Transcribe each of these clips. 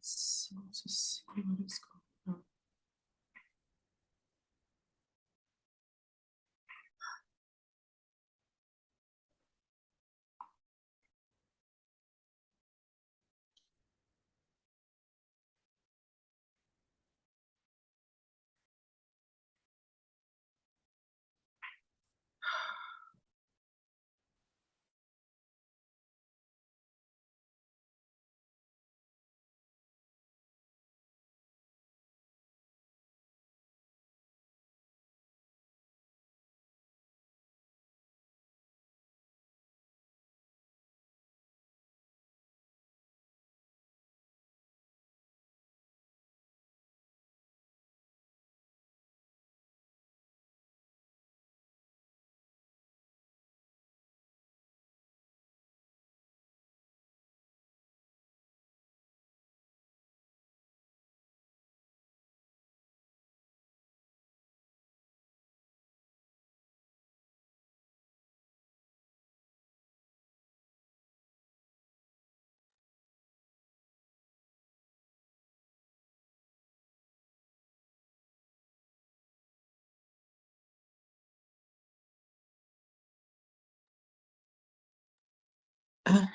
Let's see what is going on.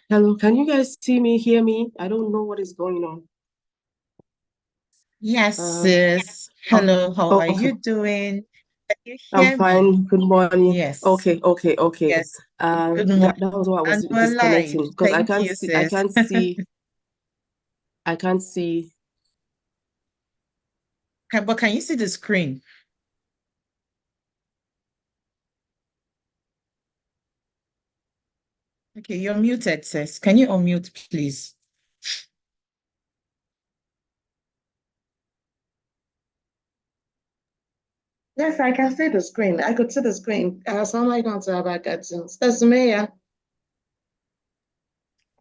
Hello, can you guys see me, hear me? I don't know what is going on. Yes, Um, sis. Hello, how are okay, you doing? Can you I'm hear me? fine. Good morning. Yes, Okay. yes. Good morning. That was why I was And we're live. disconnecting because Thank you, sis. I can't see. But can you see the screen? Okay, you're muted, sis. Can you unmute, please? Yes, I can see the screen. I could see the screen. Assalamu alaikum to Abba That's Sumaya.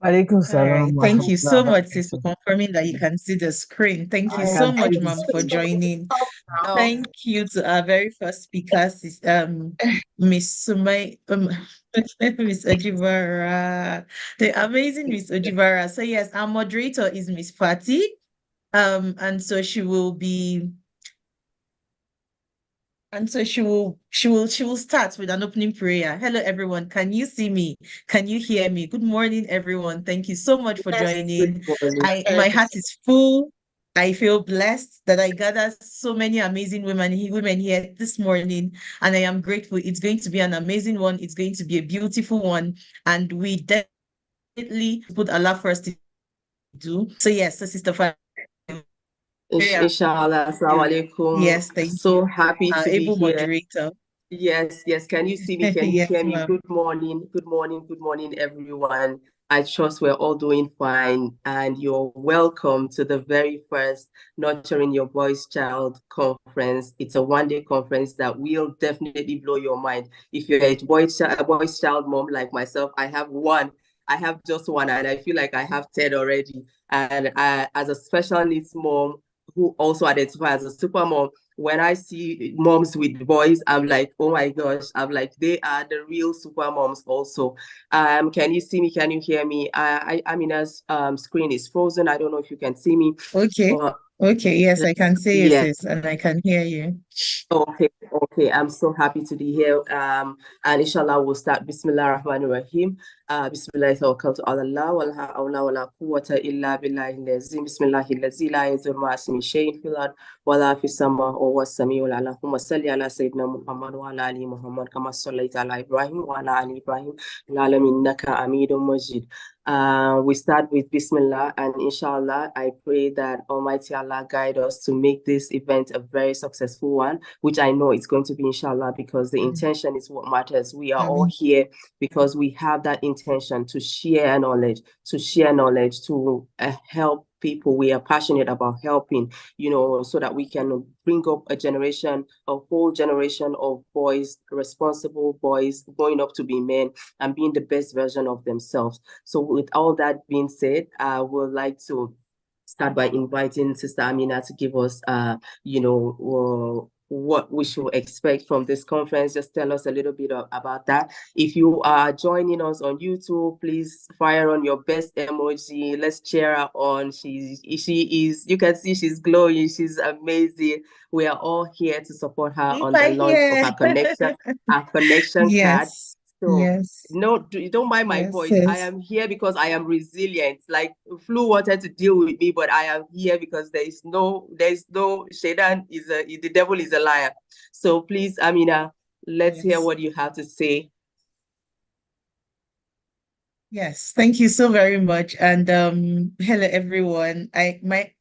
Alaikum All right. salam wa Thank you so rahmatullahi wa much, sis, for barakatuh. confirming that you can see the screen. Thank you I so can much, see the ma'am, for screen. joining. No. Thank you to our very first speaker, Miss Sumay, Miss Ojibara, the amazing Miss Ojibara. So yes, our moderator is Miss Patty, and so she will start with an opening prayer. Hello, everyone. Can you see me? Can you hear me? Good morning, everyone. Thank you so much for Yes. joining. Good morning. My heart is full. I feel blessed that I gathered so many amazing women here this morning, and I am grateful. It's going to be an amazing one. It's going to be a beautiful one, and we definitely put Allah first to do. So yes, so Sister Fa, Inshallah. Assalamu alaikum. yes, thank So you. happy to be Able here. moderator. Yes. Can you see me? Can you Yes, hear me? ma'am. Good morning, everyone. I trust we're all doing fine, and you're welcome to the very first Nurturing Your Voice Child conference. It's a one-day conference that will definitely blow your mind. If you're a voice child mom like myself, I have one. I have just one, and I feel like I have 10 already. And as a special needs mom who also identifies as a super mom, when I see moms with boys, I'm like, oh my gosh, I'm like, they are the real super moms also. Can you see me? Can you hear me? Amina's screen is frozen. I don't know if you can see me. Okay. But Okay. Yes, I can see you, yeah. sis, and I can hear you. Okay. I'm so happy to be here. And inshallah, we'll start. Bismillah ar-Rahman ar-Rahim. Bismillah tawakkaltu ala Allah wa la hawla wa la quwwata illa billahi al-azim. Bismillahi allazi la yadur ma ismi shay'in fil ard wa la fis sama wa huwa as-sami'ul alim. Allahumma salli ala sayyidina Muhammad wa ala ali Muhammad kama sallaita ala Ibrahim wa ala ali Ibrahim fil alamin innaka Hamidum Majid. We start with Bismillah, and inshallah, I pray that Almighty Allah guide us to make this event a very successful one, which I know it's going to be, inshallah, because the intention is what matters. We are all here because we have that intention to share knowledge, to help people. We are passionate about helping, so that we can bring up a whole generation of boys, responsible boys, growing up to be men and being the best version of themselves. So with all that being said, I would like to start by inviting Sister Amina to give us, what we should expect from this conference. Just tell us a little bit about that. If you are joining us on YouTube, please fire on your best emoji. Let's cheer her on. She is, you can see she's glowing. She's amazing. We are all here to support her If on the I launch of hear. her connection card. Yes, So yes, no, don't mind my yes, voice. I yes. am here because I am resilient. Like flu wanted to deal with me, but I am here because there's no Shaitan the devil is a liar. So please, Amina, let's hear Yes. what you have to say. Yes, thank you so very much. And hello everyone.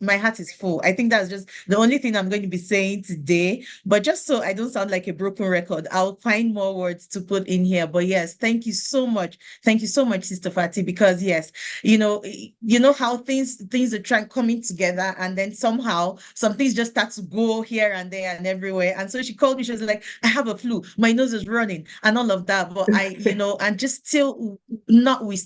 My heart is full. I think that's just the only thing I'm going to be saying today. But just so I don't sound like a broken record, I'll find more words to put in here. But yes, thank you so much. Thank you so much, Sister Fati, because yes, you know how things are trying coming together, and then somehow some things just start to go here and there and everywhere. And so she called me, she was like, I have a flu, my nose is running, and all of that. But and just still notwithstanding,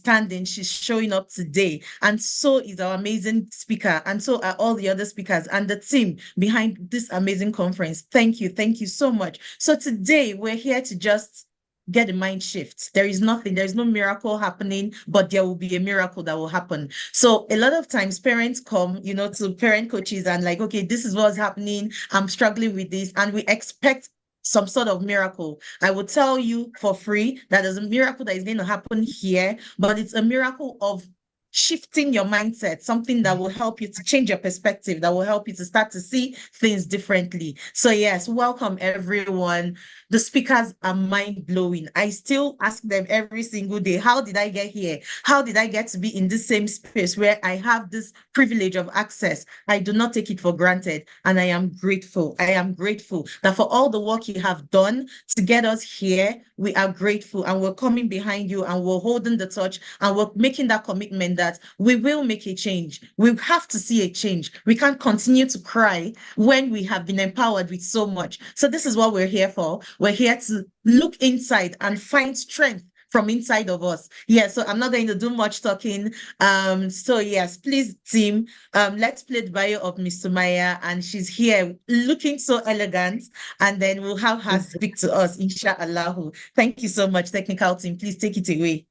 she's showing up today. And so is our amazing speaker. And so are all the other speakers and the team behind this amazing conference. Thank you. Thank you so much. So today we're here to just get a mind shift. There is no miracle happening, but there will be a miracle that will happen. So a lot of times parents come, to parent coaches and like, okay, this is what's happening. I'm struggling with this. And we expect some sort of miracle. I will tell you for free that there's a miracle that is going to happen here, but it's a miracle of shifting your mindset, something that will help you to change your perspective, that will help you to start to see things differently. So yes, welcome everyone. The speakers are mind-blowing. I still ask them every single day, how did I get here? How did I get to be in the same space where I have this privilege of access? I do not take it for granted, and I am grateful. I am grateful that for all the work you have done to get us here, we are grateful, and we're coming behind you, and we're holding the torch, and we're making that commitment that we will make a change. We have to see a change. We can't continue to cry when we have been empowered with so much. So this is what we're here for. We're here to look inside and find strength from inside of us. Yeah, so I'm not going to do much talking. So yes, please, team, let's play the bio of Miss Sumaya, and she's here looking so elegant, and then we'll have her speak to us, inshallah. Thank you so much, technical team. Please take it away.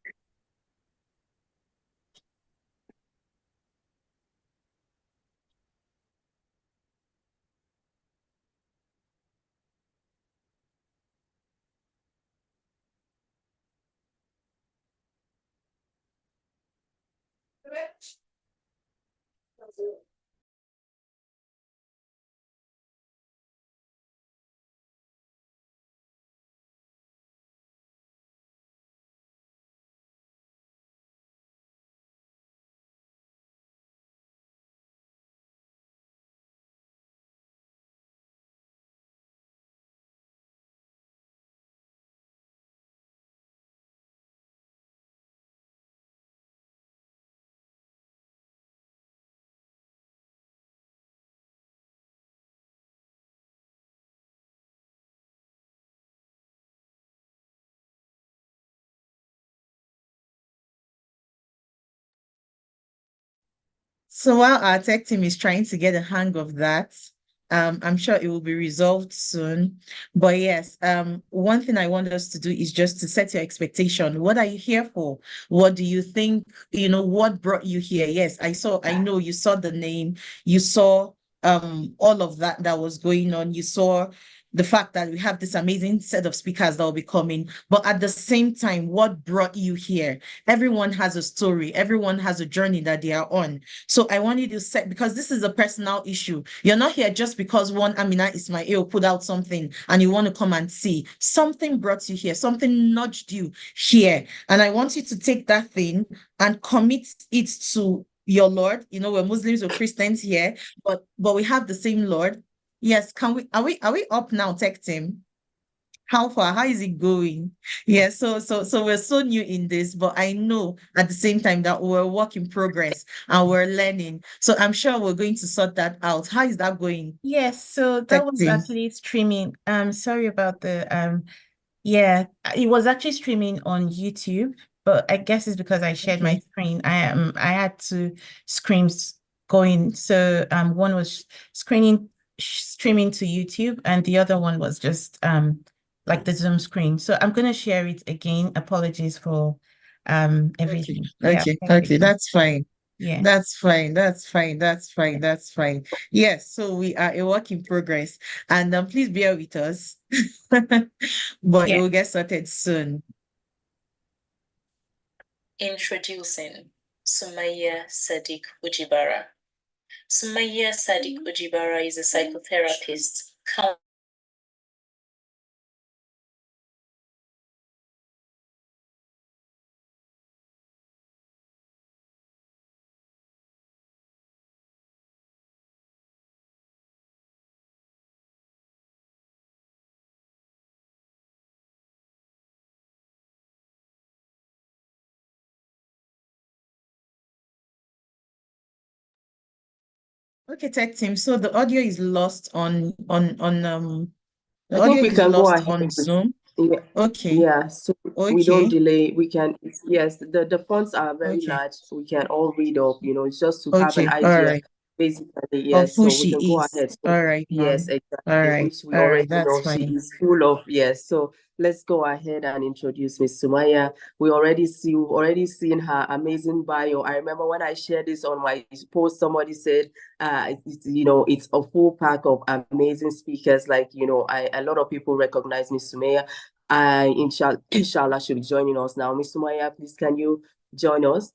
So while our tech team is trying to get a hang of that, I'm sure it will be resolved soon. But yes, one thing I want us to do is just to set your expectation. What are you here for? What do you think, what brought you here? Yes, I know you saw the name, you saw all of that was going on. You saw the fact that we have this amazing set of speakers that will be coming. But at the same time, what brought you here? Everyone has a story, everyone has a journey that they are on. So I want you to set, because this is a personal issue. You're not here just because one Amina Isma'il put out something and you want to come and see. Something brought you here, something nudged you here. And I want you to take that thing and commit it to your Lord. We're Muslims or Christians here, but we have the same Lord. Yes, are we up now, tech team? How far? How is it going? Yeah, so we're so new in this, but I know at the same time that we're a work in progress and we're learning. So I'm sure we're going to sort that out. How is that going, Yes, so tech that was team? actually streaming. Sorry about the yeah, it was actually streaming on YouTube, but I guess it's because I shared my Okay. screen. I had two screens going. So one was screening streaming to YouTube, and the other one was just like the Zoom screen. So I'm gonna share it again. Apologies for everything. Yeah, Okay, that's fine. yeah. That's fine. That's fine. Yes, so we are a work in progress, and please bear with us, but it Yeah. will get sorted soon. Introducing Sumaya Sadik Ujibara. Sumaya Sadik Ujibara is a psychotherapist, Okay, tech team. So the audio is lost on the I think audio we is can go lost ahead on with, Zoom. yeah, Okay, yeah, so we don't okay, delay. We can, yes, the fonts are very okay, large. We can all read up, it's just to have an okay. All idea, right. basically, Of yes. who So we she can go is. ahead. So, All right, yes, ma'am. All exactly, right, which we all right. already That's know she fine. is full of, yes. So let's go ahead and introduce Miss Sumaya. We've already seen her amazing bio. I remember when I shared this on my post, somebody said, it's a full pack of amazing speakers. Like, a lot of people recognize Miss Sumaya. Inshallah, she'll be joining us now. Miss Sumaya, please, can you join us,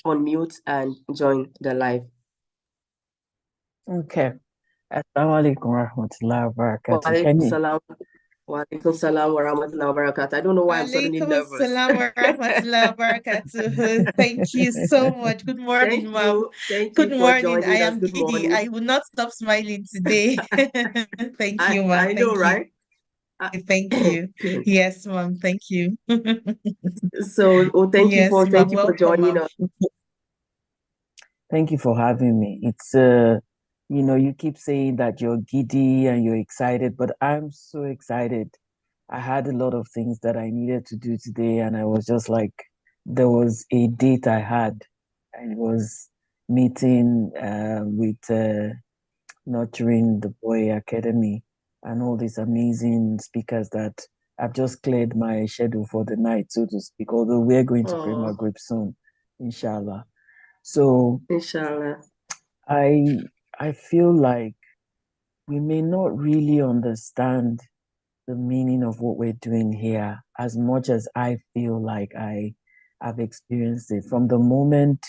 unmute and join the live? Okay. Assalamu alaikum warahmatullahi wabarakatuh. Walaikum salam. Walaikum salam wa rahmatullahi wa barakatuh. I don't know why I'm suddenly Alaikum nervous. assalam wa rahmatullahi wa barakatuh. Thank you so much. Good morning, ma'am. Thank Good you for morning. I joining us. am Good giddy. morning. I will not stop smiling today. Thank you, ma'am. I know, Thank you. right? Thank you. Yes, ma'am. Thank you. So, thank you Yes, for ma'am. Welcome, joining ma'am. us. Thank you for having me. It's you keep saying that you're giddy and you're excited, but I'm so excited. I had a lot of things that I needed to do today, and I was just like, there was a date I had. I was meeting with Nurturing the Boy Academy and all these amazing speakers that I've just cleared my schedule for the night, so to speak, although we're going to pray Maghrib soon, inshallah. So Inshallah. I feel like we may not really understand the meaning of what we're doing here as much as I feel like I have experienced it. From the moment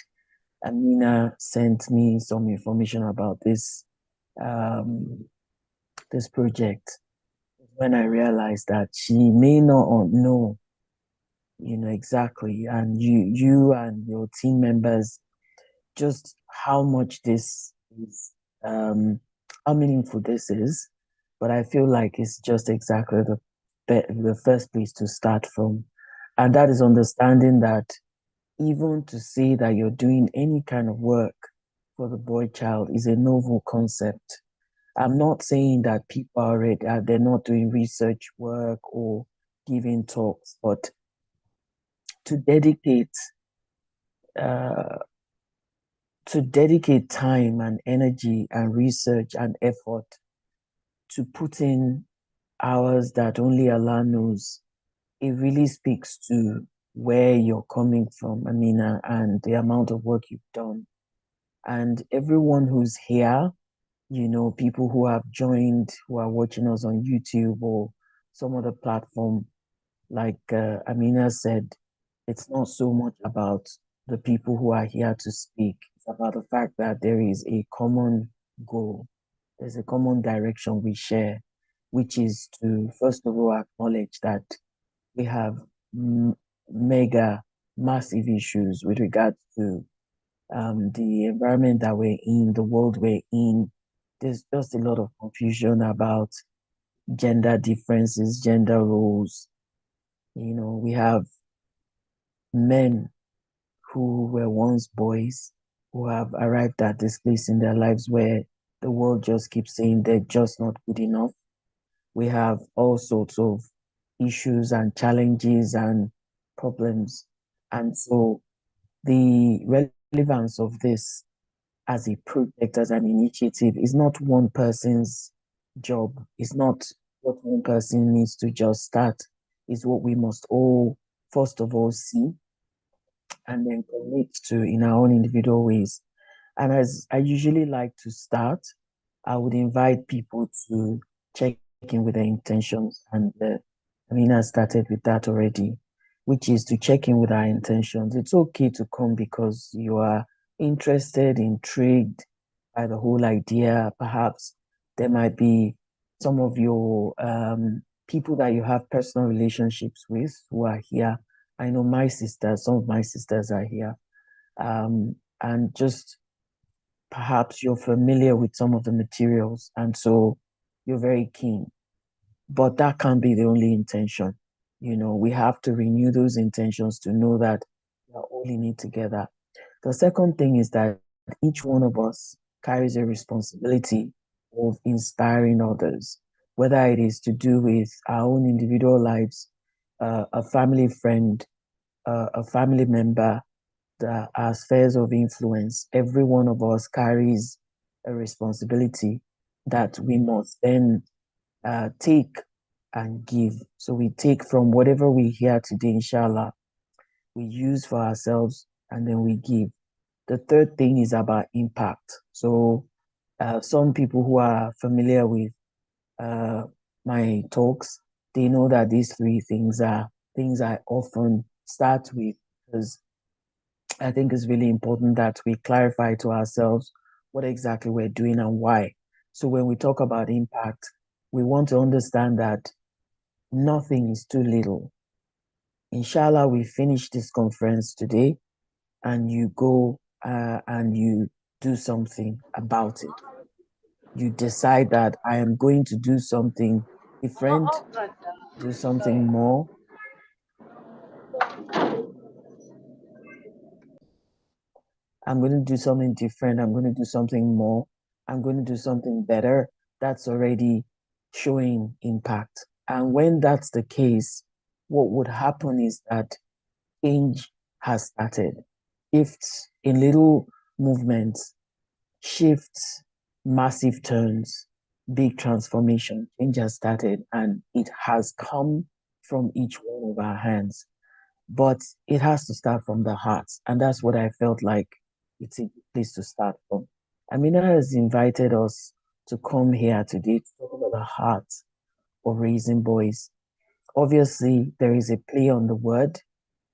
Amina sent me some information about this project, when I realized that she may not know, exactly, and you and your team members, just how much this is, how meaningful this is. But I feel like it's just exactly the first place to start from. And that is understanding that even to say that you're doing any kind of work for the boy child is a novel concept. I'm not saying that people are already, they're not doing research work or giving talks, but to dedicate uh, time and energy and research and effort to put in hours that only Allah knows, it really speaks to where you're coming from, Amina, and the amount of work you've done. And everyone who's here, people who have joined, who are watching us on YouTube or some other platform, like Amina said, it's not so much about the people who are here to speak. It's about the fact that there is a common goal. There's a common direction we share, which is to, first of all, acknowledge that we have mega, massive issues with regards to the environment that we're in, the world we're in. There's just a lot of confusion about gender differences, gender roles. We have men who were once boys who have arrived at this place in their lives where the world just keeps saying they're just not good enough. We have all sorts of issues and challenges and problems. And so the relevance of this as a project, as an initiative, is not one person's job. It's not what one person needs to just start. It's what we must all, first of all, see and then commit to in our own individual ways. And as I usually like to start, I would invite people to check in with their intentions. And Amina started with that already, which is to check in with our intentions. It's okay to come because you are interested, intrigued by the whole idea. Perhaps there might be some of your people that you have personal relationships with who are here. I know my sisters, some of my sisters are here. And just perhaps you're familiar with some of the materials, and so you're very keen. But that can't be the only intention. You know, we have to renew those intentions to know that we're all in it together. The second thing is that each one of us carries a responsibility of inspiring others, whether it is to do with our own individual lives, a family friend, a family member, our spheres of influence. Every one of us carries a responsibility that we must then take and give. So we take from whatever we hear today, inshallah, we use for ourselves and then we give. The third thing is about impact. So some people who are familiar with my talks, they know that these three things are things I often start with, because I think it's really important that we clarify to ourselves what exactly we're doing and why. So when we talk about impact, we want to understand that nothing is too little. Inshallah, we finish this conference today and you go and you do something about it. You decide that I am going to do something different, do something more. I'm going to do something different. I'm going to do something more. I'm going to do something better. That's already showing impact. And when that's the case, what would happen is that change has started. Shifts in little movements, shifts, massive turns, big transformation. Change has started and it has come from each one of our hands. But it has to start from the heart. And that's what I felt like it's a place to start from. Amina has invited us to come here today to talk about the heart of raising boys. Obviously, there is a play on the word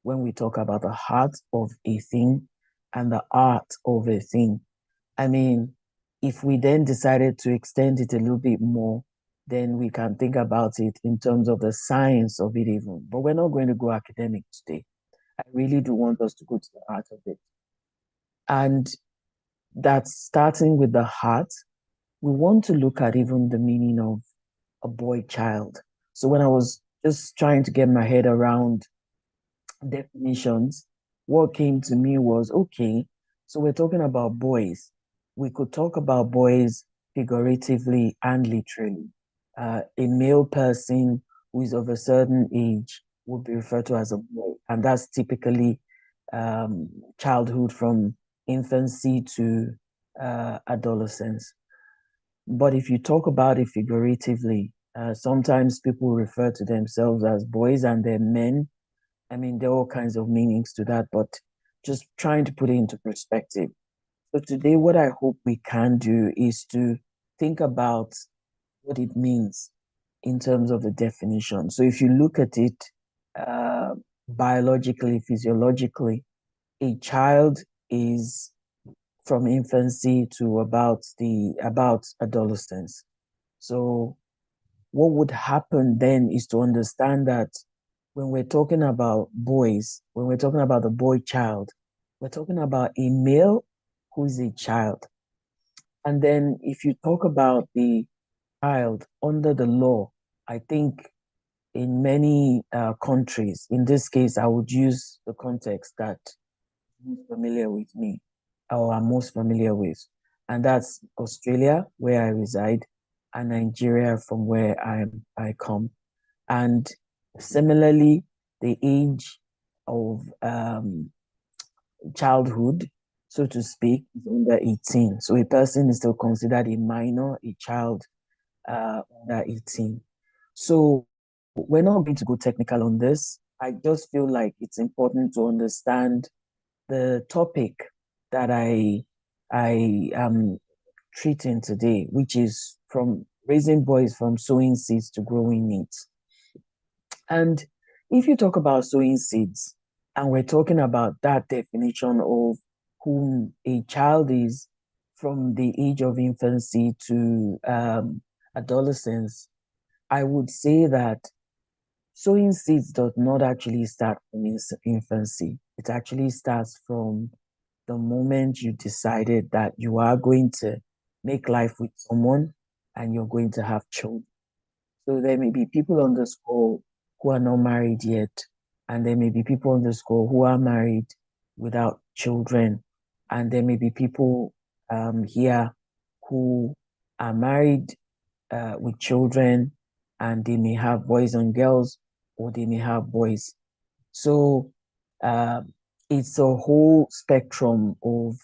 when we talk about the heart of a thing and the art of a thing. I mean, if we then decided to extend it a little bit more, then we can think about it in terms of the science of it even. But we're not going to go academic today. I really do want us to go to the art of it. And that's starting with the heart. We want to look at even the meaning of a boy child. So when I was just trying to get my head around definitions, what came to me was, okay, so we're talking about boys. We could talk about boys figuratively and literally. A male person who is of a certain age would be referred to as a boy, and that's typically childhood from infancy to adolescence. But if you talk about it figuratively, sometimes people refer to themselves as boys and they're men. I mean, there are all kinds of meanings to that, but just trying to put it into perspective. So today, what I hope we can do is to think about what it means in terms of the definition. So if you look at it biologically, physiologically, a child is from infancy to about adolescence. So what would happen then is to understand that when we're talking about boys, when we're talking about the boy child, we're talking about a male who is a child. And then if you talk about the child under the law, I think in many countries, in this case, I would use the context that you're familiar with me or are most familiar with, and that's Australia, where I reside, and Nigeria, from where I come. And similarly, the age of childhood. so to speak, is under 18. So a person is still considered a minor, a child under 18. So we're not going to go technical on this. I just feel like it's important to understand the topic that I am treating today, which is from raising boys from sowing seeds to growing needs. And if you talk about sowing seeds, and we're talking about that definition of whom a child is from the age of infancy to adolescence, I would say that sowing seeds does not actually start from infancy. It actually starts from the moment you decided that you are going to make life with someone and you're going to have children. So there may be people on this call who are not married yet, and there may be people on this call who are married without children, and there may be people here who are married with children, and they may have boys and girls, or they may have boys. So it's a whole spectrum of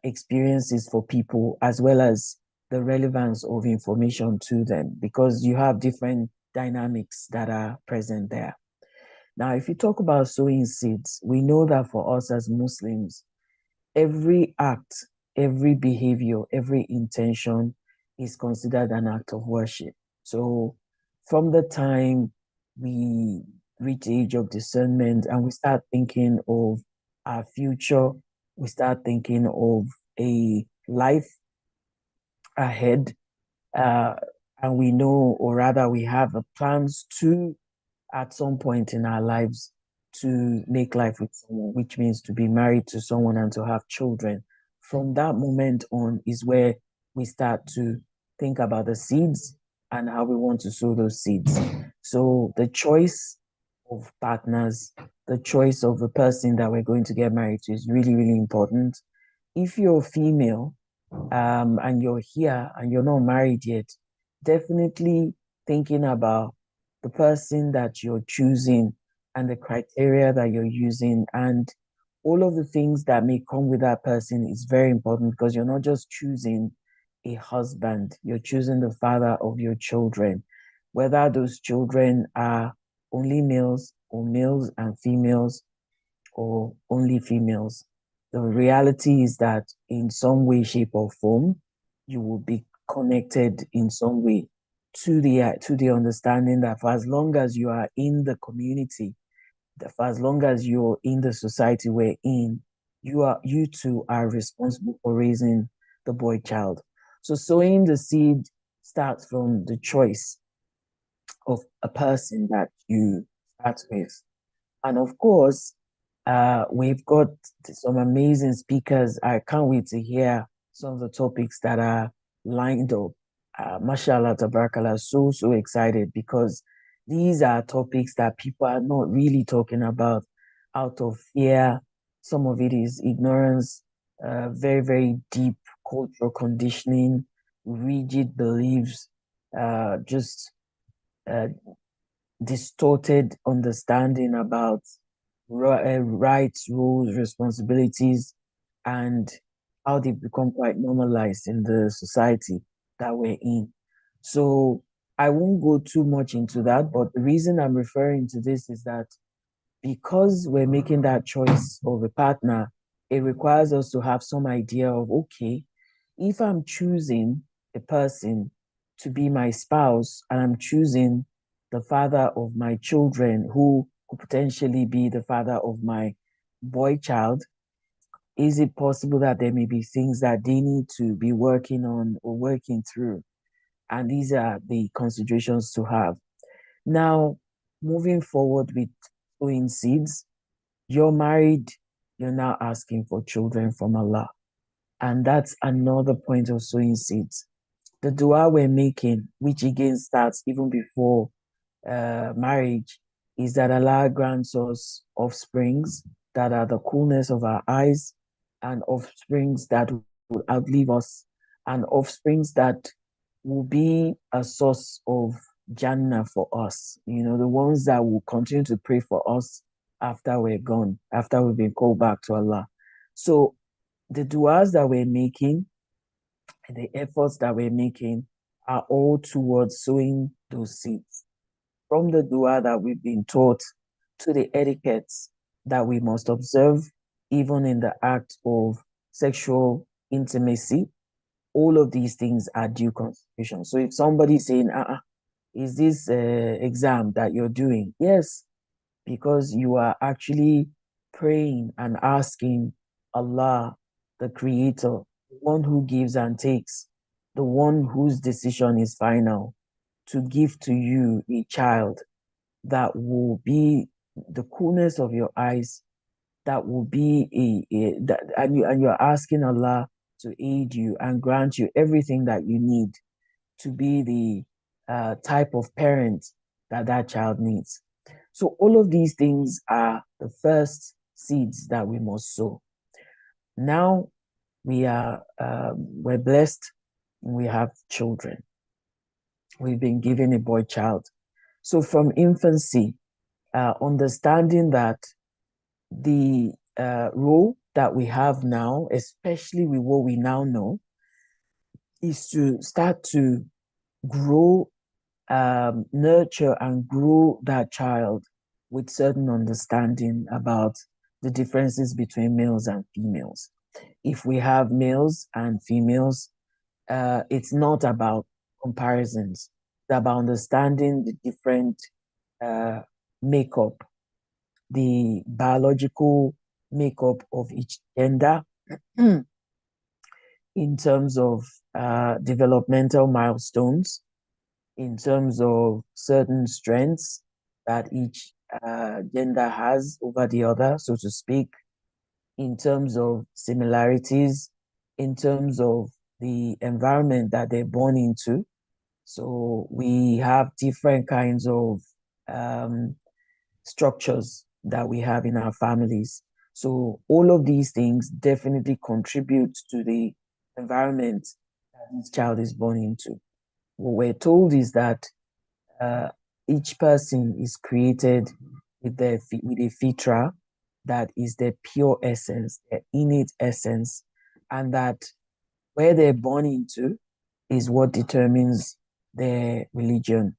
experiences for people, as well as the relevance of information to them, because you have different dynamics that are present there. Now, if you talk about sowing seeds, we know that for us as Muslims, every act, every behavior, every intention is considered an act of worship. So from the time we reach the age of discernment and we start thinking of our future, we start thinking of a life ahead, and we know, or rather we have plans to, at some point in our lives, to make life with someone, which means to be married to someone and to have children. From that moment on is where we start to think about the seeds and how we want to sow those seeds. So the choice of partners, the choice of the person that we're going to get married to is really, really important. If you're female and you're here and you're not married yet, definitely thinking about the person that you're choosing and the criteria that you're using and all of the things that may come with that person is very important, because you're not just choosing a husband, you're choosing the father of your children, whether those children are only males or males and females or only females. The reality is that in some way, shape, or form, you will be connected in some way to the understanding that for as long as you are in the community, that for as long as you're in the society we're in, you two are responsible for raising the boy child. So sowing the seed starts from the choice of a person that you start with. And of course, we've got some amazing speakers. I can't wait to hear some of the topics that are lined up. Mashallah, tabarakallah, so excited, because these are topics that people are not really talking about out of fear. Some of it is ignorance, very, very deep cultural conditioning, rigid beliefs, just distorted understanding about rights, rules, responsibilities, and how they become quite normalized in the society that we're in. So I won't go too much into that, but the reason I'm referring to this is that because we're making that choice of a partner, it requires us to have some idea of, okay, if I'm choosing a person to be my spouse and I'm choosing the father of my children who could potentially be the father of my boy child, is it possible that there may be things that they need to be working on or working through? And these are the considerations to have. Now, moving forward with sowing seeds, you're married, you're now asking for children from Allah. And that's another point of sowing seeds. The dua we're making, which again starts even before marriage, is that Allah grants us offsprings that are the coolness of our eyes, and offsprings that will outlive us, and offsprings that will be a source of Jannah for us. You know, the ones that will continue to pray for us after we're gone, after we've been called back to Allah. So the du'as that we're making and the efforts that we're making are all towards sowing those seeds. From the dua that we've been taught to the etiquettes that we must observe, even in the act of sexual intimacy, all of these things are due consideration. So if somebody's saying, is this exam that you're doing? Yes, because you are actually praying and asking Allah, the Creator, the one who gives and takes, the one whose decision is final, to give to you a child that will be the coolness of your eyes, that will be and you're asking Allah to aid you and grant you everything that you need to be the type of parent that that child needs. So all of these things are the first seeds that we must sow. Now we're blessed. We have children. We've been given a boy child. So from infancy, understanding that the role that we have now, especially with what we now know, is to start to grow, nurture and grow that child with certain understanding about the differences between males and females. If we have males and females, it's not about comparisons. It's about understanding the different makeup, the biological makeup of each gender in terms of developmental milestones, in terms of certain strengths that each gender has over the other, so to speak, in terms of similarities, in terms of the environment that they're born into. So we have different kinds of structures that we have in our families. So all of these things definitely contribute to the environment that this child is born into. What we're told is that each person is created with a fitra that is their pure essence, their innate essence, and that where they're born into is what determines their religion.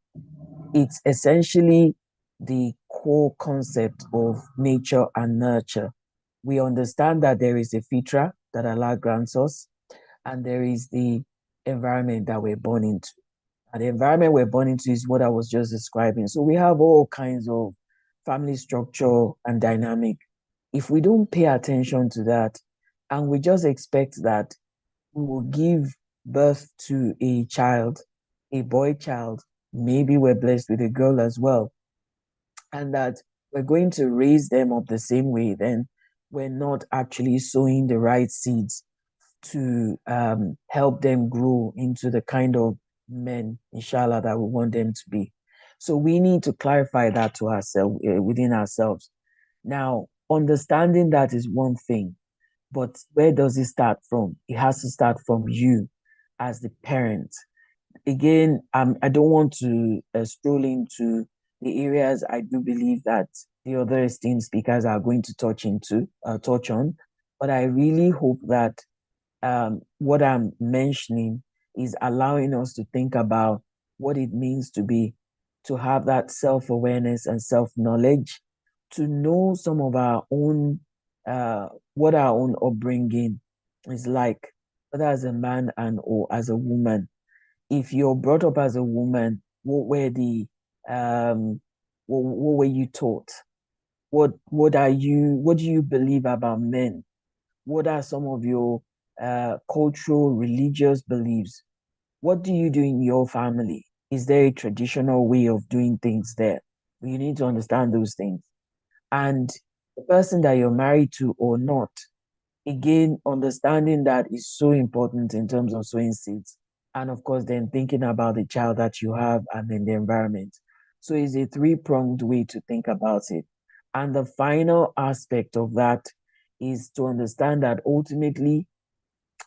It's essentially the core concept of nature and nurture. We understand that there is a fitra that Allah grants us, and there is the environment that we're born into. And the environment we're born into is what I was just describing. So we have all kinds of family structure and dynamic. If we don't pay attention to that, and we just expect that we will give birth to a child, a boy child, maybe we're blessed with a girl as well, and that we're going to raise them up the same way, then we're not actually sowing the right seeds to help them grow into the kind of men, inshallah, that we want them to be. So we need to clarify that to ourselves, within ourselves. Now, understanding that is one thing, but where does it start from? It has to start from you as the parent. Again, I don't want to stroll into the areas I do believe that the other esteemed speakers are going to touch on, but I really hope that what I'm mentioning is allowing us to think about what it means to have that self-awareness and self-knowledge, to know some of our own, what our own upbringing is like, whether as a man or as a woman. If you're brought up as a woman, what were what were you taught? What do you believe about men? What are some of your cultural, religious beliefs? What do you do in your family? Is there a traditional way of doing things there? You need to understand those things. And the person that you're married to or not, again, understanding that is so important in terms of sowing seeds. And of course, then thinking about the child that you have and then the environment. So it's a three-pronged way to think about it. And the final aspect of that is to understand that ultimately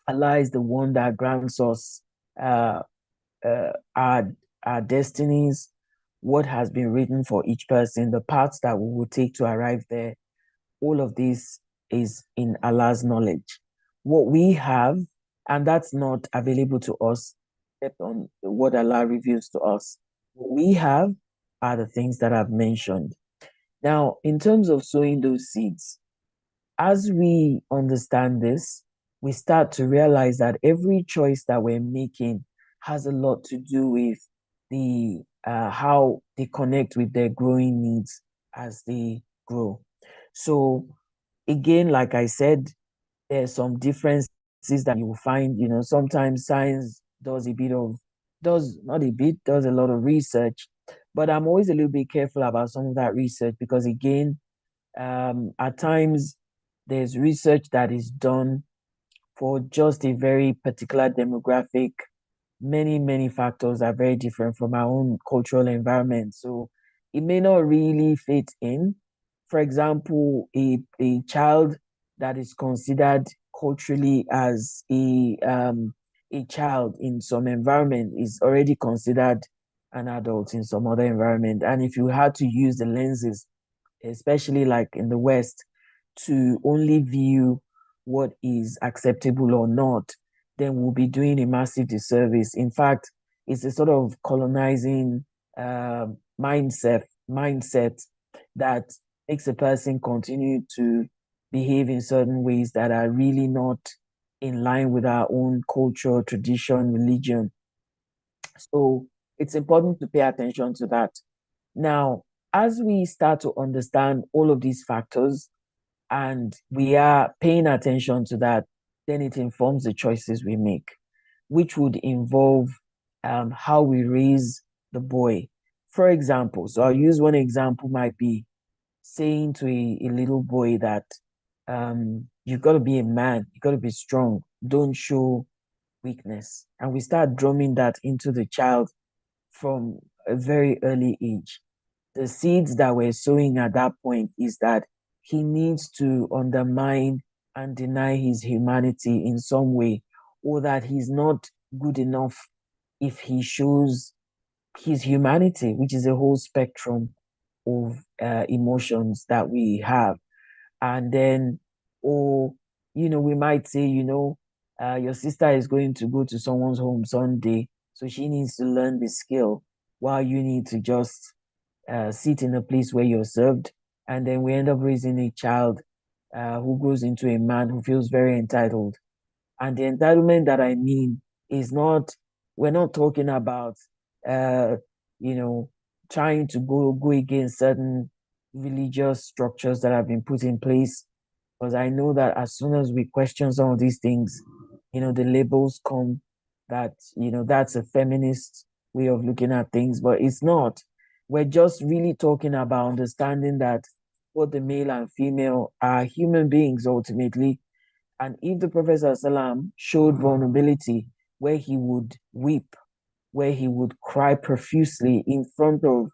Allah is the one that grants us our destinies, what has been written for each person, the paths that we will take to arrive there. All of this is in Allah's knowledge. what we have, and that's not available to us, except on what Allah reveals to us. What we have are the things that I've mentioned. Now, in terms of sowing those seeds, as we understand this, we start to realize that every choice that we're making has a lot to do with the how they connect with their growing needs as they grow. So again, like I said, there's some differences that you will find. Sometimes science does a lot of research, but I'm always a little bit careful about some of that research because again, at times there's research that is done for just a very particular demographic. Many factors are very different from our own cultural environment, so it may not really fit in. For example, a child that is considered culturally as a child in some environment is already considered an adult in some other environment. And if you had to use the lenses, especially like in the West, to only view what is acceptable or not, then we'll be doing a massive disservice. In fact, it's a sort of colonizing mindset that makes a person continue to behave in certain ways that are really not in line with our own culture, tradition, religion. So it's important to pay attention to that. Now, as we start to understand all of these factors and we are paying attention to that, then it informs the choices we make, which would involve how we raise the boy. For example, so I'll use one example, might be saying to a little boy that you've got to be a man, you've got to be strong, don't show weakness. And we start drumming that into the child from a very early age. The seeds that we're sowing at that point is that he needs to undermine and deny his humanity in some way, or that he's not good enough if he shows his humanity, which is a whole spectrum of emotions that we have. And then, we might say, your sister is going to go to someone's home Sunday, so she needs to learn the skill while you need to just sit in a place where you're served. And then we end up raising a child who grows into a man who feels very entitled. And the entitlement that I mean is we're not talking about, trying to go against certain religious structures that have been put in place. Because I know that as soon as we question some of these things, the labels come that, that's a feminist way of looking at things, but it's not. We're just really talking about understanding that both the male and female are human beings ultimately. And if the Prophet ﷺ showed vulnerability where he would weep, where he would cry profusely in front of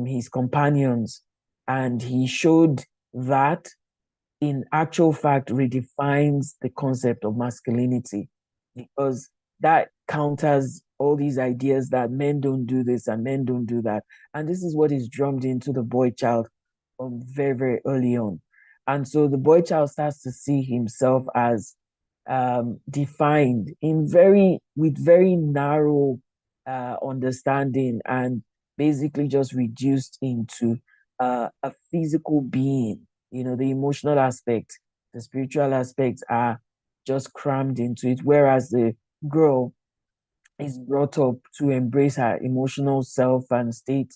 his companions, and he showed that in actual fact redefines the concept of masculinity, because that counters all these ideas that men don't do this and men don't do that. And this is what is drummed into the boy child from very, very early on. And so the boy child starts to see himself as defined with very narrow understanding, and basically just reduced into a physical being. The emotional aspect, the spiritual aspects are just crammed into it, whereas the girl is brought up to embrace her emotional self and state.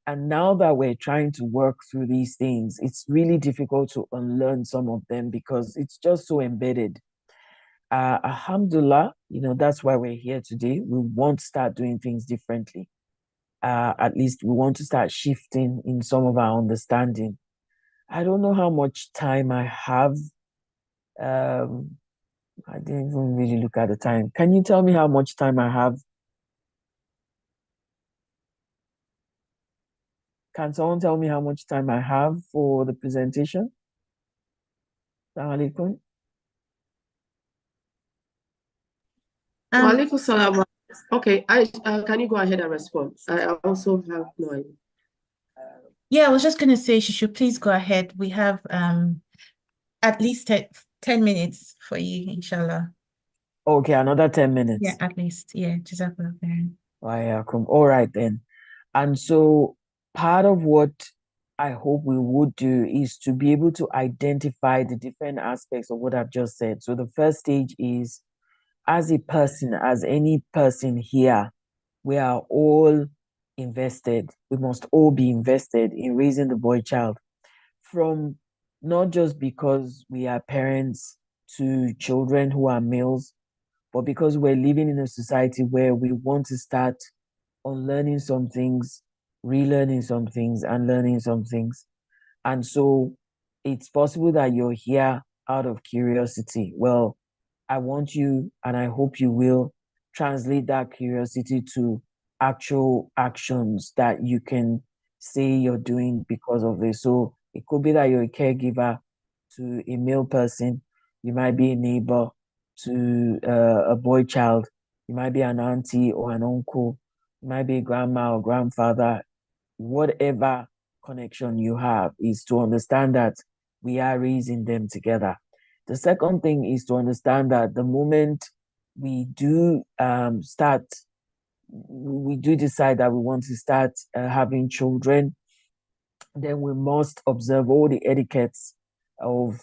And now that we're trying to work through these things, it's really difficult to unlearn some of them because it's just so embedded. Alhamdulillah, that's why we're here today. We want to start doing things differently. At least we want to start shifting in some of our understanding. I don't know how much time I have. I didn't even really look at the time. Can you tell me how much time I have? Can someone tell me how much time I have for the presentation? Assalamu alaikum. Walaikum salam. Okay, can you go ahead and respond? I also have mine. Yeah, I was just going to say she should please go ahead. We have at least 10 minutes for you, inshallah. Okay, another 10 minutes. Yeah, at least. Yeah, Jazakallah khairan. All right then. And so part of what I hope we would do is to be able to identify the different aspects of what I've just said. So the first stage is, as a person, as any person here, we are all invested. We must all be invested in raising the boy child, from not just because we are parents to children who are males, but because we're living in a society where we want to start unlearning some things, relearning some things, and learning some things. And so it's possible that you're here out of curiosity. Well, I want you, and I hope you will, translate that curiosity to actual actions that you can say you're doing because of this. So it could be that you're a caregiver to a male person. You might be a neighbor to a boy child. You might be an auntie or an uncle. You might be a grandma or grandfather. Whatever connection you have is to understand that we are raising them together. The second thing is to understand that the moment we do decide that we want to start having children, then we must observe all the etiquettes of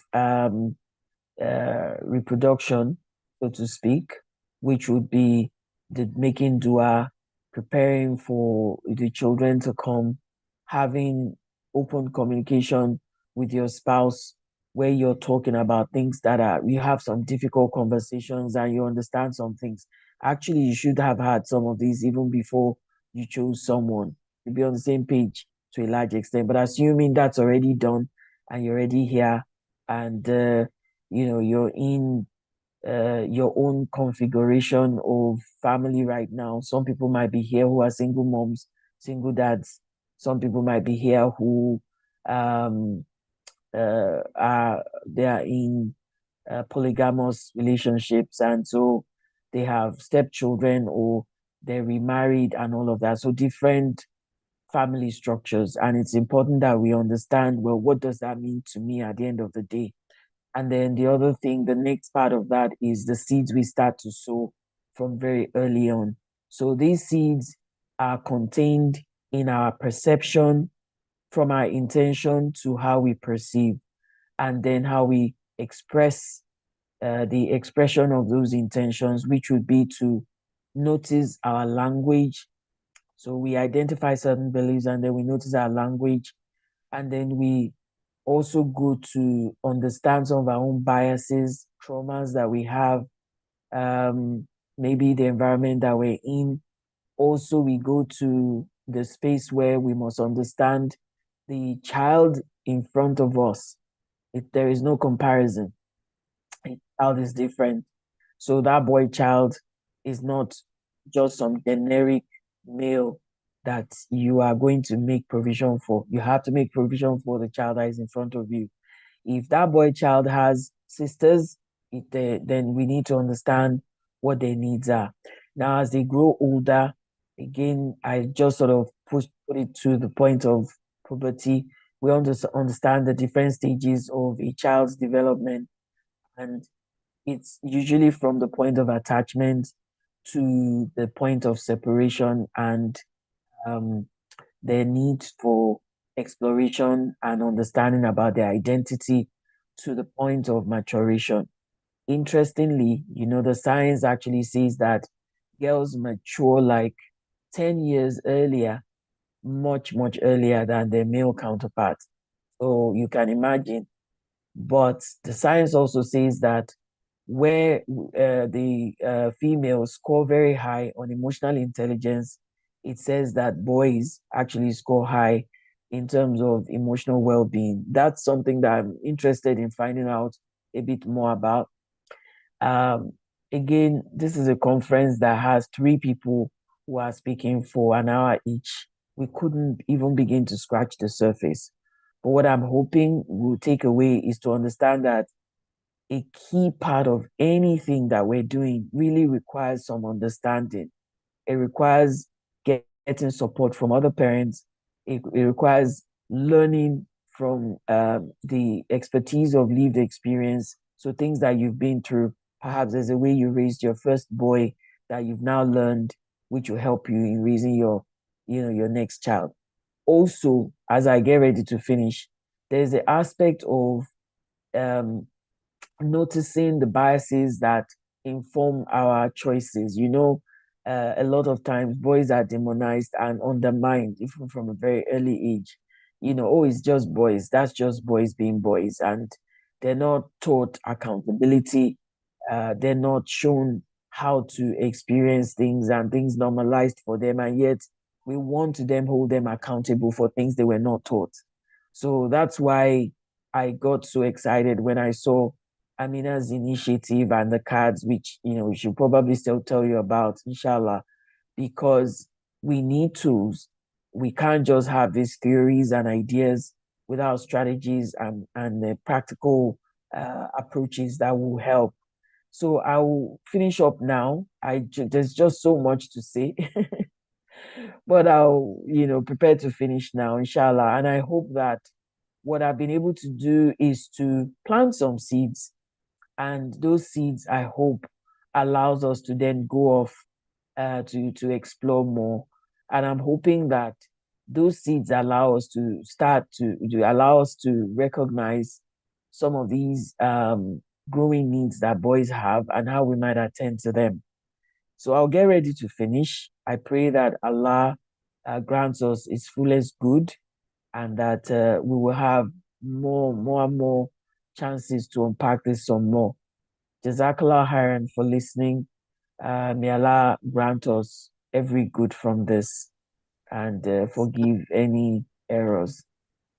reproduction, so to speak, which would be the making dua, preparing for the children to come, having open communication with your spouse, where you're talking about things that you have some difficult conversations and you understand some things. Actually, you should have had some of these even before you chose someone to be on the same page to a large extent. But assuming that's already done and you're already here, and you're in your own configuration of family right now. Some people might be here who are single moms, single dads. Some people might be here who they are in polygamous relationships, and so they have stepchildren or they're remarried and all of that. So different family structures, and it's important that we understand, well, what does that mean to me at the end of the day? And then the other thing, the next part of that is the seeds we start to sow from very early on. So these seeds are contained in our perception, from our intention to how we perceive, and then how we express the expression of those intentions, which would be to notice our language. So we identify certain beliefs and then we notice our language, and then we also go to understand some of our own biases, traumas that we have, maybe the environment that we're in. Also, we go to the space where we must understand the child in front of us. There is no comparison. A child is different. So that boy child is not just some generic male that you are going to make provision for. You have to make provision for the child that is in front of you. If that boy child has sisters, then we need to understand what their needs are. Now, as they grow older, again, I just sort of put it to the point of puberty. We understand the different stages of a child's development, and it's usually from the point of attachment to the point of separation, and their need for exploration and understanding about their identity to the point of maturation. Interestingly, the science actually says that girls mature like 10 years earlier, much, much earlier than their male counterparts. So you can imagine. But the science also says that where the females score very high on emotional intelligence, it says that boys actually score high in terms of emotional well-being. That's something that I'm interested in finding out a bit more about. Again, this is a conference that has 3 people who are speaking for an hour each. We couldn't even begin to scratch the surface. But what I'm hoping we'll take away is to understand that a key part of anything that we're doing really requires some understanding. It requires getting support from other parents. It requires learning from the expertise of lived experience, So things that you've been through, perhaps there's a way you raised your first boy that you've now learned, which will help you in raising your, your next child. Also, as I get ready to finish, there's the aspect of noticing the biases that inform our choices. A lot of times boys are demonized and undermined, even from a very early age. Oh, it's just boys. That's just boys being boys. And they're not taught accountability. They're not shown how to experience things and things normalized for them. And yet we want to hold them accountable for things they were not taught. So that's why I got so excited when I saw Amina's initiative and the cards, which, we should probably still tell you about, inshallah, because we need tools. We can't just have these theories and ideas without strategies and practical approaches that will help. So I will finish up now. There's just so much to say, but I'll, prepare to finish now, inshallah. And I hope that what I've been able to do is to plant some seeds, and those seeds, I hope, allows us to then go off to explore more. And I'm hoping that those seeds allow us to start to allow us to recognize some of these growing needs that boys have and how we might attend to them. So I'll get ready to finish. I pray that Allah grants us His fullest good, and that we will have more and more chances to unpack this some more. Jazakallah khairan for listening. May Allah grant us every good from this and forgive any errors.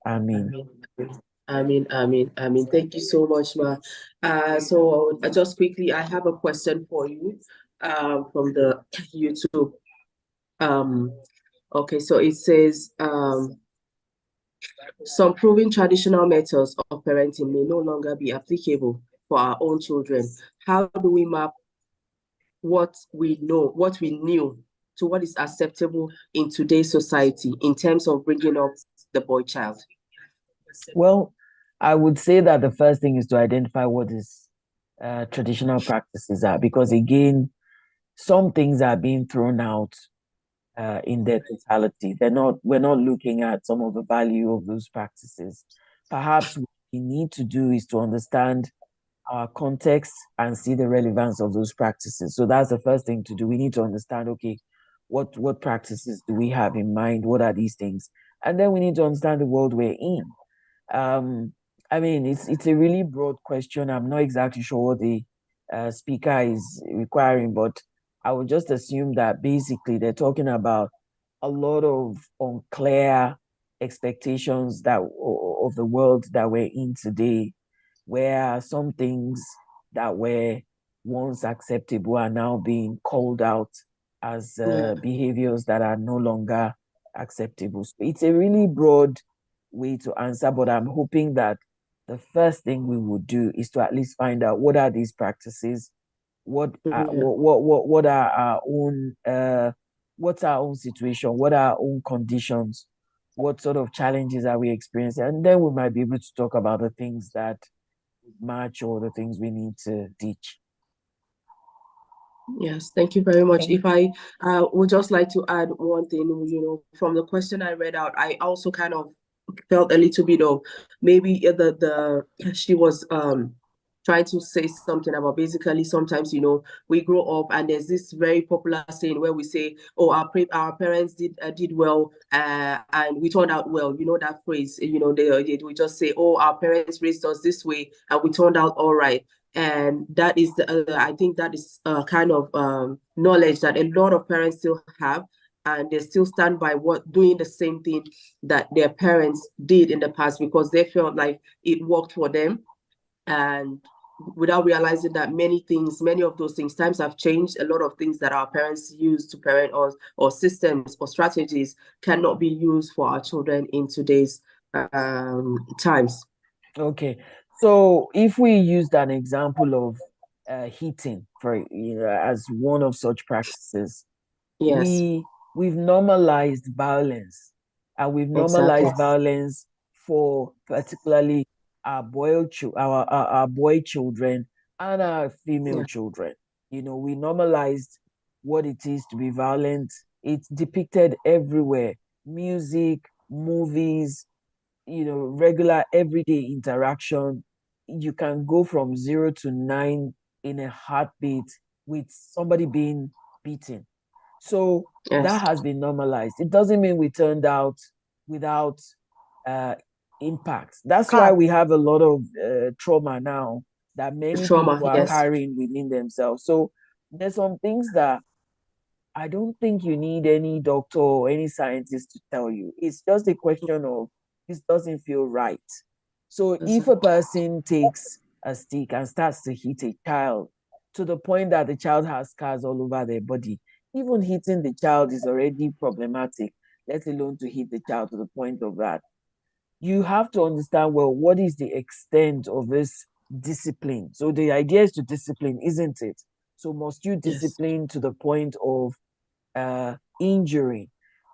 Ameen. Amin. Thank you so much, Ma. So just quickly, I have a question for you from the YouTube. Okay, so it says, some proven traditional methods of parenting may no longer be applicable for our own children. How do we map what we knew to what is acceptable in today's society in terms of bringing up the boy child? Well, I would say that the first thing is to identify what is traditional practices are, because again, some things are being thrown out in their totality. We're not looking at some of the value of those practices. Perhaps what we need to do is to understand our context and see the relevance of those practices. So that's the first thing to do. We need to understand, okay, what practices do we have in mind? What are these things? And then we need to understand the world we're in. I mean, it's a really broad question. I'm not exactly sure what the speaker is requiring, but I would just assume that basically they're talking about a lot of unclear expectations of the world that we're in today, where some things that were once acceptable are now being called out as behaviors that are no longer acceptable. So it's a really broad way to answer, but I'm hoping that the first thing we would do is to at least find out what are these practices, what are our own what's our own situation, what are our own conditions, what sort of challenges are we experiencing, and then we might be able to talk about the things that match or the things we need to teach. Yes, thank you very much. If I would just like to add one thing, from the question I read out, I also kind of felt a little bit of maybe she was trying to say something about basically sometimes we grow up and there's this very popular saying where we say, oh, our parents did well and we turned out well. That phrase, we just say, oh, our parents raised us this way and we turned out all right. And that is I think that is kind of knowledge that a lot of parents still have, and they still stand by doing the same thing that their parents did in the past because they felt like it worked for them, and without realizing that many of those things, times have changed. A lot of things that our parents used to parent us, or systems or strategies, cannot be used for our children in today's times. Okay, so if we used an example of hitting as one of such practices, yes, we've normalized violence, and we've normalized violence for particularly our our boy children and our female children. We normalized what it is to be violent. It's depicted everywhere. Music, movies, regular everyday interaction. You can go from 0 to 9 in a heartbeat with somebody being beaten. So that has been normalized. It doesn't mean we turned out without impact. That's why we have a lot of trauma now that many people are carrying within themselves. So there's some things that I don't think you need any doctor or any scientist to tell you. It's just a question of this doesn't feel right. So if a person takes a stick and starts to hit a child to the point that the child has scars all over their body, even hitting the child is already problematic, let alone to hit the child to the point of that. You have to understand, well, what is the extent of this discipline? So the idea is to discipline, isn't it? So must you discipline to the point of injury?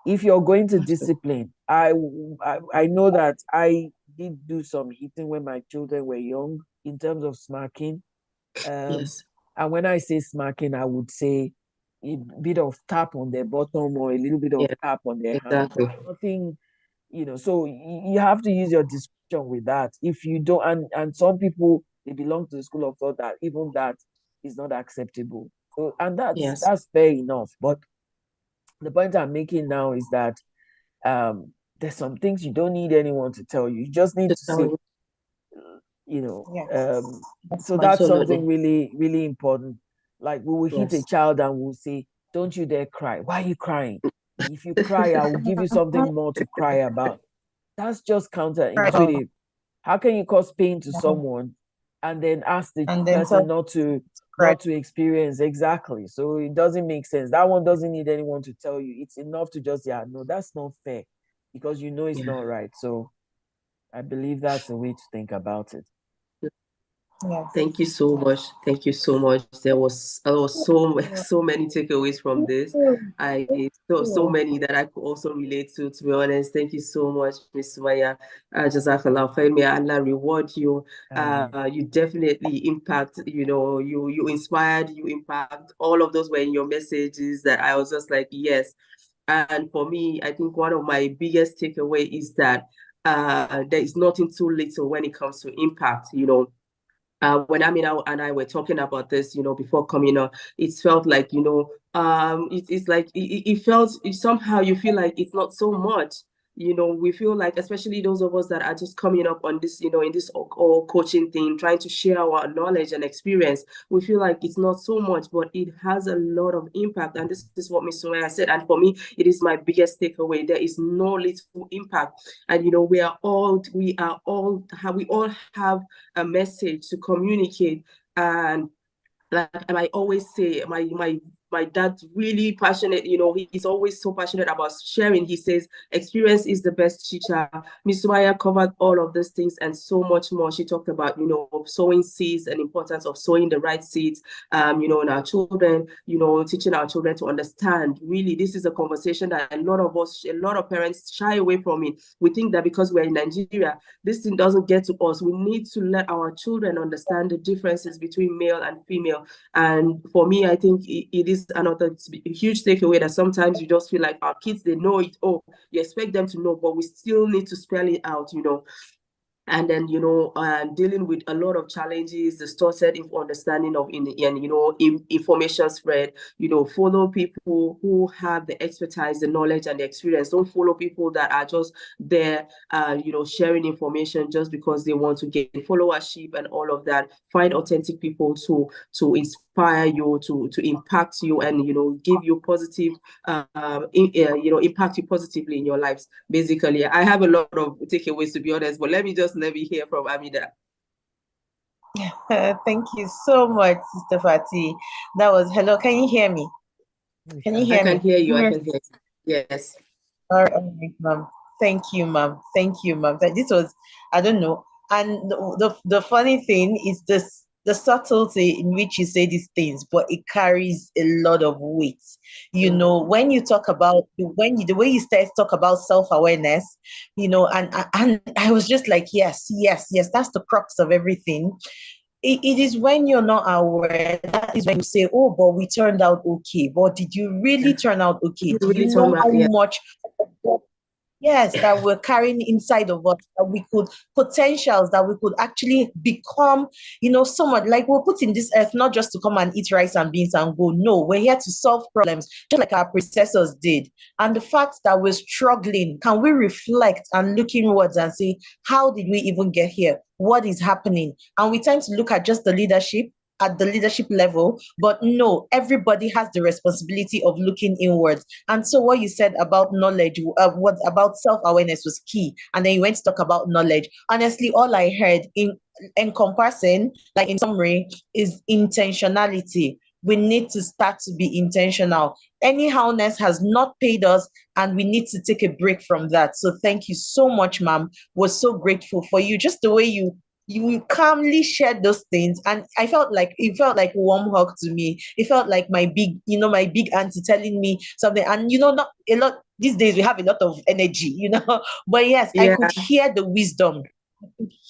If you're going to discipline, I know that I did do some hitting when my children were young in terms of smacking. And when I say smacking, I would say a bit of tap on their bottom or a little bit of tap on their hand. Nothing, so you have to use your discretion with that. If you don't, and some people, they belong to the school of thought that even that is not acceptable. So, and that's fair enough. But the point I'm making now is that there's some things you don't need anyone to tell you. You just need to see, so that's something really, really important. Like we will hit a child and we'll say, don't you dare cry. Why are you crying? If you cry, I will give you something more to cry about. That's just counterintuitive. How can you cause pain to someone and then ask the person not to experience? Exactly. So it doesn't make sense. That one doesn't need anyone to tell you. It's enough to just, no, that's not fair, because it's not right. So I believe that's a way to think about it. Thank you so much. Thank you so much. There was so many takeaways from this. So many that I could also relate to be honest. Thank you so much, Ms. Sumaya. Jazakallah khair. May Allah reward you. You definitely impact, you inspired, you impact. All of those were in your messages that I was just like, yes. And for me, I think one of my biggest takeaway is that there is nothing too little when it comes to impact, when Amina and I were talking about this, before coming on, it felt like, it's like, it felt, somehow you feel like it's not so much, we feel like, especially those of us that are just coming up on this, in this all coaching thing, trying to share our knowledge and experience, we feel like it's not so much, but it has a lot of impact. And this is what Ms. Sumaya said. And for me, it is my biggest takeaway. There is no little impact. And, we all have a message to communicate. And like I always say, my dad's really passionate, he's always so passionate about sharing. He says experience is the best teacher. Miss Sumaya covered all of these things and so much more. She talked about, sowing seeds and importance of sowing the right seeds, in our children, teaching our children to understand. Really, this is a conversation that a lot of parents shy away from it. We think that because we're in Nigeria, this thing doesn't get to us. We need to let our children understand the differences between male and female. And for me, I think it is another huge takeaway that sometimes you just feel like our kids, they know it. Oh, you expect them to know, but we still need to spell it out, And then, dealing with a lot of challenges, distorted understanding of information spread, follow people who have the expertise, the knowledge and the experience. Don't follow people that are just there, sharing information just because they want to get followership and all of that. Find authentic people to inspire you, to impact you, and, give you positive, impact you positively in your lives. Basically, I have a lot of takeaways, to be honest, but let me hear from Amina. Thank you so much, Sister Fati. That was, hello, can you hear me? Can you hear me? I can hear you. I can hear you. Yes. All right, ma'am. Thank you, ma'am. Thank you, ma'am. This was, I don't know. And the funny thing is this, the subtlety in which you say these things, but it carries a lot of weight. You know, when you talk about the way you start talk about self-awareness, you know, and I was just like, yes, that's the crux of everything. It is when you're not aware, that is when you say, oh, but we turned out okay. But did you really turn out okay? You Do really you told know me, how yeah. much, yes, that we're carrying inside of us, that we could, potentials that we could actually become, you know, somewhat like we're put in this earth not just to come and eat rice and beans and go. No, we're here to solve problems, just like our predecessors did. And the fact that we're struggling, can we reflect and look inwards and say, how did we even get here? What is happening? And we tend to look at just the leadership at the leadership level, but no, everybody has the responsibility of looking inwards. And so what you said about knowledge, what about self-awareness was key. And then you went to talk about knowledge. Honestly, all I heard in comparison, like in summary, is intentionality. We need to start to be intentional. Anyhowness has not paid us, and we need to take a break from that. So thank you so much, ma'am. Was so grateful for you. Just the way you calmly shared those things, and it felt like a warm hug to me. It felt like my big, my big auntie telling me something. And not a lot these days, we have a lot of energy, but yes, I Yeah, could hear the wisdom.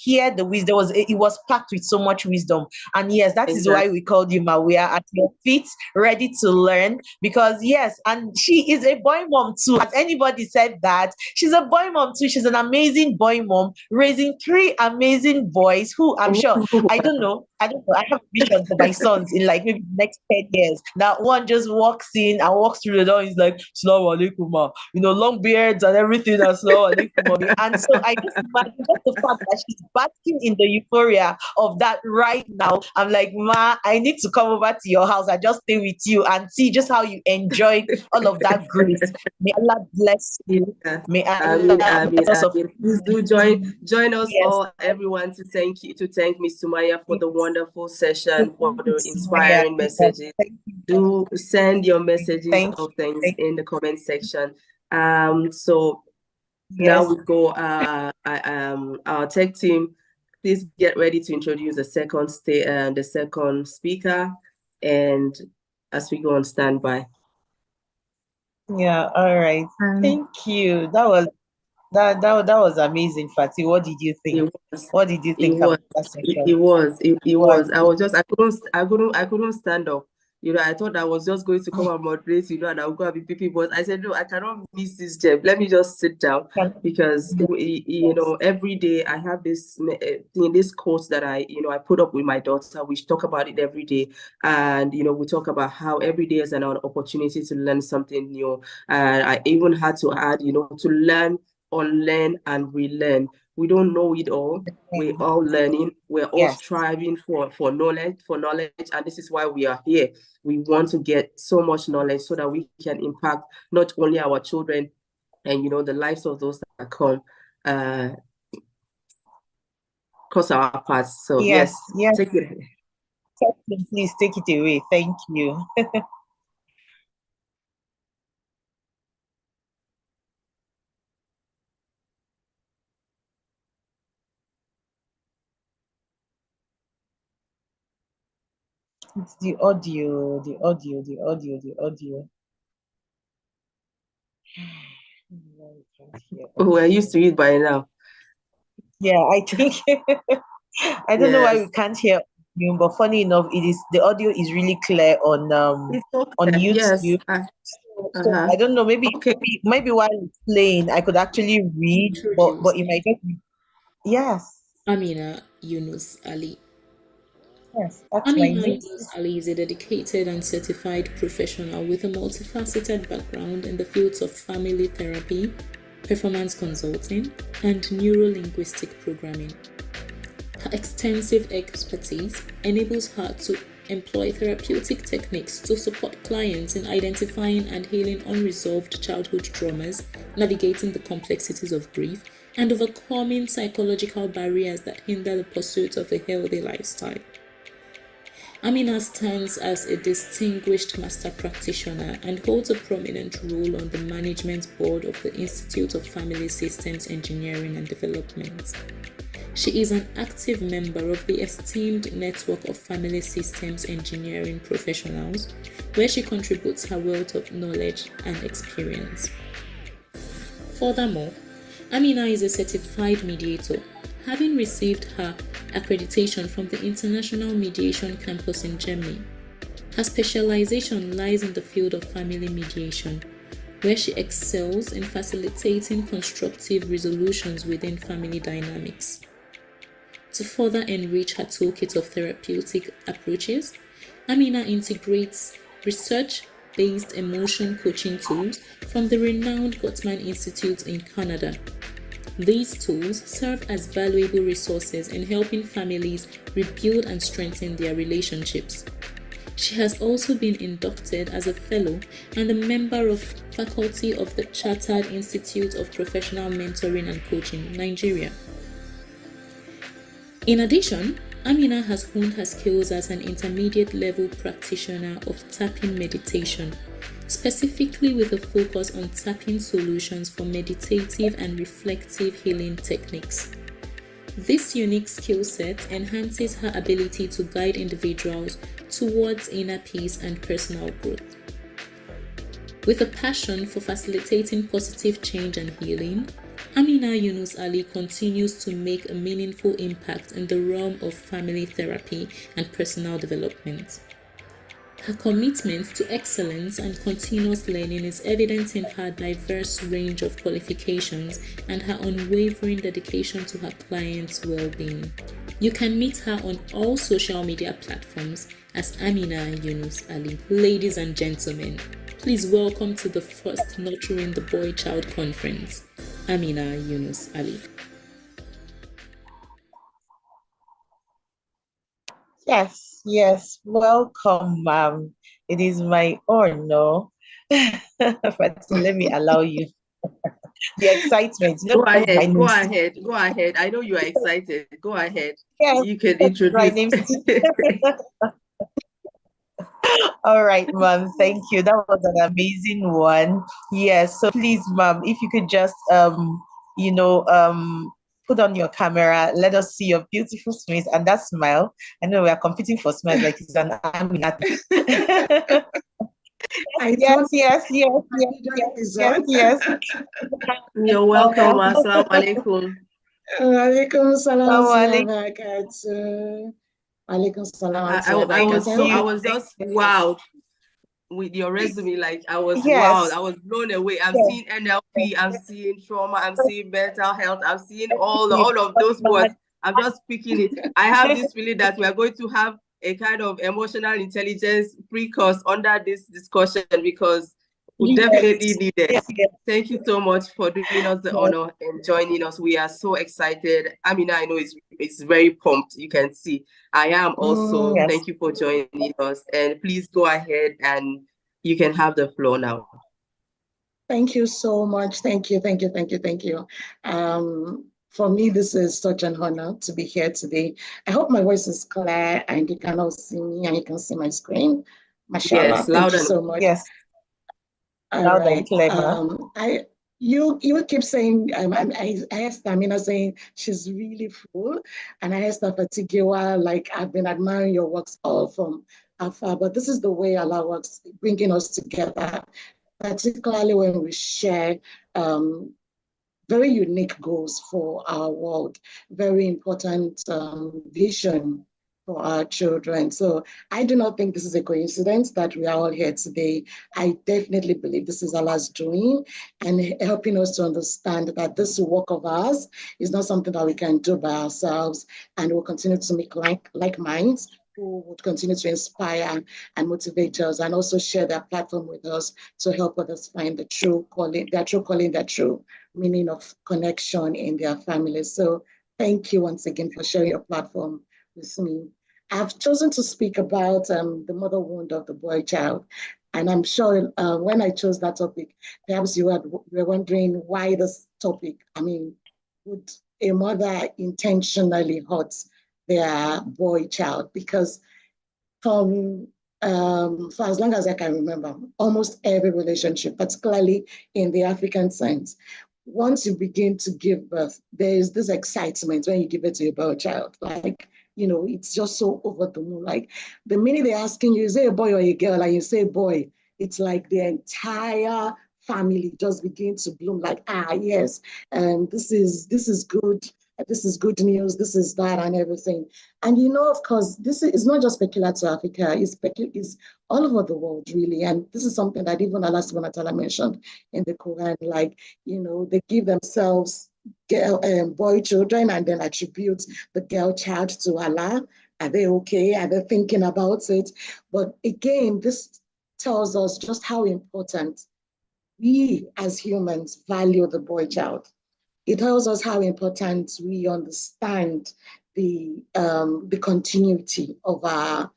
Hear the wisdom. It was packed with so much wisdom. And yes, that is why exactly. we called you, Ma. We are at your feet, ready to learn. Because yes, and she is a boy mom too. Has anybody said that? She's a boy mom too. She's an amazing boy mom, raising 3 amazing boys who I'm sure, I don't know. I have a vision for my sons in like maybe the next 10 years. That one just walks in and walks through the door. He's like, Salaam alaikum, ma. Long beards and everything. And Salaam alaikum, mommy. And so I just imagine just the fact that she's basking in the euphoria of that right now. I'm like, ma, I need to come over to your house and just stay with you and see just how you enjoy all of that grace. May Allah bless you. Yeah. May I mean, Allah bless us. please do join us Yes. all, everyone, to thank Miss Sumaya for the wonderful session, for the Sumaya, inspiring messages. thank you. Do send your messages Thank of things you. in the comment section. So now Yes. we go. Our tech team, please get ready to introduce the second speaker, and as we go on standby. Yeah, all right. Thank you. That was amazing, Fatih. What did you think? It was. What did you It think was. about that session? It was. It Was was. I couldn't stand up. I thought I was just going to come and moderate, and I would go and be people. But I said, no, I cannot miss this gem. Let me just sit down, because every day I have this thing, this quote that I put up with my daughter. We talk about it every day, and we talk about how every day is an opportunity to learn something new. And I even had to add, to learn, unlearn, and relearn. We don't know it all. We're all learning. We're all striving for knowledge, and this is why we are here. We want to get so much knowledge so that we can impact not only our children and the lives of those that come cross our paths. So yes, take it. Please take it away. Thank you. It's the audio. We're used to it by now. Yeah, I think I don't know why we can't hear you, but funny enough, the audio is really clear on on YouTube. Yes. So I don't know, maybe while it's playing, I could actually read, but it might just be, yes. Amina Yunus Ali. Yes, that's my Amina name. Yunus Ali is a dedicated and certified professional with a multifaceted background in the fields of family therapy, performance consulting, and neuro-linguistic programming. Her extensive expertise enables her to employ therapeutic techniques to support clients in identifying and healing unresolved childhood traumas, navigating the complexities of grief, and overcoming psychological barriers that hinder the pursuit of a healthy lifestyle. Amina stands as a distinguished master practitioner and holds a prominent role on the management board of the Institute of Family Systems Engineering and Development. She is an active member of the esteemed network of family systems engineering professionals, where she contributes her wealth of knowledge and experience. Furthermore, Amina is a certified mediator, having received her accreditation from the International Mediation Campus in Germany. Her specialization lies in the field of family mediation, where she excels in facilitating constructive resolutions within family dynamics. To further enrich her toolkit of therapeutic approaches, Amina integrates research-based emotion coaching tools from the renowned Gottman Institute in Canada. These tools serve as valuable resources in helping families rebuild and strengthen their relationships. She has also been inducted as a fellow and a member of faculty of the Chartered Institute of Professional Mentoring and Coaching, Nigeria. In addition, Amina has honed her skills as an intermediate level practitioner of tapping meditation, specifically with a focus on tapping solutions for meditative and reflective healing techniques. This unique skill set enhances her ability to guide individuals towards inner peace and personal growth. With a passion for facilitating positive change and healing, Amina Yunus Ali continues to make a meaningful impact in the realm of family therapy and personal development. Her commitment to excellence and continuous learning is evident in her diverse range of qualifications and her unwavering dedication to her clients' well-being. You can meet her on all social media platforms as Amina Yunus Ali. Ladies and gentlemen, please welcome to the first Nurturing the Boy Child Conference, Amina Yunus Ali. Yes, welcome, ma'am. It is my honor. But let me allow you the excitement. Go ahead. I know you are excited. Go ahead. Yes, You can that's my introduce. name. All right, ma'am. Thank you. That was an amazing one. Yes. So please, ma'am, if you could just you know, put on your camera, let us see your beautiful smiles and that smile. I know we are competing for smiles like it's an army. Yes. You're welcome. Assalamu alaikum. Walaikum salam wa Assalamu barakatuh. Walaikum salam wa I was just wowed with your resume. Like I was wowed. I was blown away. I'm seeing NLP, I'm seeing trauma, I'm seeing mental health, I'm seeing all of those words. I'm just speaking it. I have this feeling that we are going to have a kind of emotional intelligence pre-course under this discussion because we definitely need it. Thank you so much for doing us the honor and joining us. We are so excited. Amina, I know it's very pumped. You can see. I am also. Thank you for joining us. And please go ahead and you can have the floor now. Thank you so much. Thank you. For me, this is such an honor to be here today. I hope my voice is clear and you can all see me and you can see my screen. Mashallah. Yes, loud Thank you so much. Yes. All right. You keep saying, I asked Amina saying she's really full, and I asked her Fatigiwa, like I've been admiring your works all from afar, but this is the way Allah works, bringing us together, particularly when we share very unique goals for our world, very important vision for our children. So I do not think this is a coincidence that we are all here today. I definitely believe this is Allah's doing and helping us to understand that this work of ours is not something that we can do by ourselves, and we'll continue to make like minds who would continue to inspire and motivate us and also share their platform with us to help others find the true calling, their true meaning of connection in their families. So thank you once again for sharing your platform with me. I've chosen to speak about the mother wound of the boy child. And I'm sure when I chose that topic, perhaps you were wondering why this topic. I mean, would a mother intentionally hurt their boy child? Because for as long as I can remember, almost every relationship, particularly in the African sense, once you begin to give birth, there is this excitement when you give it to your birth child. Like, you know, it's just so over the moon. Like the minute they're asking you, is it a boy or a girl? And you say boy, it's like the entire family just begin to bloom. Like, ah, yes, and this is good. This is good news. This is that and everything. And you know, of course, this is not just peculiar to Africa. It's all over the world, really. And this is something that even Allah subhanahu wa ta'ala mentioned in the Quran. Like, you know, they give themselves girl boy children and then attribute the girl child to Allah. Are they okay? Are they thinking about it? But again, this tells us just how important we as humans value the boy child. It tells us how important we understand the continuity of our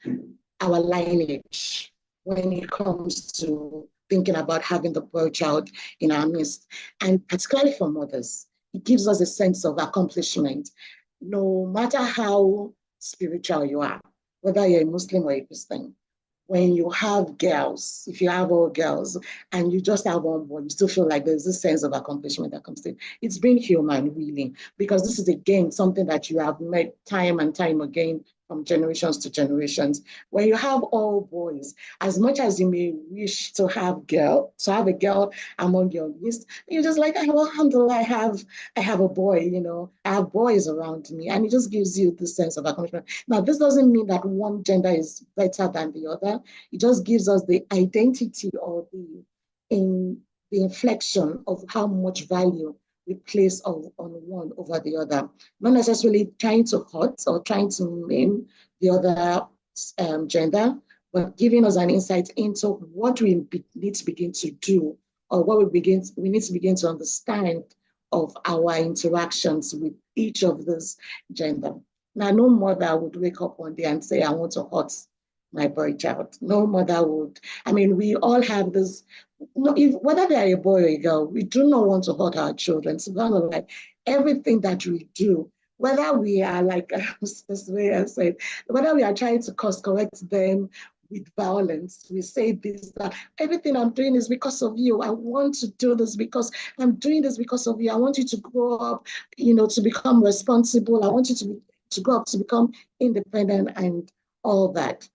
lineage when it comes to thinking about having the boy child in our midst. And particularly for mothers, it gives us a sense of accomplishment. No matter how spiritual you are, whether you're a Muslim or a Christian, when you have girls, if you have all girls and you just have one boy, you still feel like there's this sense of accomplishment that comes in. It's being human, really, because this is, again, something that you have met time and time again from generations to generations. When you have all boys, as much as you may wish to have a girl among your list, you're just like, alhamdulillah, I have a boy, you know, I have boys around me, and it just gives you this sense of accomplishment. Now, this doesn't mean that one gender is better than the other. It just gives us the identity or the inflection of how much value we place on one over the other. Not necessarily trying to hurt or trying to name the other gender, but giving us an insight into what we need to begin to do, or what we need to begin to understand of our interactions with each of this gender. Now, no mother would wake up one day and say, I want to hurt my boy child. No mother would. I mean, we all have this, whether they are a boy or a girl, we do not want to hurt our children. So like everything that we do, whether we are like, this way I said, whether we are trying to course correct them with violence, we say this, that everything I'm doing is because of you. I want to do this because I'm doing this because of you. I want you to grow up, you know, to become responsible. I want you to grow up to become independent and all that.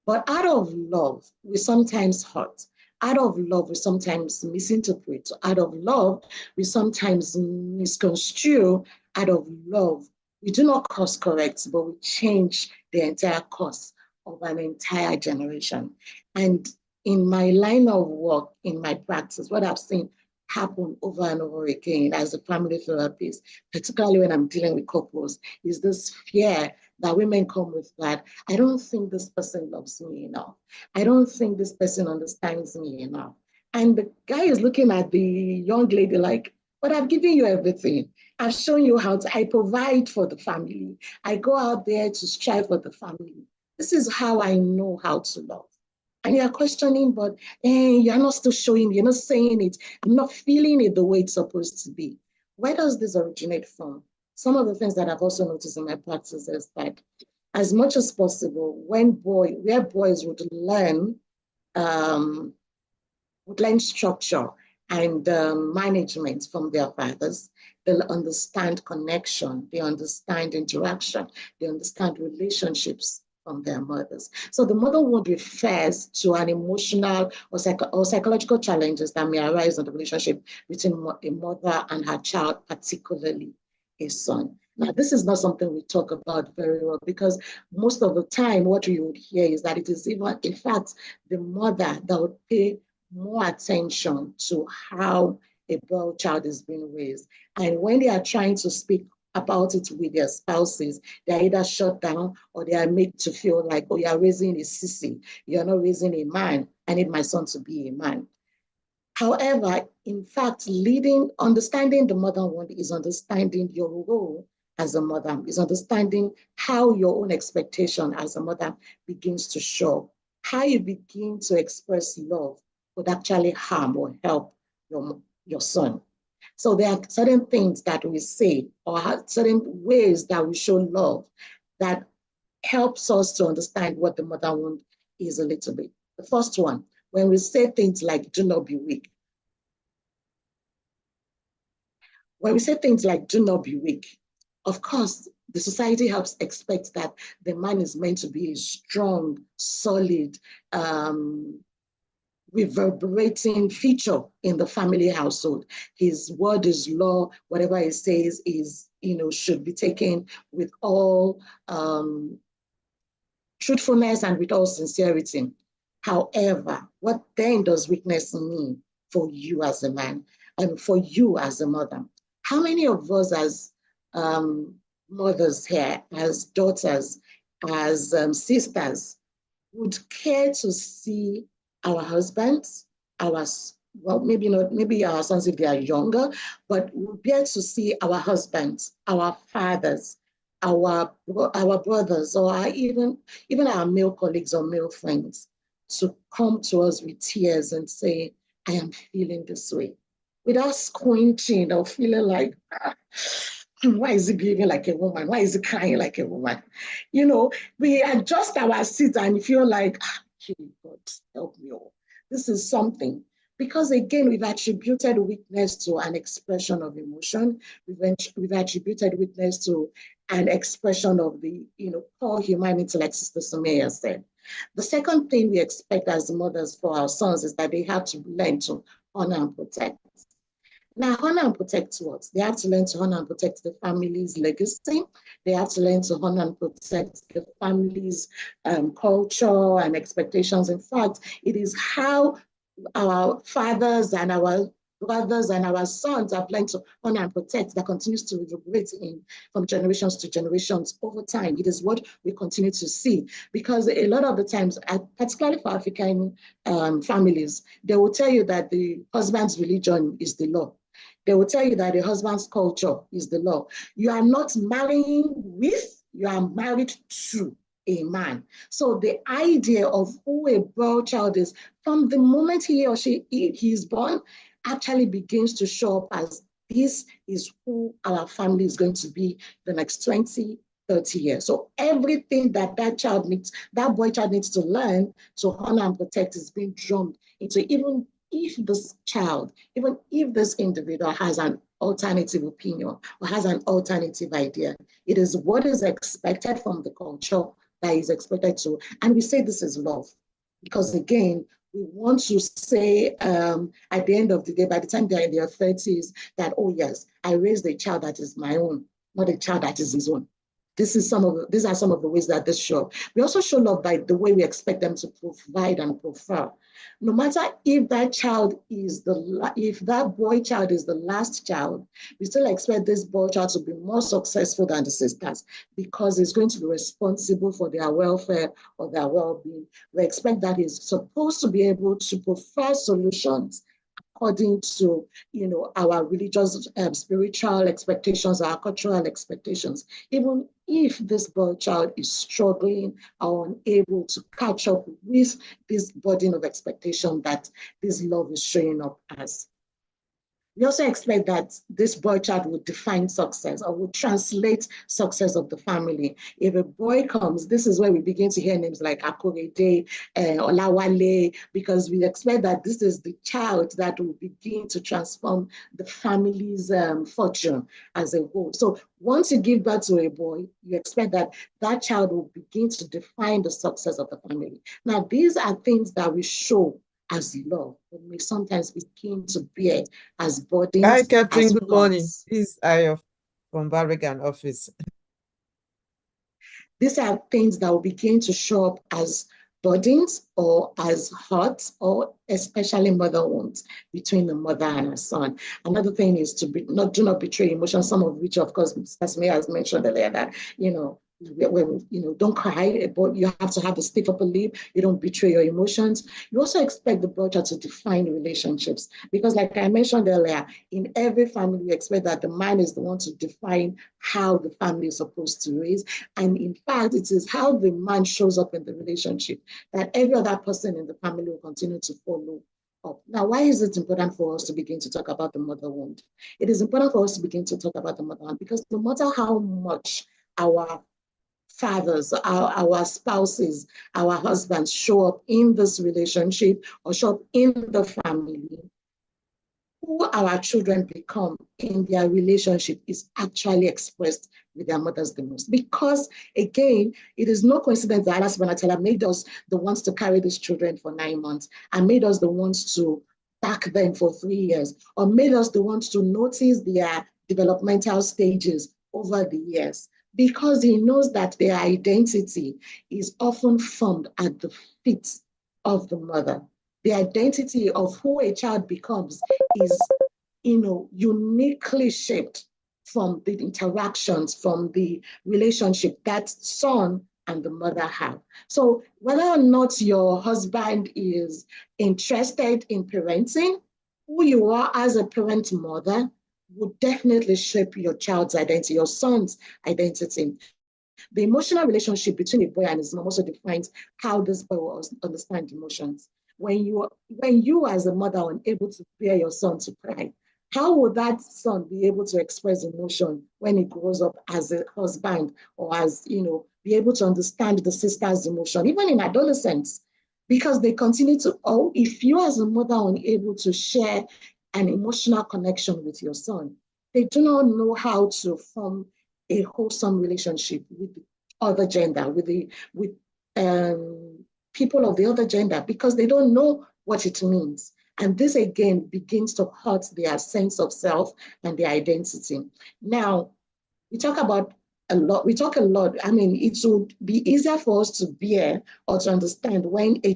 But out of love, we sometimes hurt. Out of love, we sometimes misinterpret. Out of love, we sometimes misconstrue. Out of love, we do not course correct, but we change the entire course of an entire generation. And in my line of work, in my practice, what I've seen happen over and over again as a family therapist, particularly when I'm dealing with couples, is this fear that women come with, that I don't think this person loves me enough. I don't think this person understands me enough. And the guy is looking at the young lady like, but I've given you everything. I've shown you how I provide for the family. I go out there to strive for the family. This is how I know how to love. And you're questioning, but you're not still showing me, you're not saying it. I'm not feeling it the way it's supposed to be. Where does this originate from? Some of the things that I've also noticed in my practice is that as much as possible, where boys would learn structure and management from their fathers, they'll understand connection, they understand interaction, they understand relationships from their mothers. So the mother wound refers to an emotional or psychological challenges that may arise in the relationship between a mother and her child, particularly a son. Now, this is not something we talk about very well, because most of the time what we would hear is that it is even, in fact, the mother that would pay more attention to how a girl child is being raised. And when they are trying to speak about it with their spouses, they are either shut down or they are made to feel like, oh, you are raising a sissy, you're not raising a man. I need my son to be a man. However, in fact, understanding the mother wound is understanding your role as a mother, is understanding how your own expectation as a mother begins to show. How you begin to express love would actually harm or help your son. So there are certain things that we say or certain ways that we show love that helps us to understand what the mother wound is a little bit. The first one, when we say things like, do not be weak. when we say things like do not be weak, of course, the society helps expect that the man is meant to be a strong, solid, reverberating feature in the family household. His word is law. Whatever he says is, should be taken with all truthfulness and with all sincerity. However, what then does weakness mean for you as a man and for you as a mother? How many of us as mothers here, as daughters, as sisters, would care to see our husbands, maybe not, maybe our sons if they are younger, but would bear to see our husbands, our fathers, our brothers, or even our male colleagues or male friends to come to us with tears and say, I am feeling this way, without squinching or feeling like, why is he behaving like a woman? Why is he crying like a woman? We adjust our seat and feel like, God, help me. This is something. Because again, we've attributed weakness to an expression of emotion. We've attributed weakness to an expression of the, core humanity, like Sister Sumaya said. The second thing we expect as mothers for our sons is that they have to learn to honor and protect. Now, honor and protect what? They have to learn to honor and protect the family's legacy. They have to learn to honor and protect the family's culture and expectations. In fact, it is how our fathers and our brothers and our sons have learned to honor and protect that continues to reverberate from generations to generations over time. It is what we continue to see, because a lot of the times, particularly for African families, they will tell you that the husband's religion is the law. They will tell you that the husband's culture is the law. You are not marrying with, you are married to a man. So the idea of who a boy child is, from the moment he or she is born, actually begins to show up as, this is who our family is going to be the next 20, 30 years. So everything that boy child needs to learn to honor and protect is being drummed into, even if this individual has an alternative opinion or has an alternative idea. It is what is expected from the culture that is expected to, and we say this is love, because again, we want to say at the end of the day, by the time they're in their 30s, that, oh yes, I raised a child that is my own, not a child that is his own. These are some of the ways that this show. We also show love by the way we expect them to provide and prefer. No matter if that boy child is the last child, we still expect this boy child to be more successful than the sisters, because he's going to be responsible for their welfare or their well-being. We expect that he's supposed to be able to prefer solutions according to, our religious, spiritual expectations, our cultural expectations, even if this boy child is struggling or unable to catch up with this burden of expectation that this love is showing up as. We also expect that this boy child would define success or would translate success of the family. If a boy comes, this is where we begin to hear names like Akorede, Olawale, because we expect that this is the child that will begin to transform the family's fortune as a whole. So once you give birth to a boy, you expect that that child will begin to define the success of the family. Now, these are things that we show as love, but may sometimes begin to bear as burdens. Hi, Catherine. Good morning. This is Ayo from Barrigan office. These are things that will begin to show up as burdens or as hurts, or especially mother wounds between the mother and her son. Another thing is to do not betray emotions, some of which, of course, as Mia has mentioned earlier, that, don't cry, but you have to have a stiff upper lip. You don't betray your emotions. You also expect the brother to define relationships, because like I mentioned earlier, in every family, we expect that the man is the one to define how the family is supposed to raise. And in fact, it is how the man shows up in the relationship that every other person in the family will continue to follow up. Now, why is it important for us to begin to talk about the mother wound? It is important for us to begin to talk about the mother wound because no matter how much our fathers, our spouses, our husbands show up in this relationship or show up in the family, who our children become in their relationship is actually expressed with their mothers the most. Because again, it is no coincidence that Allah subhanahu wa ta'ala made us the ones to carry these children for 9 months and made us the ones to back them for 3 years, or made us the ones to notice their developmental stages over the years, because he knows that their identity is often formed at the feet of the mother. The identity of who a child becomes is, uniquely shaped from the interactions, from the relationship that son and the mother have. So whether or not your husband is interested in parenting, who you are as a parent mother would definitely shape your child's identity, your son's identity. The emotional relationship between a boy and his mom also defines how this boy will understand emotions. When you as a mother are unable to bear your son to cry, how would that son be able to express emotion when he grows up as a husband, or as, be able to understand the sister's emotion, even in adolescence? Because they continue to, if you as a mother are unable to share an emotional connection with your son, they do not know how to form a wholesome relationship with the other gender, with people of the other gender, because they don't know what it means. And this again begins to hurt their sense of self and their identity. Now, we talk a lot. I mean, it would be easier for us to bear or to understand when a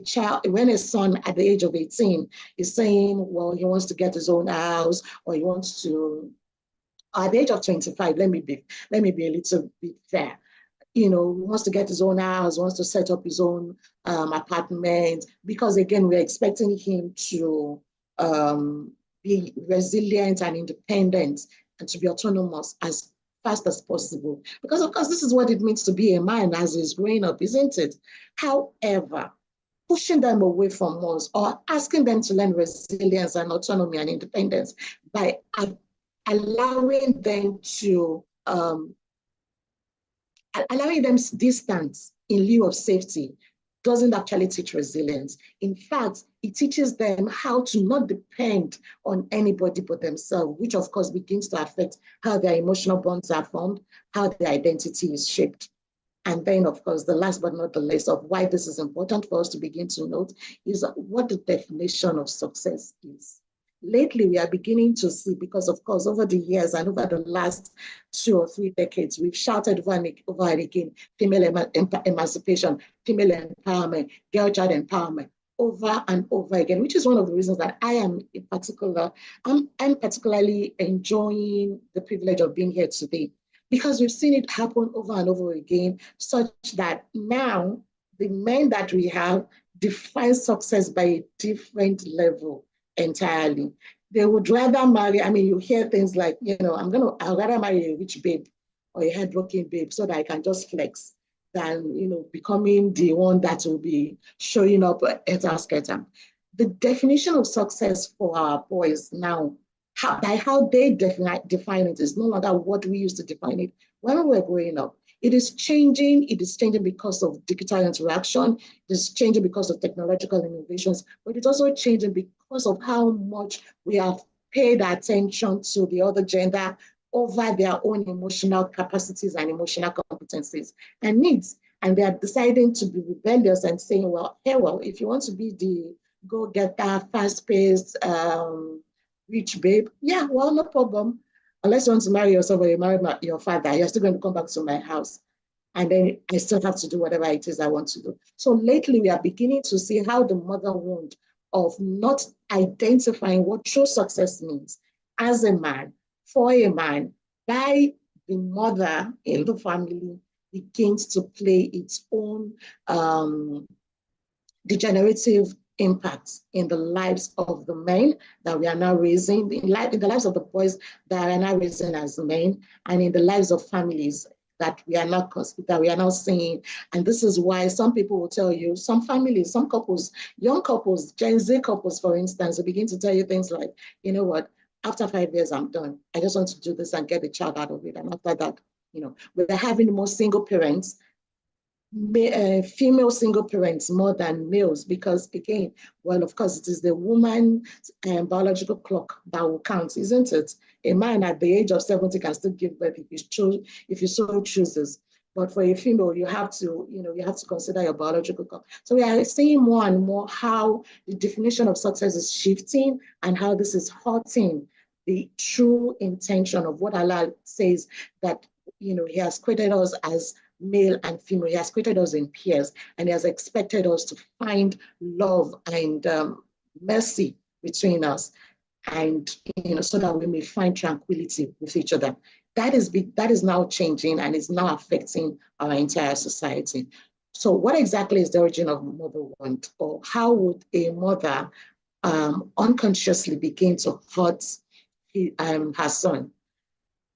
son at the age of 18 is saying, well, he wants to get his own house, or he wants to, at the age of 25, let me be a little bit fair. Wants to get his own house, wants to set up his own apartment, because again, we're expecting him to be resilient and independent and to be autonomous as fast as possible. Because of course, this is what it means to be a man as he's growing up, isn't it? However, pushing them away from us or asking them to learn resilience and autonomy and independence by allowing them distance in lieu of safety doesn't actually teach resilience. In fact, it teaches them how to not depend on anybody but themselves, which of course begins to affect how their emotional bonds are formed, how their identity is shaped. And then, of course, the last but not the least of why this is important for us to begin to note is what the definition of success is. Lately, we are beginning to see, because of course, over the years and over the last 2 or 3 decades, we've shouted over and again, female emancipation, female empowerment, girl child empowerment, over and over again, which is one of the reasons that I'm particularly enjoying the privilege of being here today, because we've seen it happen over and over again, such that now the men that we have define success by a different level entirely. They would rather marry, you hear things like, I'd rather marry a rich babe or a hardworking babe so that I can just flex than, becoming the one that will be showing up at our skater. The definition of success for our boys now, by how they define it, is no longer what we used to define it when we were growing up. It is changing. It is changing because of digital interaction. It is changing because of technological innovations, but it's also changing because of how much we have paid attention to the other gender over their own emotional capacities and emotional competencies and needs. And they are deciding to be rebellious and saying, well, if you want to be the go-getter, fast-paced, rich babe, yeah, well, no problem. Unless you want to marry yourself or you marry your father, you're still going to come back to my house. And then I still have to do whatever it is I want to do. So lately, we are beginning to see how the mother wound of not identifying what true success means as a man, for a man, by the mother in the family begins to play its own degenerative impacts in the lives of the men that we are now raising, in the lives of the boys that are now raising as men, and in the lives of families that we are now seeing. And this is why some people will tell you, some families, some couples, young couples, Gen Z couples, for instance, will begin to tell you things like, you know what, after 5 years, I'm done. I just want to do this and get the child out of it. And after that, we're having more single parents female single parents more than males because, again, well, of course, it is the woman's biological clock that will count, isn't it? A man at the age of 70 can still give birth if you so chooses. But for a female, you have to consider your biological clock. So we are seeing more and more how the definition of success is shifting and how this is hurting the true intention of what Allah says that, He has created us as male and female. He has created us in pairs, and He has expected us to find love and mercy between us, and so that we may find tranquility with each other. That is now changing and is now affecting our entire society. So what exactly is the origin of mother want, or how would a mother unconsciously begin to hurt her son?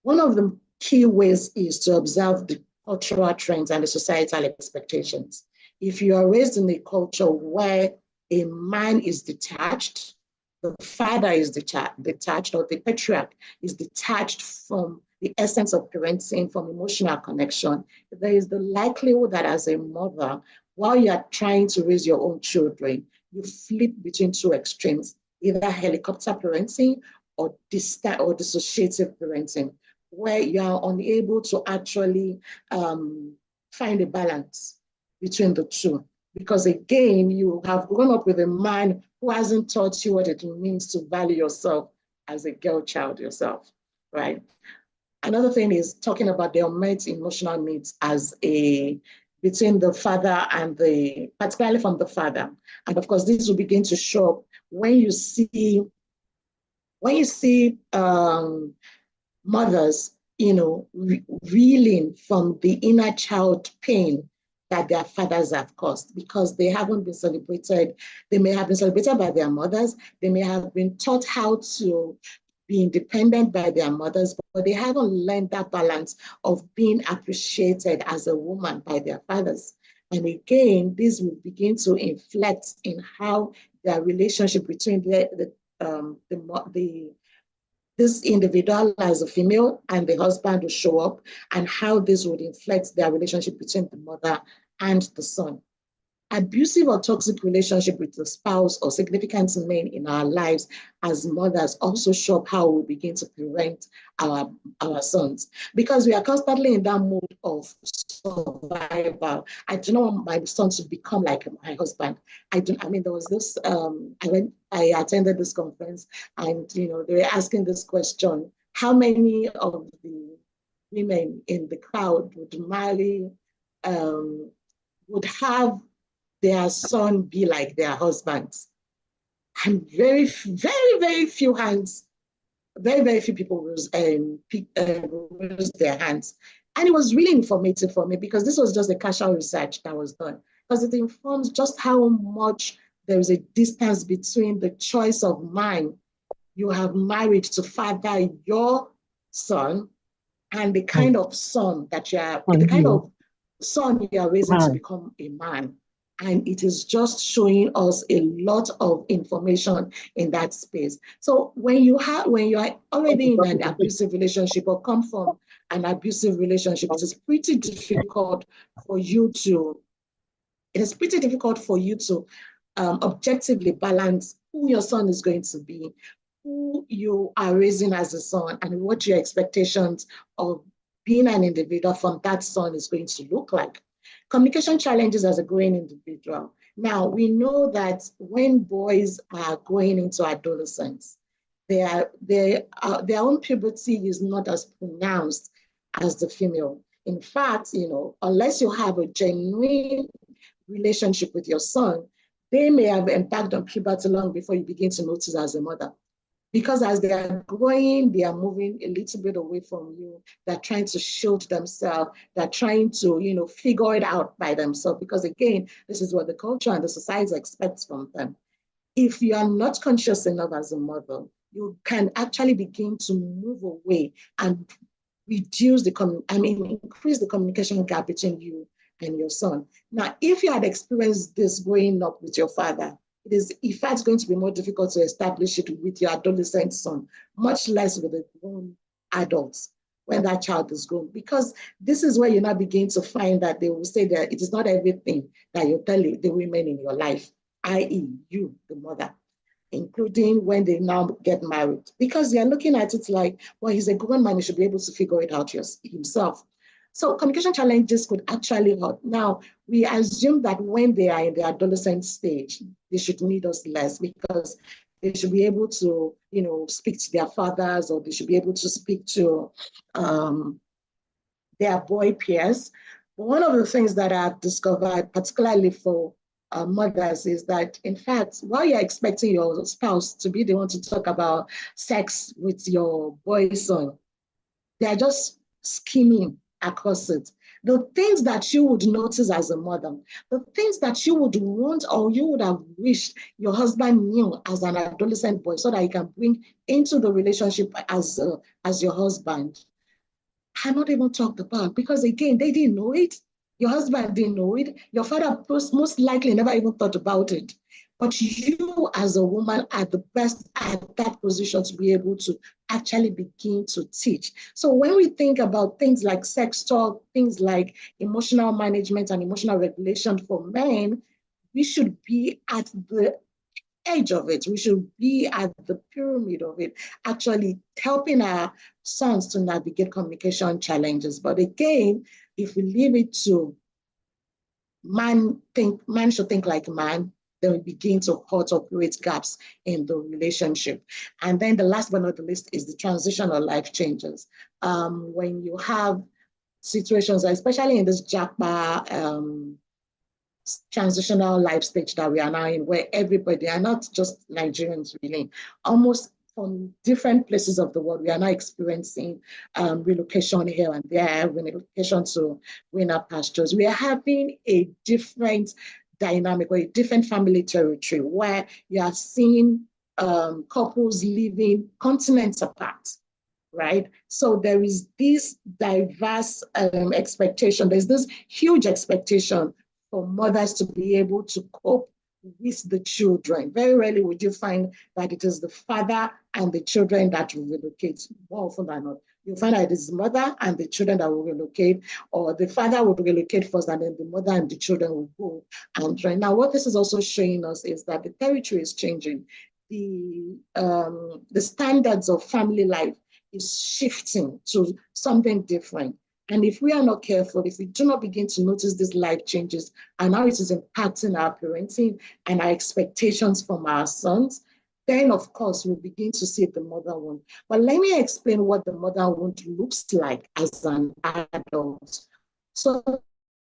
One of the key ways is to observe the cultural trends and the societal expectations. If you are raised in a culture where a man is detached, the father is detached, or the patriarch is detached from the essence of parenting, from emotional connection, there is the likelihood that as a mother, while you are trying to raise your own children, you flip between two extremes, either helicopter parenting or dissociative parenting, where you are unable to actually find a balance between the two. Because again, you have grown up with a man who hasn't taught you what it means to value yourself as a girl child yourself, right? Another thing is talking about the unmet emotional needs between the father and particularly from the father. And of course, this will begin to show up when you see mothers, reeling from the inner child pain that their fathers have caused because they haven't been celebrated. They may have been celebrated by their mothers. They may have been taught how to be independent by their mothers, but they haven't learned that balance of being appreciated as a woman by their fathers. And again, this will begin to inflect in how their relationship between this individual as a female and the husband will show up, and how this would inflect their relationship between the mother and the son. Abusive or toxic relationship with the spouse or significant men in our lives as mothers also show up how we begin to parent our sons, because we are constantly in that mood of survival. I do not want my son to become like my husband. There was this, I attended this conference, and they were asking this question: how many of the women in the crowd would have their son be like their husbands? And very, very, very few hands, very, very few people raised their hands. And it was really informative for me because this was just a casual research that was done, because it informs just how much there is a distance between the choice of man you have married to father your son and the kind of son that the kind of son you are raising to become a man. And it is just showing us a lot of information in that space. So when you are already in an abusive relationship or come from an abusive relationship, it is pretty difficult for you to objectively balance who your son is going to be, who you are raising as a son, and what your expectations of being an individual from that son is going to look like. Communication challenges as a growing individual. Now, we know that when boys are going into adolescence, their own puberty is not as pronounced as the female. In fact, unless you have a genuine relationship with your son, they may have embarked on puberty long before you begin to notice as a mother. Because as they are growing, they are moving a little bit away from you. They're trying to shield themselves. They're trying to, figure it out by themselves. Because again, this is what the culture and the society expects from them. If you are not conscious enough as a mother, you can actually begin to move away and increase the communication gap between you and your son. Now, if you had experienced this growing up with your father, it is in fact going to be more difficult to establish it with your adolescent son, much less with a grown adult. when that child is grown, because this is where you now begin to find that they will say that it is not everything that you tell the women in your life, i.e. you, the mother, including when they now get married, because they're looking at it like, well, he's a grown man, he should be able to figure it out himself. So communication challenges could actually hurt. Now, we assume that when they are in the adolescent stage, they should need us less because they should be able to, speak to their fathers, or they should be able to speak to their boy peers. But one of the things that I've discovered, particularly for mothers, is that, in fact, while you're expecting your spouse to be the one to talk about sex with your boy son, they're just skimming across it. The things that you would notice as a mother, the things that you would want or you would have wished your husband knew as an adolescent boy so that he can bring into the relationship as your husband, are not even talked about, because again, they didn't know it. Your husband didn't know it. Your father most likely never even thought about it. But you as a woman are the best at that position to be able to actually begin to teach. So when we think about things like sex talk, things like emotional management and emotional regulation for men, we should be at the edge of it. We should be at the pyramid of it, actually helping our sons to navigate communication challenges. But again, if we leave it to man should think like man, then we begin to hurt or create gaps in the relationship. And then the last but not the least is the transition or life changes. When you have situations, especially in this JAPA transitional life stage that we are now in, where everybody, are not just Nigerians really, almost from different places of the world, we are now experiencing relocation here and there, relocation to greener pastures. We are having a different dynamic or a different family territory where you are seeing couples living continents apart, right? So there is this diverse expectation. There's this huge expectation for mothers to be able to cope with the children. Very rarely would you find that it is the father and the children that will relocate. More often than not, you find that it is the mother and the children that will relocate, or the father would relocate first and then the mother and the children will go and join. Now, what this is also showing us is that the territory is changing. The standards of family life is shifting to something different. And if we are not careful, if we do not begin to notice these life changes and how it is impacting our parenting and our expectations from our sons, then of course we'll begin to see the mother wound. But let me explain what the mother wound looks like as an adult, so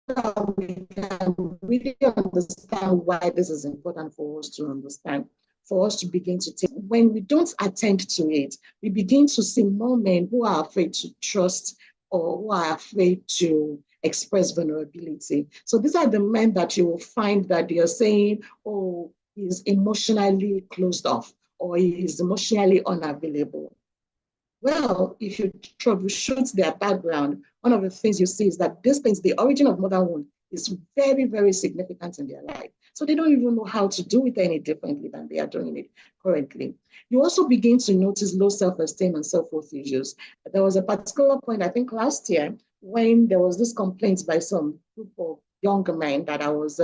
that we can really understand why this is important for us to understand. For us to begin to take, when we don't attend to it, we begin to see more men who are afraid to trust or who are afraid to express vulnerability. So these are the men that you will find that you're saying, oh, he's emotionally closed off or he is emotionally unavailable. Well, if you troubleshoot their background, one of the things you see is that these things, the origin of mother wound, is very, very significant in their life. So they don't even know how to do it any differently than they are doing it currently. You also begin to notice low self-esteem and self-worth issues. There was a particular point, I think last year, when there was this complaint by some group of younger men that I was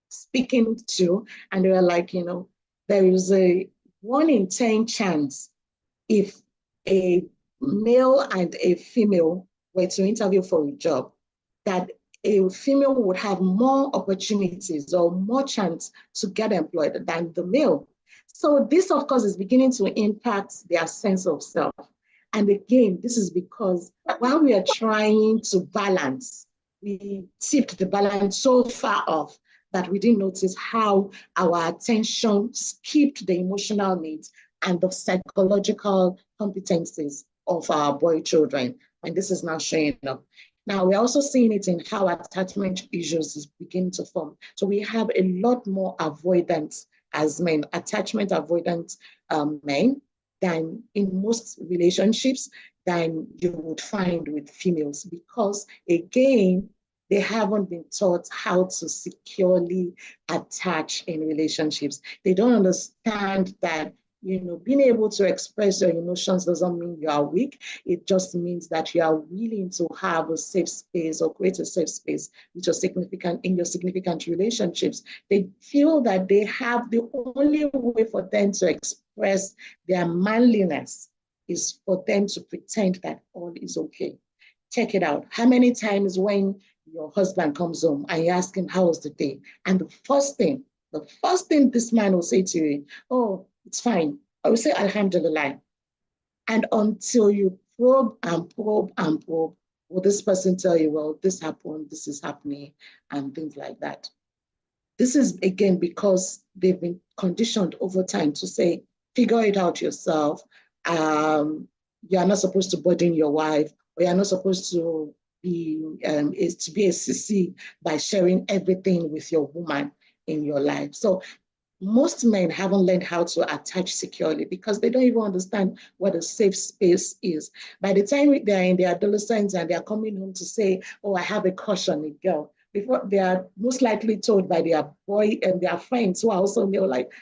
speaking to, and they were like, there is a 1 in 10 chance if a male and a female were to interview for a job, that a female would have more opportunities or more chance to get employed than the male. So this, of course, is beginning to impact their sense of self. And again, this is because while we are trying to balance, we tipped the balance so far off that we didn't notice how our attention skipped the emotional needs and the psychological competencies of our boy children. And this is now showing up. Now, we're also seeing it in how attachment issues is beginning to form. So we have a lot more avoidance as men, attachment avoidant men, than in most relationships than you would find with females, because again, they haven't been taught how to securely attach in relationships. They don't understand that being able to express your emotions doesn't mean you are weak. It just means that you are willing to have a safe space or create a safe space with your significant relationships. They feel that they have the only way for them to express their manliness is for them to pretend that all is okay. Check it out. How many times when your husband comes home and you ask him, how was the day? And the first thing this man will say to you, oh, it's fine. I will say, Alhamdulillah. And until you probe and probe and probe, will this person tell you, well, this happened, this is happening, and things like that. This is, again, because they've been conditioned over time to say, figure it out yourself. You are not supposed to burden your wife, or you're not supposed to be a sissy by sharing everything with your woman in your life. So most men haven't learned how to attach securely because they don't even understand what a safe space is. By the time they're in their adolescence and they're coming home to say, oh, I have a crush on a girl, before they are most likely told by their boy and their friends who are also male, like,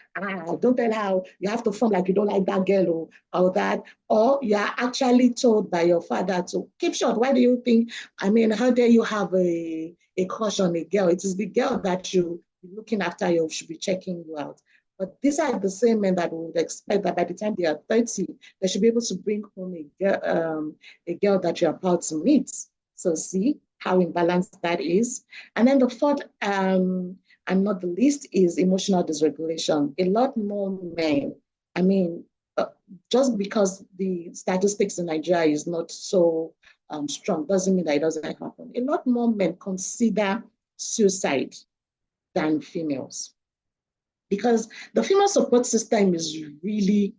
don't tell her, you have to form like you don't like that girl or that. Or you are actually told by your father to keep short. Why do you think, how dare you have a crush on a girl? It is the girl that you looking after you should be checking you out. But these are the same men that would expect that by the time they are 30, they should be able to bring home a girl that you're about to meet. So see how imbalanced that is. And then the fourth, and not the least, is emotional dysregulation. A lot more men, just because the statistics in Nigeria is not so strong doesn't mean that it doesn't happen. A lot more men consider suicide than females, because the female support system is really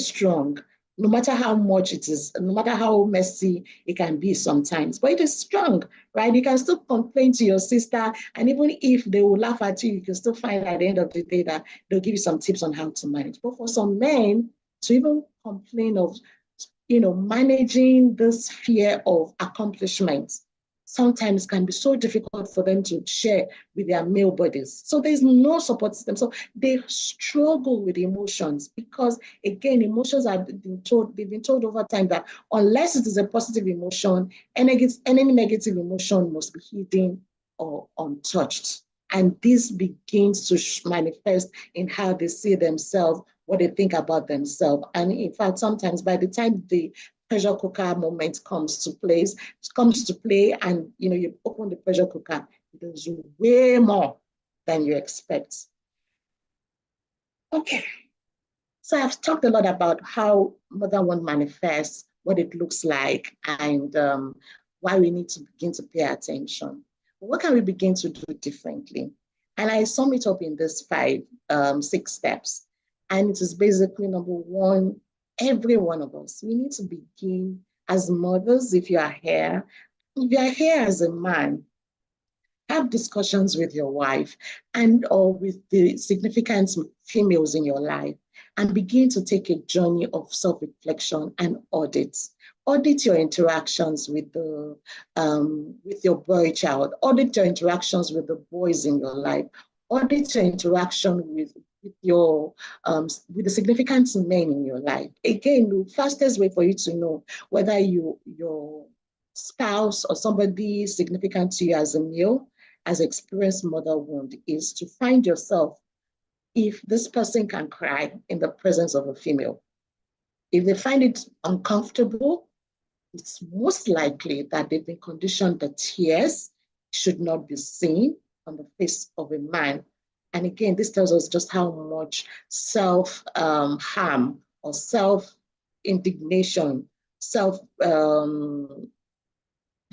strong, no matter how much it is, no matter how messy it can be sometimes, but it is strong, right? You can still complain to your sister, and even if they will laugh at you, you can still find at the end of the day that they'll give you some tips on how to manage. But for some men to even complain of, managing this fear of accomplishment, sometimes can be so difficult for them to share with their male buddies. So there's no support system. So they struggle with emotions because, again, emotions they've been told over time that unless it is a positive emotion, any negative emotion must be hidden or untouched. And this begins to manifest in how they see themselves, what they think about themselves. And in fact, sometimes by the time the pressure cooker moment comes to play, and you open the pressure cooker, there's way more than you expect. Okay, so I've talked a lot about how motherhood manifests, what it looks like, and why we need to begin to pay attention. What can we begin to do differently? And I sum it up in this 6 steps. And it is basically, number one, every one of us, we need to begin as mothers. If you are here as a man, have discussions with your wife or with the significant females in your life, and begin to take a journey of self-reflection and audits. Audit your interactions with your boy child. Audit your interactions with the boys in your life. Audit your interaction with the significant men in your life. Again, the fastest way for you to know whether your spouse or somebody significant to you as a male has experienced mother wound is to find yourself if this person can cry in the presence of a female. If they find it uncomfortable, it's most likely that they've been conditioned that tears should not be seen on the face of a man. And again, this tells us just how much self-harm or self-indignation,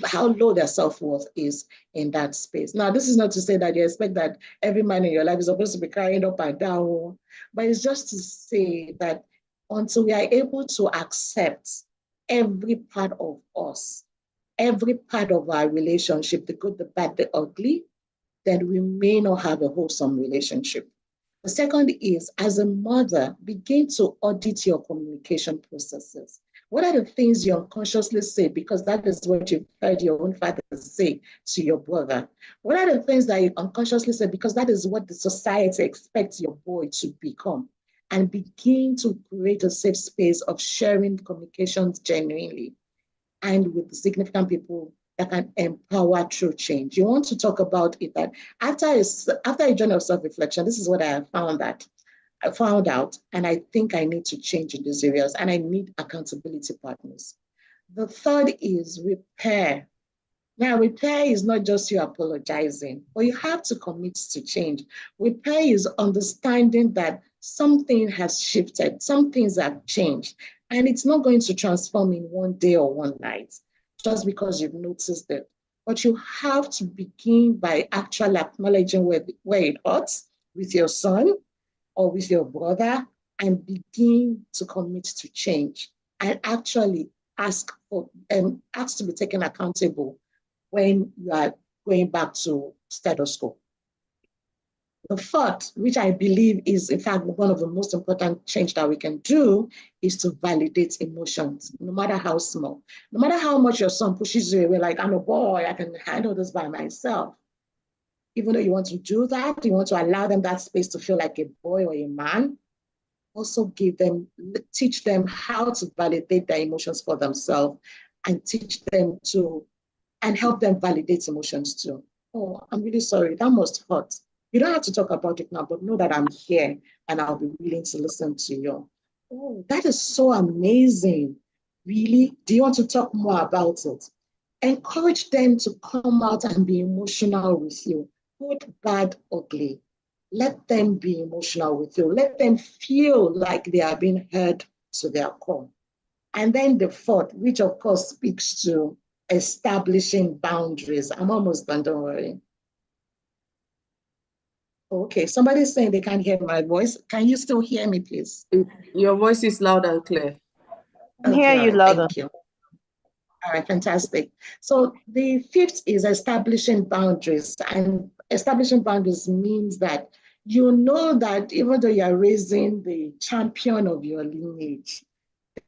how low their self-worth is in that space. Now, this is not to say that you expect that every man in your life is supposed to be crying up and down, but it's just to say that until we are able to accept every part of us, every part of our relationship, the good, the bad, the ugly, then we may not have a wholesome relationship. The second is, as a mother, begin to audit your communication processes. What are the things you unconsciously say because that is what you've heard your own father say to your brother? What are the things that you unconsciously say because that is what the society expects your boy to become? and begin to create a safe space of sharing communications genuinely and with the significant people that can empower true change. You want to talk about it that after a journey of self-reflection, this is what I found out, and I think I need to change in these areas, and I need accountability partners. The third is repair. Now, repair is not just you apologizing, but you have to commit to change. Repair is understanding that something has shifted, some things have changed, and it's not going to transform in one day or one night just because you've noticed it. But you have to begin by actually acknowledging where it hurts with your son or with your brother and begin to commit to change and actually ask to be taken accountable when you are going back to status quo. The fourth, which I believe is in fact one of the most important change that we can do, is to validate emotions, no matter how small. No matter how much your son pushes you away, like, I'm a boy, I can handle this by myself. Even though you want to do that, you want to allow them that space to feel like a boy or a man, also teach them how to validate their emotions for themselves and teach them and help them validate emotions too. Oh, I'm really sorry, that must hurt. You don't have to talk about it now, but know that I'm here and I'll be willing to listen to you. Oh, that is so amazing. Really? Do you want to talk more about it? Encourage them to come out and be emotional with you, good, bad, ugly. Let them be emotional with you. Let them feel like they are being heard to their core. And then the fourth, which of course speaks to establishing boundaries. I'm almost done, don't worry. Okay, somebody's saying they can't hear my voice. Can you still hear me, please? Your voice is loud and clear. I hear you louder. Thank you. All right, fantastic. So the fifth is establishing boundaries. And establishing boundaries means that you know that even though you're raising the champion of your lineage,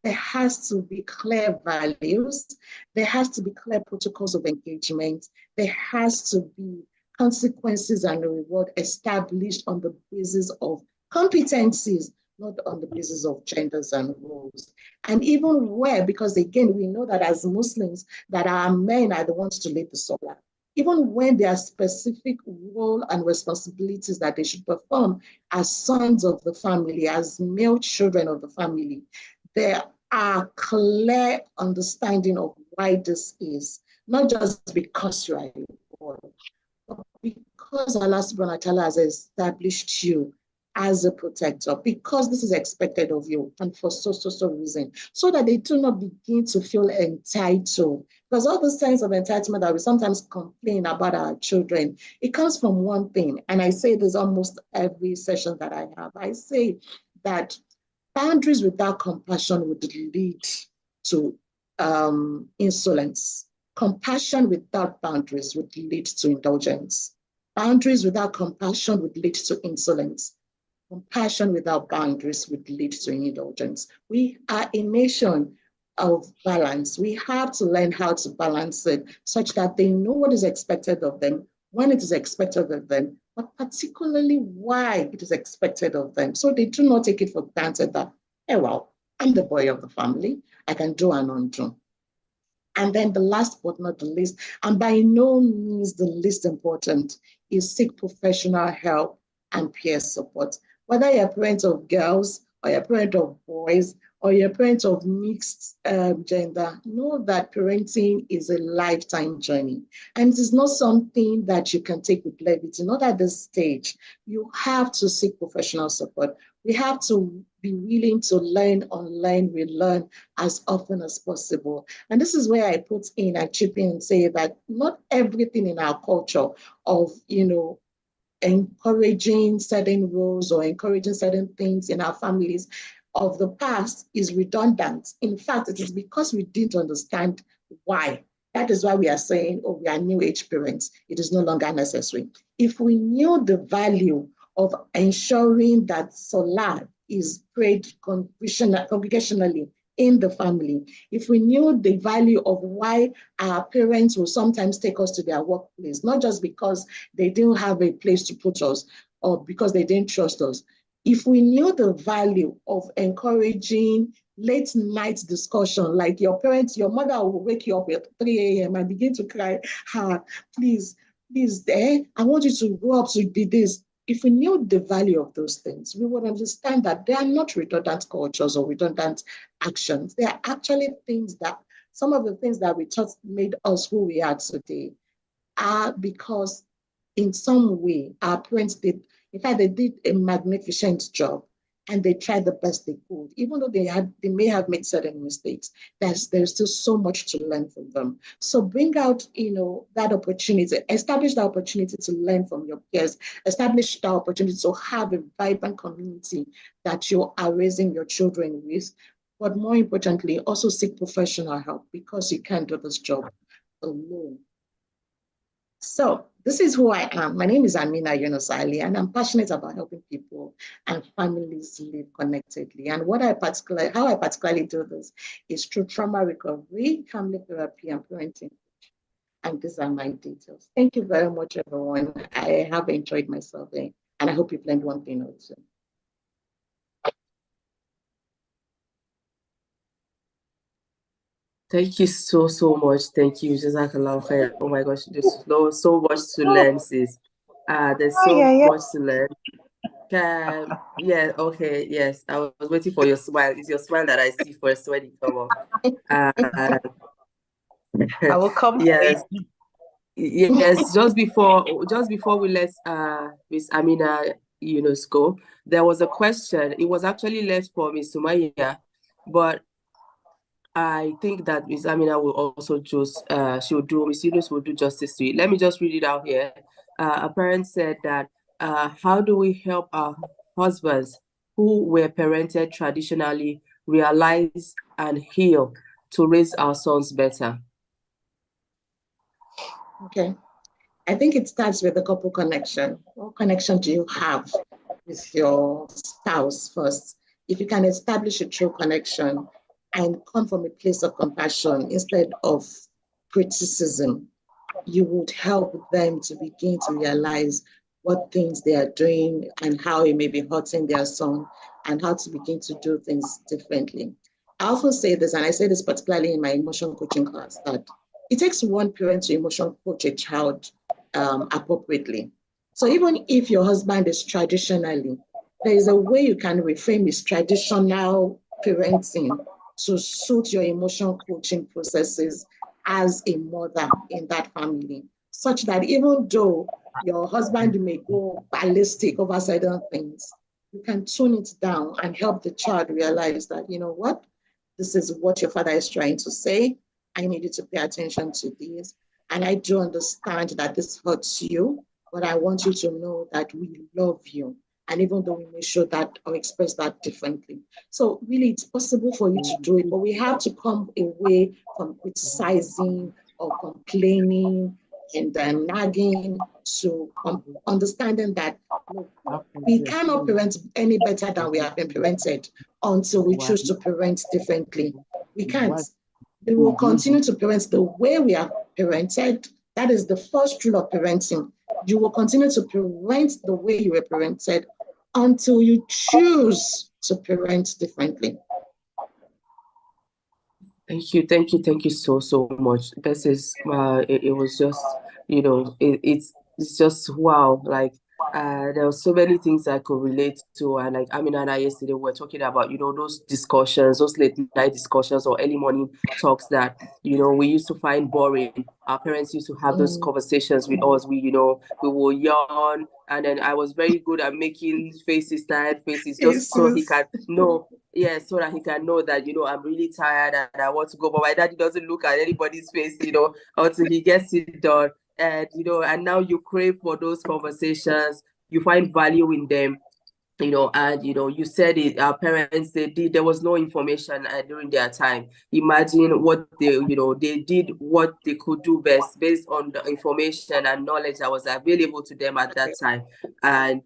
there has to be clear values. There has to be clear protocols of engagement. There has to be consequences and a reward established on the basis of competencies, not on the basis of genders and roles. And even where, because again, we know that as Muslims, that our men are the ones to lead the salah. Even when there are specific role and responsibilities that they should perform as sons of the family, as male children of the family, there are clear understanding of why this is, not just because you are a boy, but because Allah subhanahu wa ta'ala has established you as a protector, because this is expected of you and for so reason, so that they do not begin to feel entitled. Because all the sense of entitlement that we sometimes complain about our children, it comes from one thing. And I say this almost every session that I have. I say that boundaries without compassion would lead to insolence. Compassion without boundaries would lead to indulgence. Boundaries without compassion would lead to insolence. Compassion without boundaries would lead to indulgence. We are a nation of balance. We have to learn how to balance it such that they know what is expected of them, when it is expected of them, but particularly why it is expected of them. So they do not take it for granted that, hey, well, I'm the boy of the family. I can do and undo. And then the last but not the least, and by no means the least important, is seek professional help and peer support. Whether you're a parent of girls or you're a parent of boys or you're a parent of mixed gender, know that parenting is a lifetime journey. And it is not something that you can take with levity, not at this stage. You have to seek professional support. We have to be willing to learn, unlearn, relearn as often as possible. And this is where I put in and chip in and say that not everything in our culture of, encouraging certain roles or encouraging certain things in our families of the past is redundant. In fact, it is because we didn't understand why. That is why we are saying, oh, we are new age parents. It is no longer necessary. If we knew the value of ensuring that Salah is prayed congregationally in the family, if we knew the value of why our parents will sometimes take us to their workplace, not just because they didn't have a place to put us or because they didn't trust us, if we knew the value of encouraging late night discussion, like your parents, your mother will wake you up at 3 a.m. and begin to cry, please, I want you to grow up to be this. If we knew the value of those things, we would understand that they are not redundant cultures or redundant actions. They are actually things that, some of the things that we thought made us who we are today are because in some way our parents did, in fact, they did a magnificent job and they tried the best they could. Even though they may have made certain mistakes, there's still so much to learn from them. So bring out, that opportunity, establish the opportunity to learn from your peers, establish the opportunity to have a vibrant community that you are raising your children with. But more importantly, also seek professional help because you can't do this job alone. So this is who I am. My name is Amina Yunus Ali, and I'm passionate about helping people and families live connectedly. And how I particularly do this is through trauma recovery, family therapy, and parenting. And these are my details. Thank you very much, everyone. I have enjoyed myself there, and I hope you've learned one thing or two. Thank you so much. Thank you, Jazakallah khair. Oh my gosh, there's so much to learn, sis. There's so much to learn. Yeah, okay, yes. I was waiting for your smile. It's your smile that I see first when you come up. I will come. Yes. Yes, just before we let Miss Amina Yunus go, there was a question. It was actually left for Miss Sumaya, but I think that Miss Amina will also choose, Miss Yunus will do justice to it. Let me just read it out here. A parent said that, how do we help our husbands who were parented traditionally realize and heal to raise our sons better? Okay. I think it starts with the couple connection. What connection do you have with your spouse first? If you can establish a true connection and come from a place of compassion instead of criticism, you would help them to begin to realize what things they are doing and how it may be hurting their son and how to begin to do things differently. I often say this, and I say this particularly in my emotion coaching class, that it takes one parent to emotion coach a child appropriately. So even if your husband is traditionally, there is a way you can reframe his traditional parenting to suit your emotion coaching processes as a mother in that family, such that even though your husband may go ballistic over certain things, you can tune it down and help the child realize that, you know what, this is what your father is trying to say. I need you to pay attention to this. And I do understand that this hurts you, but I want you to know that we love you. And even though we may show that or express that differently. So really, it's possible for you to do it, but we have to come away from criticizing or complaining and then nagging to understanding that we cannot parent any better than we have been parented until we choose to parent differently. We can't. We will continue to parent the way we are parented. That is the first rule of parenting. You will continue to parent the way you were parented until you choose to parent differently. Thank you so much. This is it was just, it's just wow. Like there were so many things I could relate to, and like Amina and I yesterday were talking about, those discussions, those late night discussions or early morning talks that we used to find boring. Our parents used to have those conversations with us. We will yawn, and then I was very good at making tired faces, just so he can know. Yeah, so that he can know that, I'm really tired and I want to go. But my daddy doesn't look at anybody's face, until he gets it done. And, and now you crave for those conversations. You find value in them, and, you said it, our parents, there was no information during their time. Imagine what they did what they could do best based on the information and knowledge that was available to them at that time. And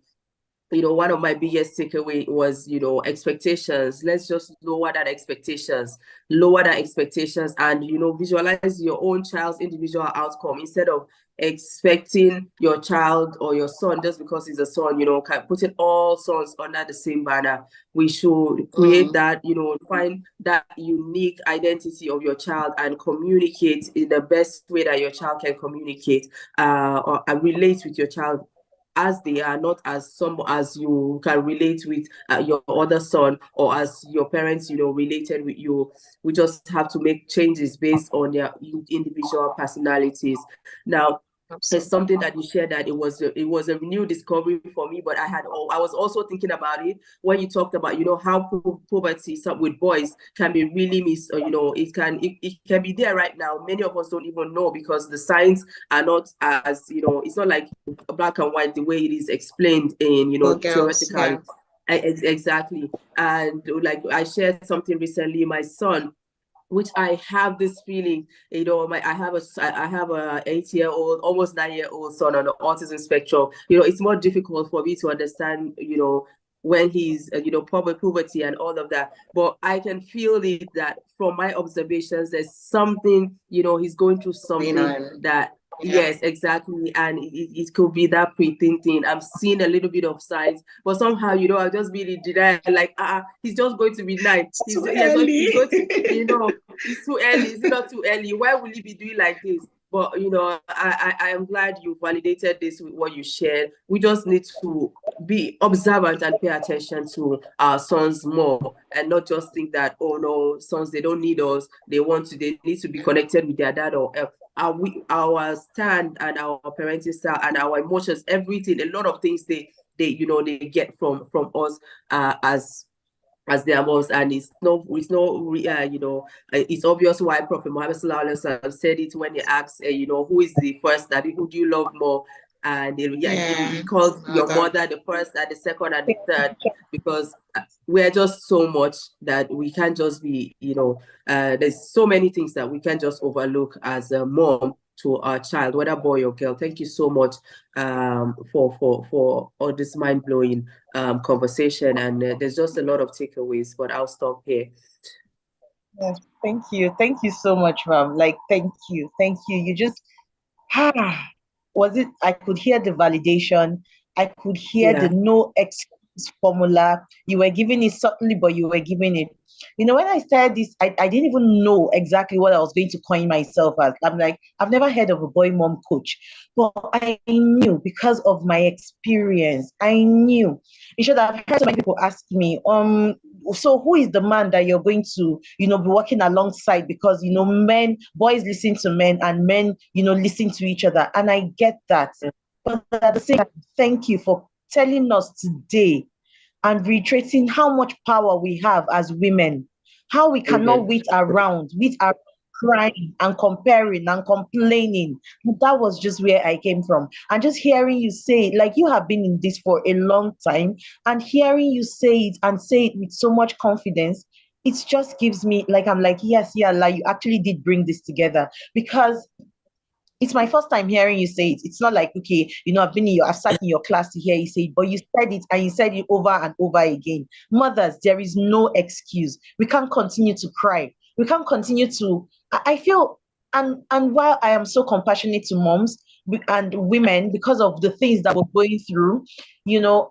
one of my biggest takeaway was, expectations. Let's just lower that expectations, and, visualize your own child's individual outcome instead of expecting your child or your son just because he's a son, putting all sons under the same banner. We should create that, find that unique identity of your child and communicate in the best way that your child can communicate, or relate with your child as they are, not as you can relate with your other son, or as your parents, related with you. We just have to make changes based on their individual personalities. Now, it's something that you shared that it was a new discovery for me, but I was also thinking about it when you talked about, how puberty with boys can be really it can be there right now. Many of us don't even know because the signs are not as, it's not like black and white the way it is explained in, theoretically. Yeah. Exactly. And like I shared something recently, my son, which I have this feeling, I have a 8-year-old, almost 9-year-old son on the autism spectrum. It's more difficult for me to understand, when he's, puberty and all of that. But I can feel it that from my observations, there's something, he's going through something that, yes, exactly. And it could be that pre-teen thing. I'm seeing a little bit of signs, but somehow, I'll just be in denial, like, he's just going to be 9. He's going to, it's too early. Is it not too early? Why will he be doing like this? But, I am glad you validated this with what you shared. We just need to be observant and pay attention to our sons more, and not just think that, oh no, sons, they don't need us. They need to be connected with their dad or our stand and our parenting style and our emotions, everything, a lot of things they get from us as their moms. And it's obvious why Prophet Muhammad Sallallahu Alaihi Wasallam said it when he asked, who is the first, that who do you love more? And he called your mother the first and the second and the third, because we're just so much that we can't just be, there's so many things that we can't just overlook as a mom to our child, whether boy or girl. Thank you so much for all this mind-blowing conversation. And there's just a lot of takeaways, but I'll stop here. Yes, thank you. Thank you so much, ma'am. Like, thank you. You just, I could hear the validation. I could hear the no excuse formula. You were giving it subtly, but you were giving it. When I started this, I didn't even know exactly what I was going to coin myself as. I'm like, I've never heard of a boy mom coach, but I knew because of my experience. I knew. You should have heard so many people ask me, so who is the man that you're going to, be working alongside? Because, boys listen to men and men, listen to each other. And I get that. But at the same time, thank you for telling us today and reiterating how much power we have as women, how we cannot wait around with our crying and comparing and complaining. That was just where I came from. And just hearing you say, like, you have been in this for a long time, and hearing you say it and say it with so much confidence, it just gives me, like, I'm like, yes, yeah, like, you actually did bring this together. Because it's my first time hearing you say it. It's not like, okay, I've sat in your class to hear you say it, but you said it, and you said it over and over again. Mothers, there is no excuse. We can't continue to cry. We can't continue to, I feel, and while I am so compassionate to moms and women because of the things that we're going through,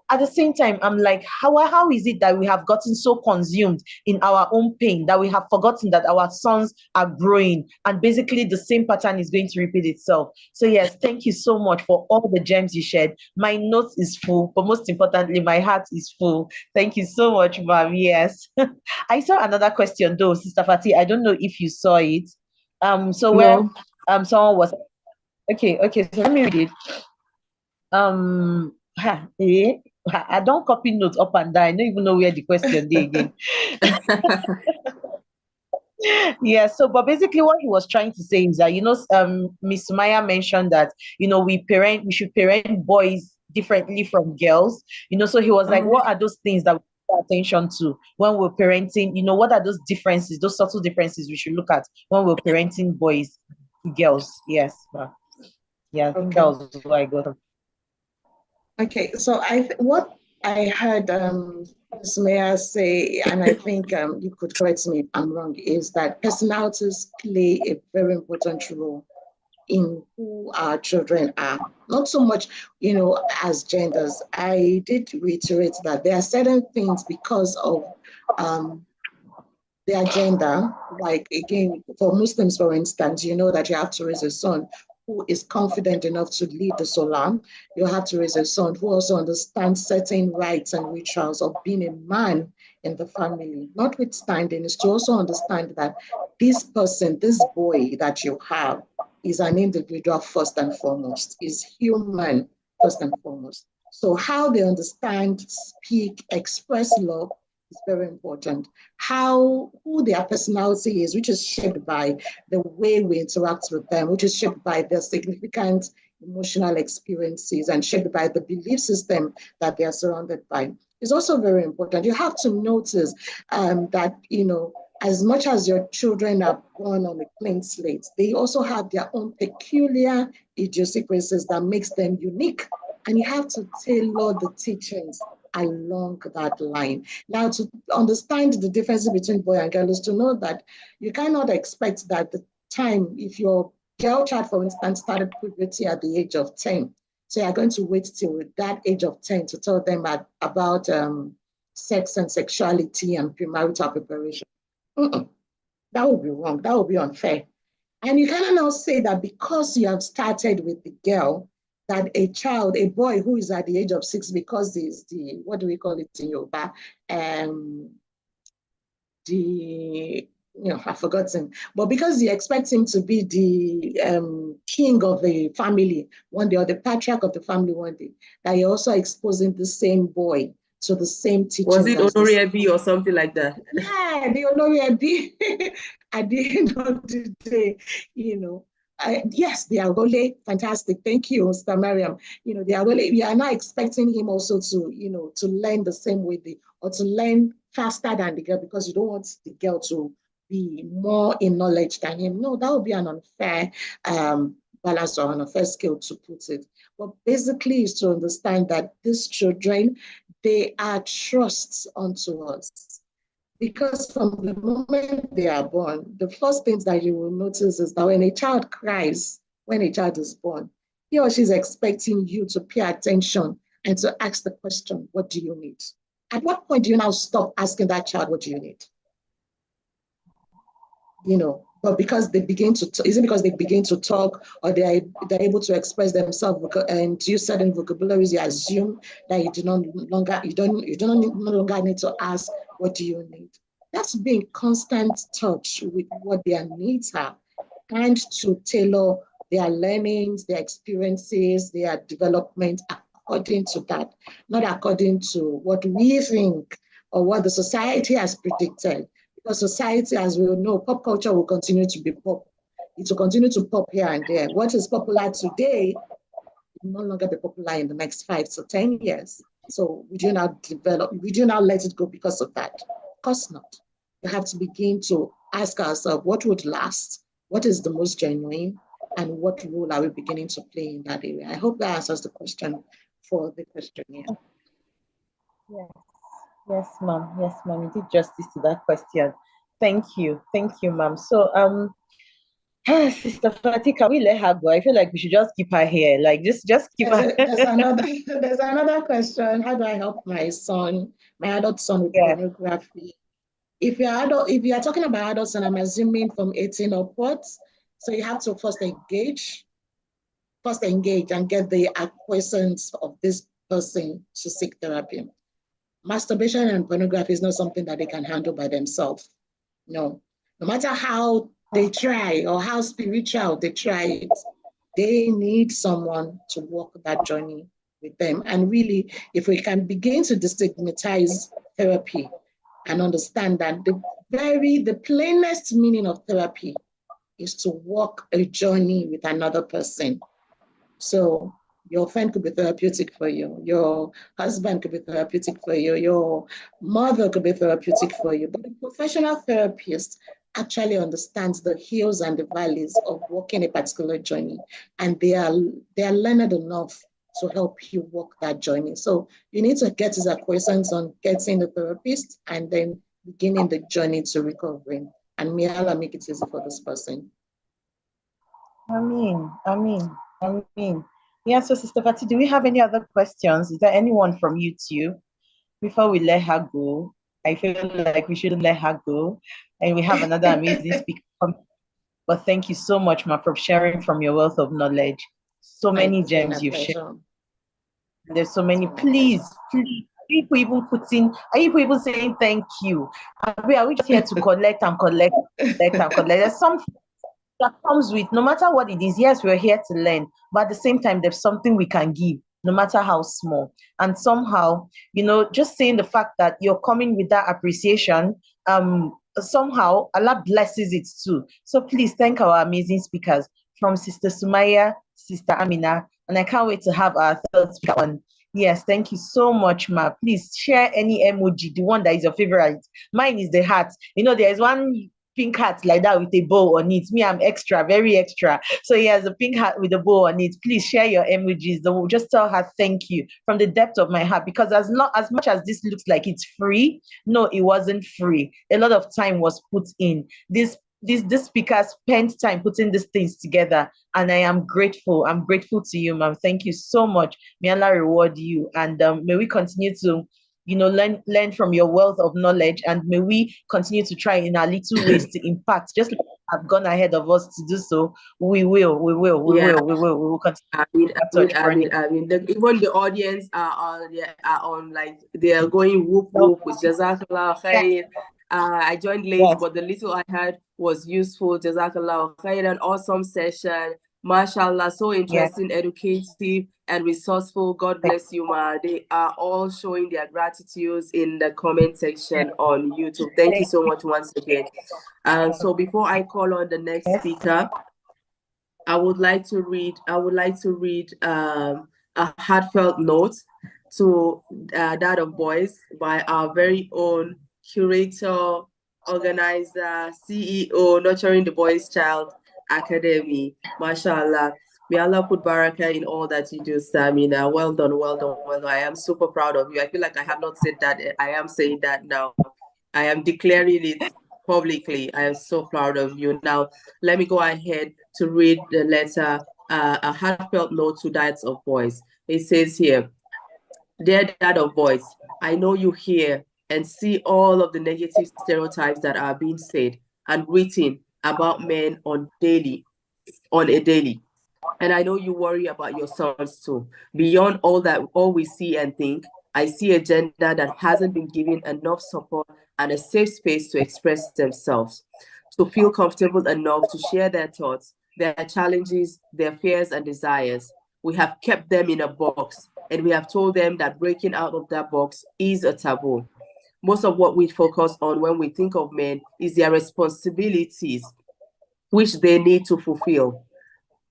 at the same time, I'm like, how is it that we have gotten so consumed in our own pain that we have forgotten that our sons are growing, and basically the same pattern is going to repeat itself? So yes, thank you so much for all the gems you shared. My notes is full, but most importantly, my heart is full. Thank you so much, ma'am. Yes. I saw another question though, Sister Fati. I don't know if you saw it. Where someone was, okay, so let me read it. I don't copy notes up and down. I don't even know where the question is again. Yeah, so but basically what he was trying to say is that, Miss Sumaya mentioned that, we should parent boys differently from girls. So he was like, what are those things that we pay attention to when we're parenting? What are those differences, those subtle differences we should look at when we're parenting boys, girls? Yes. Yeah, I think that was what I got. Okay, so what I heard Sumaya say, and I think you could correct me if I'm wrong, is that personalities play a very important role in who our children are. Not so much, as genders. I did reiterate that there are certain things because of their gender, like again, for Muslims, for instance, you know that you have to raise a son who is confident enough to lead the Salah. You have to raise a son who also understands certain rights and rituals of being a man in the family. Notwithstanding, is to also understand that this person, this boy that you have, is an individual first and foremost, is human first and foremost. So how they understand, speak, express love is very important. Who their personality is, which is shaped by the way we interact with them, which is shaped by their significant emotional experiences and shaped by the belief system that they are surrounded by, is also very important. You have to notice that, as much as your children are born on a clean slate, they also have their own peculiar idiosyncrasies that makes them unique. And you have to tailor the teachings along that line. Now, to understand the difference between boy and girl is to know that you cannot expect that the time, if your girl child, for instance, started puberty at the age of 10, so you're going to wait till that age of 10 to tell them about sex and sexuality and premarital preparation. That would be wrong. That would be unfair. And you cannot now say that because you have started with the girl, that a child, a boy who is at the age of 6, because he's what do we call it in Yoruba? I've forgotten. But because you expect him to be the king of the family one day, or the patriarch of the family one day, that you're also exposing the same boy to the same teachings. Was it Olori Ebi or something like that? Yeah, the Olori Ebi. At the end of the day, yes, they are really fantastic. Thank you, Mr. Mariam. They are really, we are not expecting him also to learn the same way or to learn faster than the girl, because you don't want the girl to be more in knowledge than him. No, that would be an unfair balance or an unfair scale to put it. But basically is to understand that these children, they are trusts unto us. Because from the moment they are born, the first things that you will notice is that when a child cries, when a child is born, he or she is expecting you to pay attention and to ask the question, what do you need? At what point do you now stop asking that child, what do you need? But because they begin to, is it because they begin to talk, or they're able to express themselves and use certain vocabularies, you assume that you no longer need to ask, what do you need? That's being constant touch with what their needs are, and to tailor their learnings, their experiences, their development according to that, not according to what we think or what the society has predicted. Because society, as we know, pop culture will continue to be pop. It will continue to pop here and there. What is popular today will no longer be popular in the next 5 to 10 years. So would you now let it go because of that? Of course not. We have to begin to ask ourselves, what would last? What is the most genuine? And what role are we beginning to play in that area? I hope that answers the question for the questionnaire. Yes, ma'am. Yes, ma'am. You did justice to that question. Thank you, ma'am. So, Sister Fatih, can we let her go? I feel like we should just keep her here. Like, just keep her. There's another question. How do I help my adult son with pornography? If you are talking about adults, and I'm assuming from 18 upwards, so you have to first engage and get the acquiescence of this person to seek therapy. Masturbation and pornography is not something that they can handle by themselves. No matter how they try or how spiritual they try it, they need someone to walk that journey with them. And really, if we can begin to destigmatize therapy and understand that the plainest meaning of therapy is to walk a journey with another person. So your friend could be therapeutic for you. Your husband could be therapeutic for you. Your mother could be therapeutic for you. But the professional therapist actually understands the hills and the valleys of walking a particular journey. And they are learned enough to help you walk that journey. So you need to get his acquiescence on getting the therapist and then beginning the journey to recovering. And may Allah make it easy for this person. Amen. Yeah, so Sister Fati, do we have any other questions? Is there anyone from YouTube? Before we let her go, I feel like we shouldn't let her go. And we have another amazing speaker. But thank you so much, Ma, for sharing from your wealth of knowledge. So many gems you've shared. There's so many. Please, people even putting, are you people saying thank you? Are we just here to collect and collect? There's something that comes with, no matter what it is. Yes, we're here to learn, but at the same time, there's something we can give, no matter how small. And somehow, just saying the fact that you're coming with that appreciation, somehow Allah blesses it too. So please thank our amazing speakers, from Sister Sumaya, Sister Amina, and I can't wait to have our third speaker on. Yes, thank you so much, Ma. Please share any emoji, the one that is your favorite. Mine is the heart. There is one pink hat like that with a bow on it. Me, I'm extra, very extra. So he has a pink hat with a bow on it. Please share your emojis. Just tell her thank you from the depth of my heart, because as much as this looks like it's free, no, it wasn't free. A lot of time was put in. This speaker spent time putting these things together, and I am grateful. I'm grateful to you, ma'am. Thank you so much. May Allah reward you, and may we continue to learn from your wealth of knowledge, and may we continue to try in our little ways to impact, just like you have gone ahead of us to do so. We will continue. Even the audience are on like they are going whoop whoop with Jazakallah khair. I joined late, but the little I had was useful. Jazakallah khair, an awesome session. Mashallah, so interesting, educative, and resourceful. God bless you, Ma. They are all showing their gratitudes in the comment section on YouTube. Thank you so much once again. So before I call on the next speaker, I would like to read a heartfelt note to Dad of Boys by our very own curator, organizer, CEO, Nurturing the Boys Child Academy. Mashallah. May Allah put barakah in all that you do, Samina. Well done. I am super proud of you. I feel like I have not said that. I am saying that now. I am declaring it publicly. I am so proud of you. Now, let me go ahead to read the letter, a heartfelt note to Dads of Boys. It says here, Dear Dad of Boys, I know you hear and see all of the negative stereotypes that are being said and written about men on a daily. And I know you worry about your sons too. Beyond all we see and think, I see a gender that hasn't been given enough support and a safe space to express themselves, to feel comfortable enough to share their thoughts, their challenges, their fears and desires. We have kept them in a box, and we have told them that breaking out of that box is a taboo. Most of what we focus on when we think of men is their responsibilities, which they need to fulfill.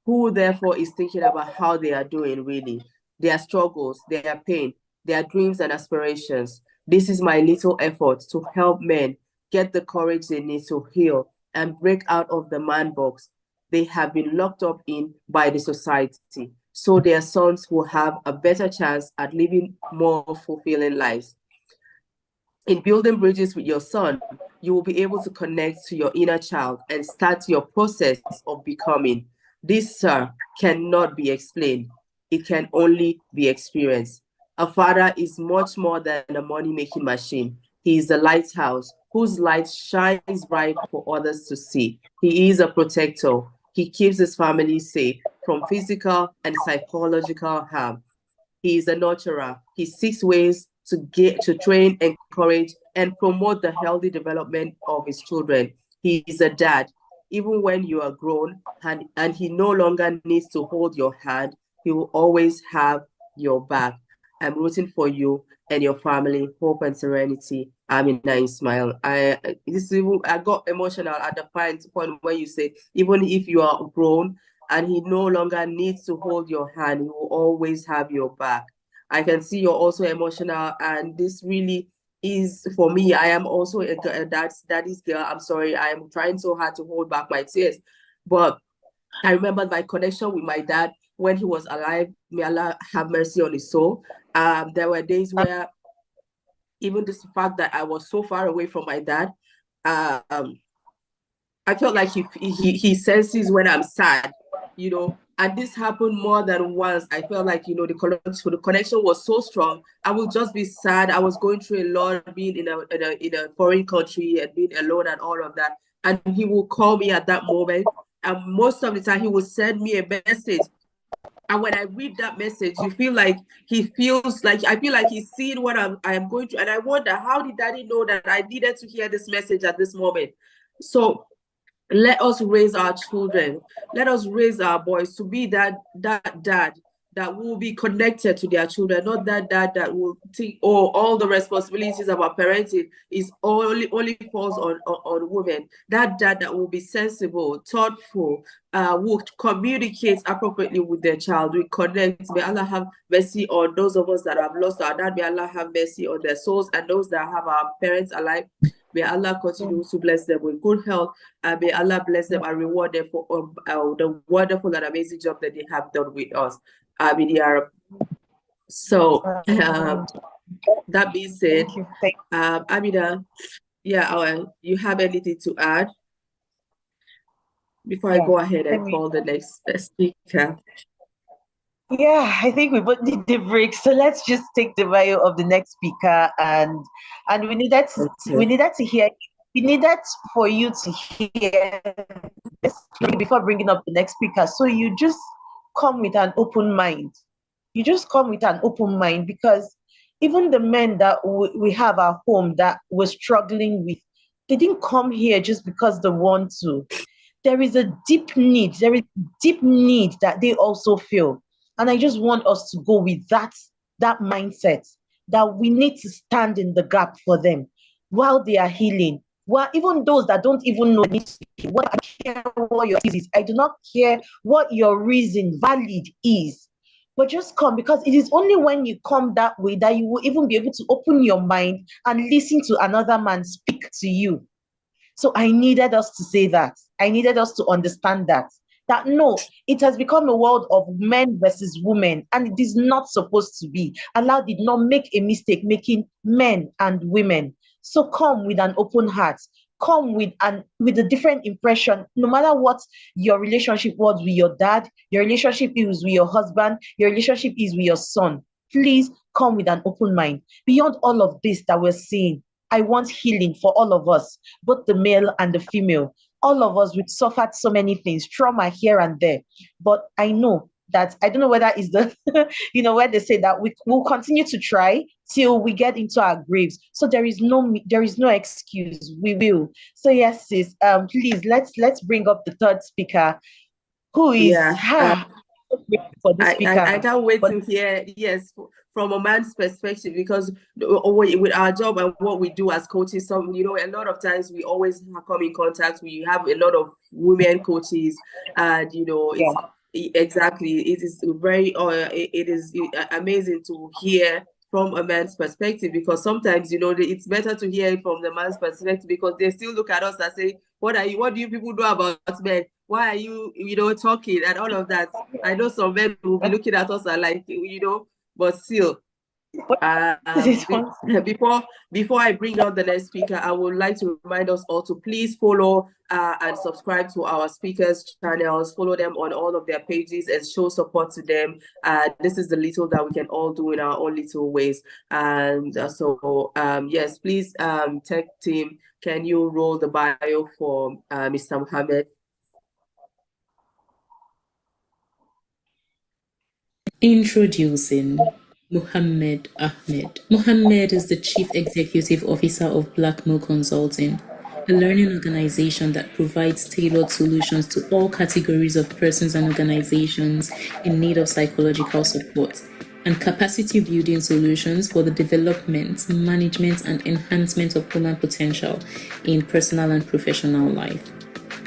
Who therefore is thinking about how they are doing really, their struggles, their pain, their dreams and aspirations. This is my little effort to help men get the courage they need to heal and break out of the man box they have been locked up in by the society, so their sons will have a better chance at living more fulfilling lives. In building bridges with your son, you will be able to connect to your inner child and start your process of becoming. This, sir, cannot be explained. It can only be experienced. A father is much more than a money-making machine. He is a lighthouse whose light shines bright for others to see. He is a protector. He keeps his family safe from physical and psychological harm. He is a nurturer. He seeks ways to train, encourage, and promote the healthy development of his children. He is a dad. Even when you are grown and he no longer needs to hold your hand, he will always have your back. I'm rooting for you and your family. Hope and serenity. Amina Isma'il. I got emotional at the point when you say, even if you are grown and he no longer needs to hold your hand, he will always have your back. I can see you're also emotional, and this really is, for me, I am also a daddy's girl. I'm sorry, I am trying so hard to hold back my tears. But I remember my connection with my dad when he was alive. May Allah have mercy on his soul. There were days where even this fact that I was so far away from my dad, I felt like he senses when I'm sad, you know. And this happened more than once. I felt like, you know, the connection was so strong. I would just be sad. I was going through a lot, being in a foreign country and being alone and all of that. And he will call me at that moment. And most of the time, he will send me a message. And when I read that message, you feel like he feels like, I feel like he's seeing what I am going through. And I wonder, how did Daddy know that I needed to hear this message at this moment? So let us raise our children. Let us raise our boys to be that dad that will be connected to their children, not that dad that will think, oh, all the responsibilities about parenting is only falls on women. That dad that will be sensible, thoughtful, will communicate appropriately with their child, will connect. May Allah have mercy on those of us that have lost our dad. May Allah have mercy on their souls, and those that have our parents alive. May Allah continue to bless them with good health, and may Allah bless them and reward them for the wonderful and amazing job that they have done with us. Amin Ya Rab. So, that being said, Amina, yeah, you have anything to add before I go ahead and call the next speaker? Yeah, I think we both need the break. So let's just take the bio of the next speaker, and we needed for you to hear this before bringing up the next speaker. So you just come with an open mind. You just come with an open mind, because even the men that we have at home that we're struggling with, they didn't come here just because they want to. There is a deep need. There is deep need that they also feel. And I just want us to go with that mindset, that we need to stand in the gap for them while they are healing. Well, even those that don't even know what I care what your reason is. I do not care what your reason valid is. But just come, because it is only when you come that way that you will even be able to open your mind and listen to another man speak to you. So I needed us to say that. I needed us to understand that no, it has become a world of men versus women, and it is not supposed to be. Allah did not make a mistake making men and women. So come with an open heart. Come with a different impression, no matter what your relationship was with your dad, your relationship is with your husband, your relationship is with your son. Please come with an open mind. Beyond all of this that we're seeing, I want healing for all of us, both the male and the female. All of us, we've suffered so many things, trauma here and there. But I know that, I don't know whether it's the, where they say that we will continue to try till we get into our graves. So there is no excuse. We will. So yes, sis, please, let's bring up the third speaker, who is for this speaker. I can't wait to hear, yes, from a man's perspective, because with our job and what we do as coaches, a lot of times we always come in contact. We have a lot of women coaches, and exactly, it is very it is amazing to hear from a man's perspective, because sometimes it's better to hear it from the man's perspective, because they still look at us and say, what do you people know about men? Why are you talking and all of that? I know some men will be looking at us and like, but still, before I bring on the next speaker, I would like to remind us all to please follow and subscribe to our speakers' channels, follow them on all of their pages and show support to them. This is the little that we can all do in our own little ways. And yes, please, tech team, can you roll the bio for Mr. Mohammed? Introducing Mohammed Ahmed. Mohammed is the Chief Executive Officer of Blackmill Consulting, a learning organization that provides tailored solutions to all categories of persons and organizations in need of psychological support, and capacity building solutions for the development, management, and enhancement of human potential in personal and professional life.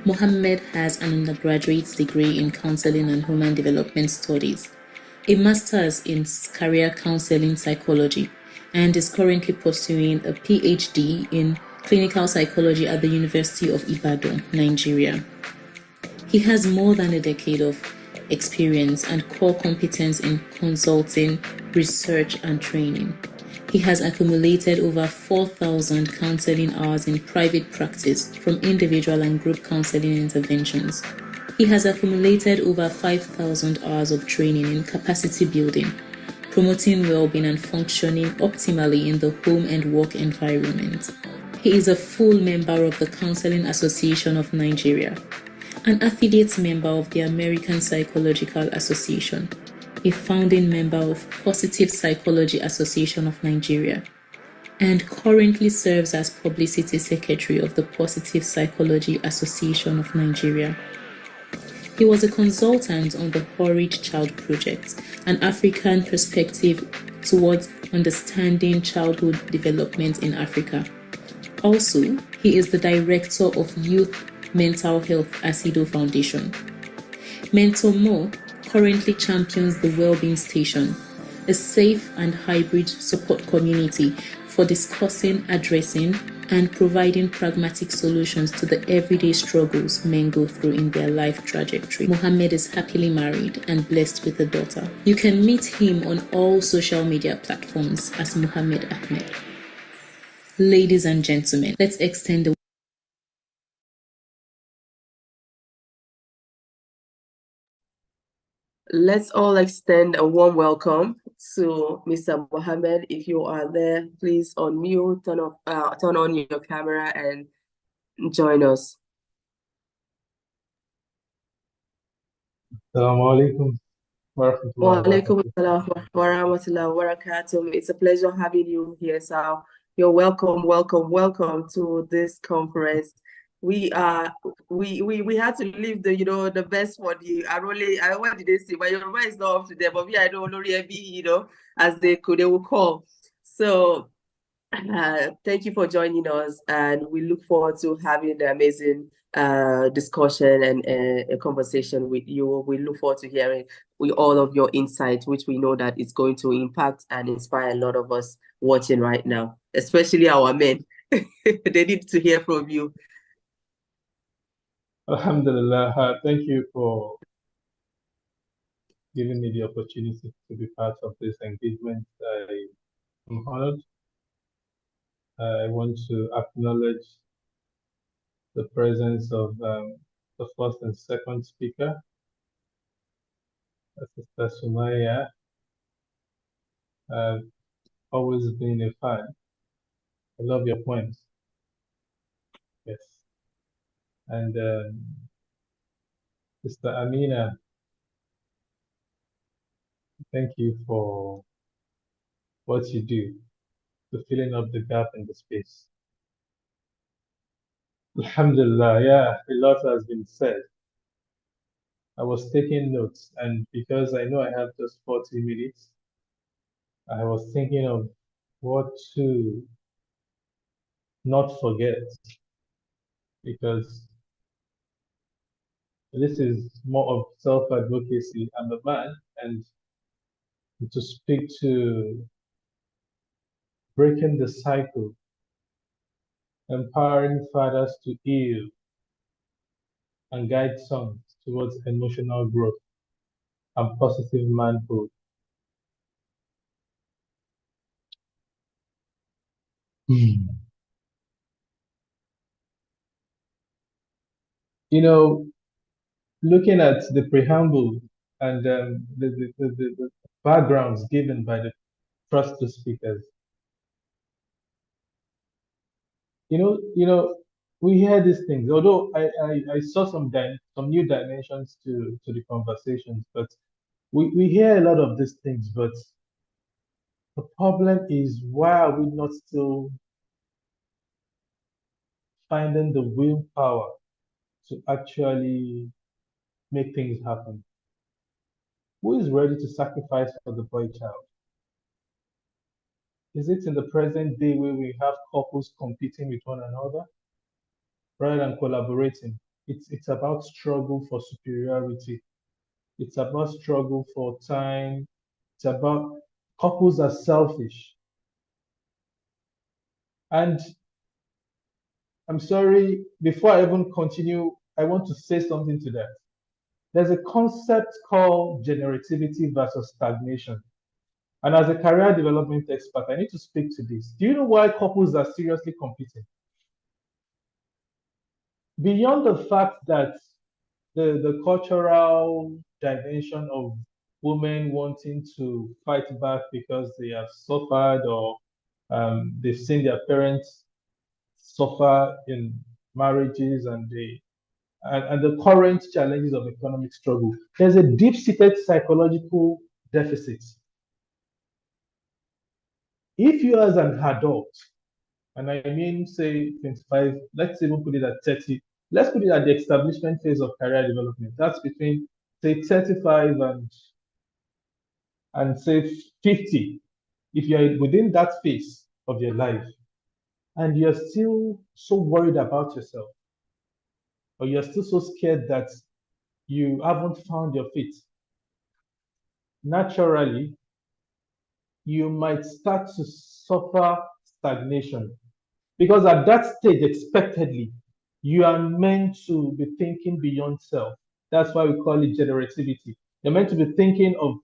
Mohammed has an undergraduate degree in counseling and human development studies, a master's in career counseling psychology, and is currently pursuing a PhD in clinical psychology at the University of Ibadan, Nigeria. He has more than a decade of experience, and core competence in consulting, research, and training. He has accumulated over 4,000 counseling hours in private practice from individual and group counseling interventions. He has accumulated over 5,000 hours of training in capacity building, promoting well-being and functioning optimally in the home and work environment. He is a full member of the Counseling Association of Nigeria, an affiliate member of the American Psychological Association, a founding member of Positive Psychology Association of Nigeria, and currently serves as Publicity Secretary of the Positive Psychology Association of Nigeria. He was a consultant on the Horrid Child Project, an African perspective towards understanding childhood development in Africa. Also, he is the director of Youth Mental Health Asido Foundation. Mentor Mo currently champions the Wellbeing Station, a safe and hybrid support community for discussing, addressing, and providing pragmatic solutions to the everyday struggles men go through in their life trajectory. Mohammed is happily married and blessed with a daughter. You can meet him on all social media platforms as Mohammed Ahmed. Ladies and gentlemen, let's extend a Let's all extend a warm welcome to Mr. Mohammed. If you are there, please unmute, turn on your camera and join us. Assalamu alaikum wa Walaikum assalam wa rahmatullahi wa barakatuh. It's a pleasure having you here, Sal. You're welcome to this conference. We had to leave the best for the I what did they say? But your voice is not up to them, but I don't know really, as they will call. So thank you for joining us, and we look forward to having the amazing discussion and a conversation with you. We look forward to hearing with all of your insights, which we know that it's going to impact and inspire a lot of us watching right now, especially our men. They need to hear from you. Alhamdulillah, thank you for giving me the opportunity to be part of this engagement. I am honored. I want to acknowledge the presence of the first and second speaker, Sister Sumaya. I've always been a fan. I love your points. Yes. And Sister Amina, thank you for what you do to filling up the gap in the space. Alhamdulillah, yeah, a lot has been said. I was taking notes, and because I know I have just 40 minutes, I was thinking of what to not forget, because this is more of self-advocacy. I'm a man, and to speak to breaking the cycle, empowering fathers to heal and guide sons towards emotional growth and positive manhood. You know, looking at the preamble and the backgrounds given by the first two speakers, we hear these things. Although I saw some new dimensions to the conversations, but we hear a lot of these things. But the problem is, why are we not still finding the willpower to actually make things happen? Who is ready to sacrifice for the boy child? Is it in the present day where we have couples competing with one another rather than collaborating? It's about struggle for superiority. It's about struggle for time. It's about couples are selfish. And I'm sorry, before I even continue, I want to say something to that. there's a concept called generativity versus stagnation. And as a career development expert, I need to speak to this. Do you know why couples are seriously competing? Beyond the fact that the cultural dimension of women wanting to fight back because they have suffered or they've seen their parents suffer in marriages and the current challenges of economic struggle, there's a deep-seated psychological deficit. If you as an adult, and I mean, say 25, let's even put it at 30, let's put it at the establishment phase of career development. That's between, say, 35 and say 50. If you're within that phase of your life and you're still so worried about yourself, or you're still so scared that you haven't found your feet, naturally, you might start to suffer stagnation. Because at that stage, expectedly, you are meant to be thinking beyond self. That's why we call it generativity. You're meant to be thinking of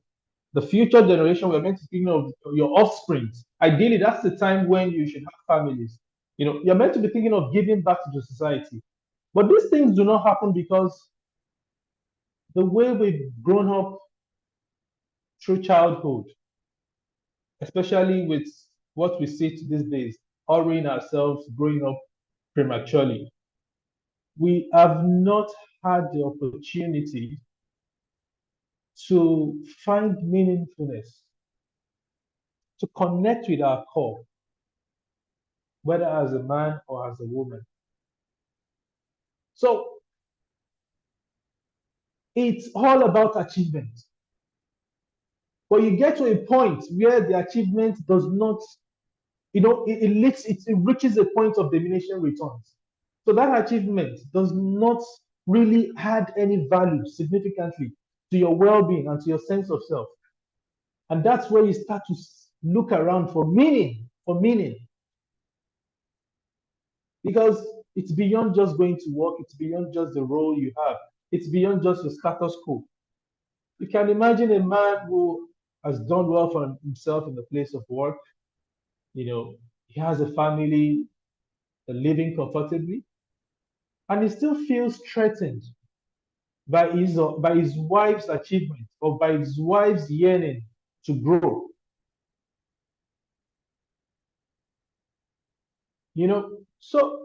the future generation. We're meant to think of your offspring. Ideally, that's the time when you should have families. You know, you're meant to be thinking of giving back to the society. But these things do not happen because the way we've grown up through childhood, especially with what we see these days, hurrying ourselves, growing up prematurely, we have not had the opportunity to find meaningfulness, to connect with our core, whether as a man or as a woman. So it's all about achievement. But you get to a point where the achievement does not, it reaches a point of diminishing returns. So that achievement does not really add any value significantly to your well-being and to your sense of self. And that's where you start to look around for meaning, Because it's beyond just going to work, it's beyond just the role you have, it's beyond just the status quo. You can imagine a man who has done well for himself in the place of work. He has a family, living comfortably, and he still feels threatened by his wife's achievement or by his wife's yearning to grow. So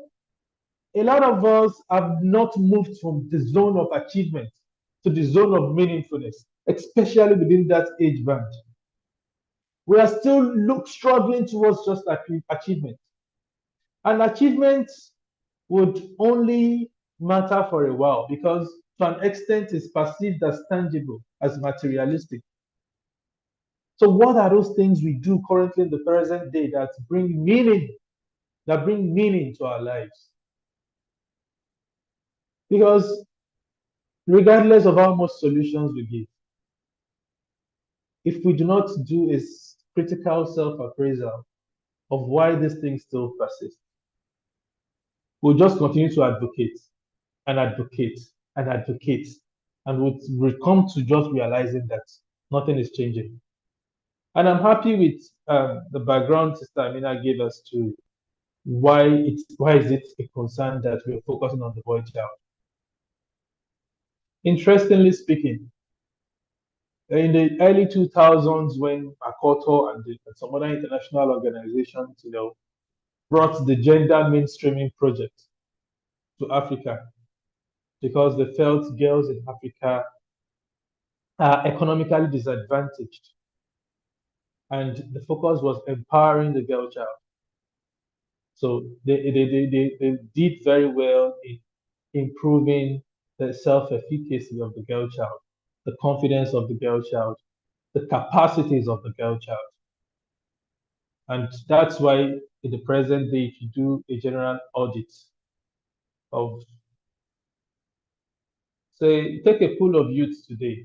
a lot of us have not moved from the zone of achievement to the zone of meaningfulness, especially within that age band. We are still struggling towards just achievement. And achievement would only matter for a while because to an extent it's perceived as tangible, as materialistic. So what are those things we do currently in the present day that bring meaning to our lives? Because regardless of how much solutions we give, if we do not do a critical self-appraisal of why these things still persist, we'll just continue to advocate and advocate and advocate, and we'll come to just realizing that nothing is changing. And I'm happy with the background Sister Amina gave us to why is it a concern that we're focusing on the boy child. Interestingly speaking, in the early 2000s, when Akoto and some other international organizations, brought the gender mainstreaming project to Africa, because they felt girls in Africa are economically disadvantaged, and the focus was empowering the girl child. So they did very well in improving the self-efficacy of the girl child, the confidence of the girl child, the capacities of the girl child. And that's why in the present day, if you do a general audit of, say, take a pool of youths today,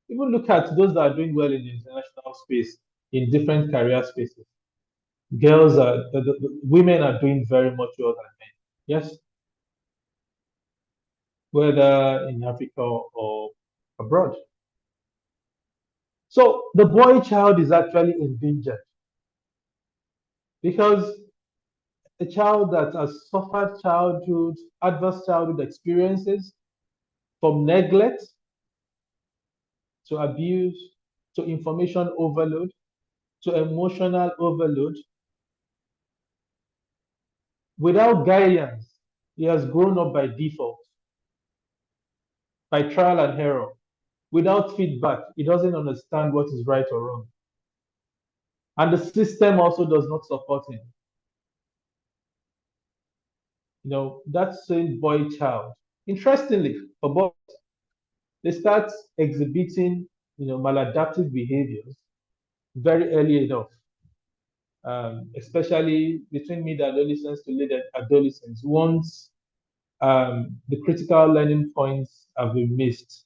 even look at those that are doing well in the international space, in different career spaces. Women are doing very much well than men. Yes. whether in Africa or abroad. So the boy child is actually endangered because a child that has suffered adverse childhood experiences, from neglect to abuse to information overload to emotional overload, without guidance, he has grown up by default, by trial and error. Without feedback, he doesn't understand what is right or wrong. And the system also does not support him. That same boy child, interestingly, for boys, they start exhibiting, maladaptive behaviors very early enough, especially between mid-adolescence to late adolescence. Once the critical learning points have been missed,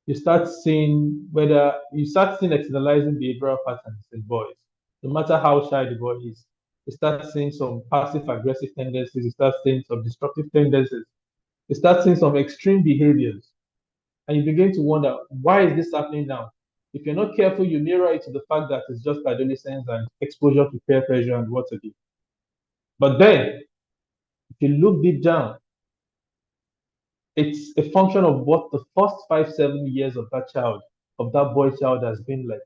you start seeing externalizing behavioral patterns in boys, no matter how shy the boy is. You start seeing some passive aggressive tendencies, you start seeing some destructive tendencies, you start seeing some extreme behaviors, and you begin to wonder, why is this happening now? If you're not careful, you mirror it to the fact that it's just adolescence and exposure to peer pressure and what to do. But then, if you look deep down, it's a function of what the first 5-7 years of that boy child has been like.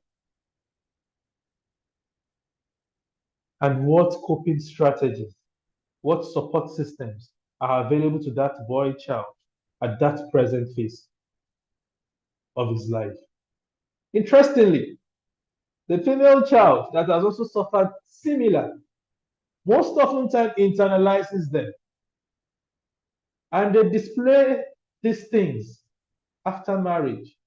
And what coping strategies, what support systems are available to that boy child at that present phase of his life. Interestingly, the female child that has also suffered similar, most often time internalizes them. And they display these things after marriage,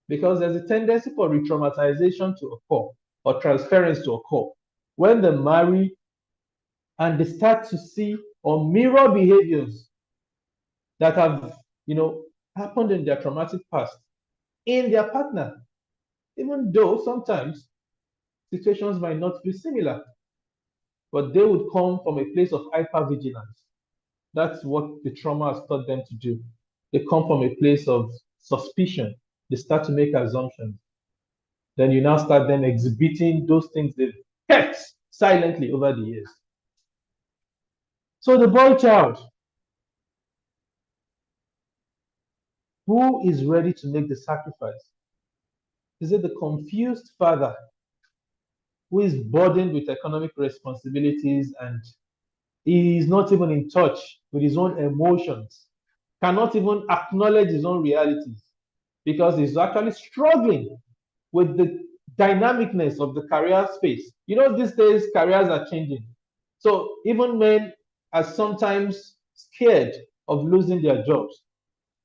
because there's a tendency for re-traumatization to occur or transference to occur when they marry and they start to see or mirror behaviors that have, happened in their traumatic past in their partner, even though sometimes situations might not be similar, but they would come from a place of hypervigilance. That's what the trauma has taught them to do. They come from a place of suspicion. They start to make assumptions. Then you now start them exhibiting those things they've kept silently over the years. So the boy child, who is ready to make the sacrifice? Is it the confused father who is burdened with economic responsibilities and he is not even in touch with his own emotions, cannot even acknowledge his own realities because he's actually struggling with the dynamicness of the career space? These days careers are changing. So even men are sometimes scared of losing their jobs,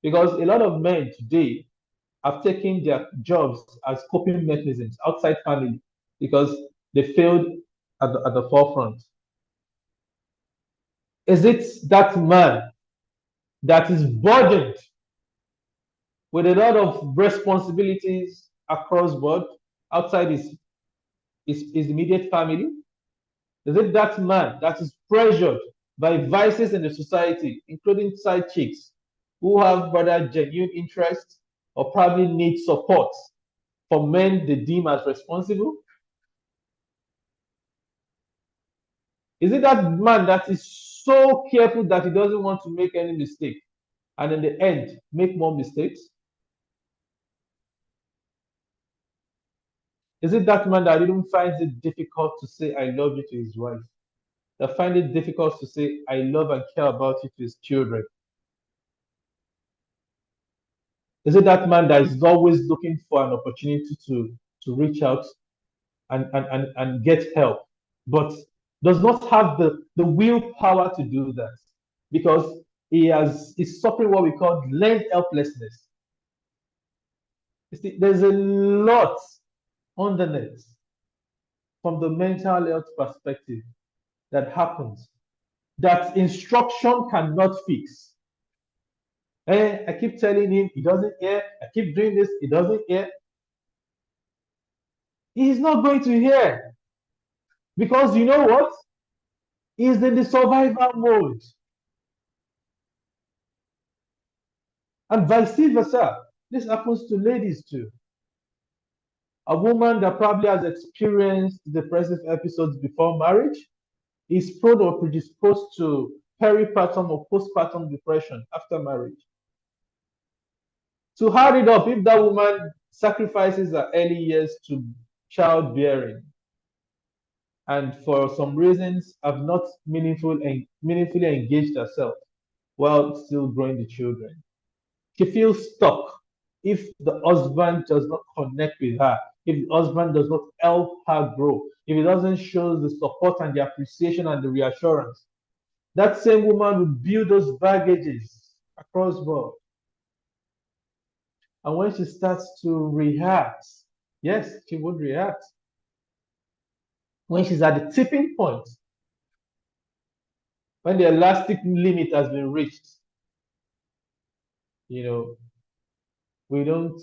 because a lot of men today have taken their jobs as coping mechanisms outside family because they failed at the forefront. Is it that man that is burdened with a lot of responsibilities across board outside his immediate family? Is it that man that is pressured by vices in the society, including side chicks, who have rather genuine interests or probably need support from men they deem as responsible? Is it that man that is so careful that he doesn't want to make any mistake and in the end make more mistakes? Is it that man that even finds it difficult to say I love you to his wife, that finds it difficult to say I love and care about you to his children? Is it that man that is always looking for an opportunity to reach out and get help, but does not have the willpower to do that because is suffering what we call learned helplessness? You see, there's a lot underneath from the mental health perspective that happens that instruction cannot fix. I keep telling him, he doesn't hear. I keep doing this, he doesn't hear. He's not going to hear because you know what? He's in the survival mode. And vice versa. This happens to ladies too. A woman that probably has experienced depressive episodes before marriage is prone or predisposed to peripartum or postpartum depression after marriage. To hard it up, if that woman sacrifices her early years to childbearing and for some reasons have not meaningfully engaged herself while still growing the children, she feels stuck if the husband does not connect with her, if the husband does not help her grow, if he doesn't show the support and the appreciation and the reassurance. That same woman will build those baggages across board. And when she starts to react, yes, she would react. When she's at the tipping point, when the elastic limit has been reached, we don't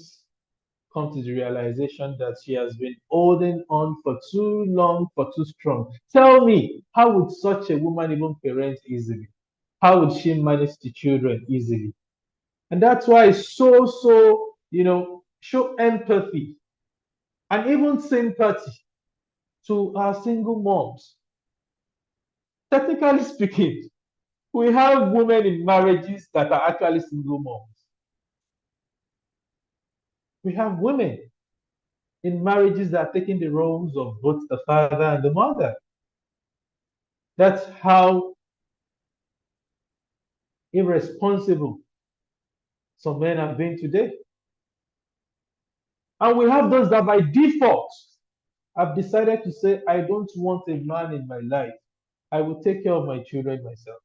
come to the realization that she has been holding on for too long, for too strong. Tell me, how would such a woman even parent easily? How would she manage the children easily? And that's why it's so, show empathy and even sympathy to our single moms. Technically speaking, we have women in marriages that are actually single moms. We have women in marriages that are taking the roles of both the father and the mother. That's how irresponsible some men have been today. And we have those that by default have decided to say, I don't want a man in my life. I will take care of my children myself.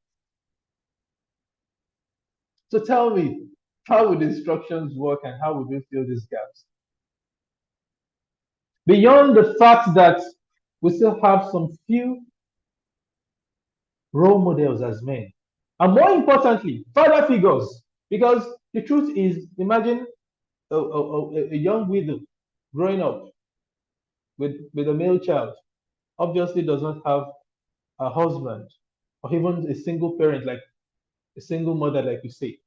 So tell me, how would instructions work and how would we fill these gaps? Beyond the fact that we still have some few role models as men, and more importantly, father figures. Because the truth is, imagine a young widow growing up with a male child, obviously does not have a husband or even a single parent, like a single mother, like you say,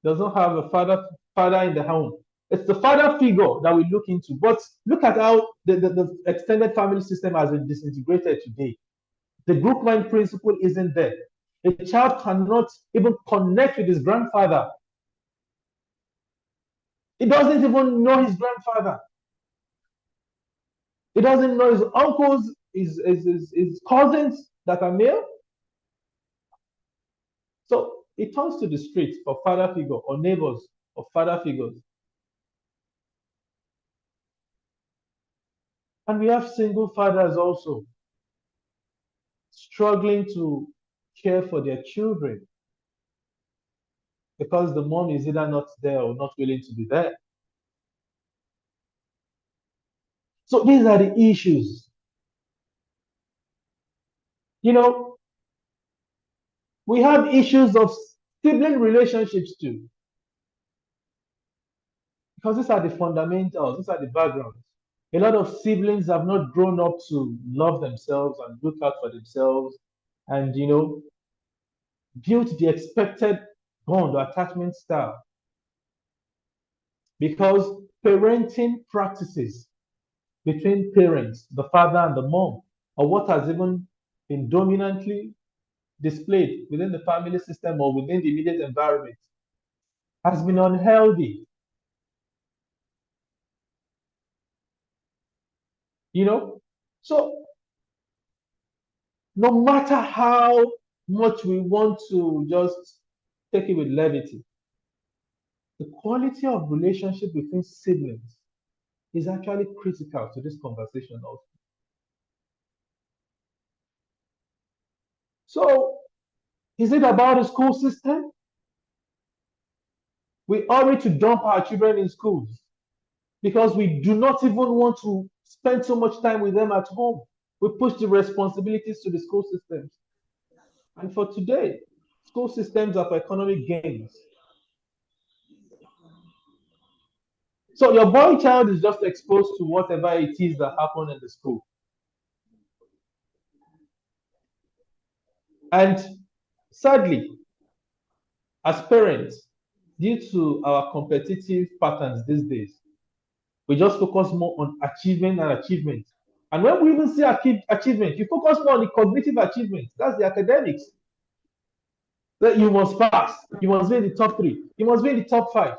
does not have a father in the home. It's the father figure that we look into. But look at how the extended family system has been disintegrated today. The group mind principle isn't there. A child cannot even connect with his grandfather. He doesn't even know his grandfather. He doesn't know his uncles, his cousins that are male. So it turns to the streets for father figure or neighbors or father figures. And we have single fathers also struggling to care for their children because the mom is either not there or not willing to be there. So these are the issues. We have issues of sibling relationships too. Because these are the fundamentals, these are the backgrounds. A lot of siblings have not grown up to love themselves and look out for themselves and, built the expected bond or attachment style. Because parenting practices between parents, the father and the mom, or what has even been dominantly displayed within the family system or within the immediate environment, has been unhealthy. So no matter how much we want to just take it with levity, the quality of relationship between siblings is actually critical to this conversation also. So, is it about the school system? We hurry to dump our children in schools because we do not even want to spend so much time with them at home. We push the responsibilities to the school systems. And for today, school systems are for economic gains. So your boy child is just exposed to whatever it is that happened in the school. And sadly, as parents, due to our competitive patterns these days, we just focus more on achievement and achievement. And when we even see achievement, you focus more on the cognitive achievement. That's the academics. That you must pass, you must be in the top 3, you must be in the top 5.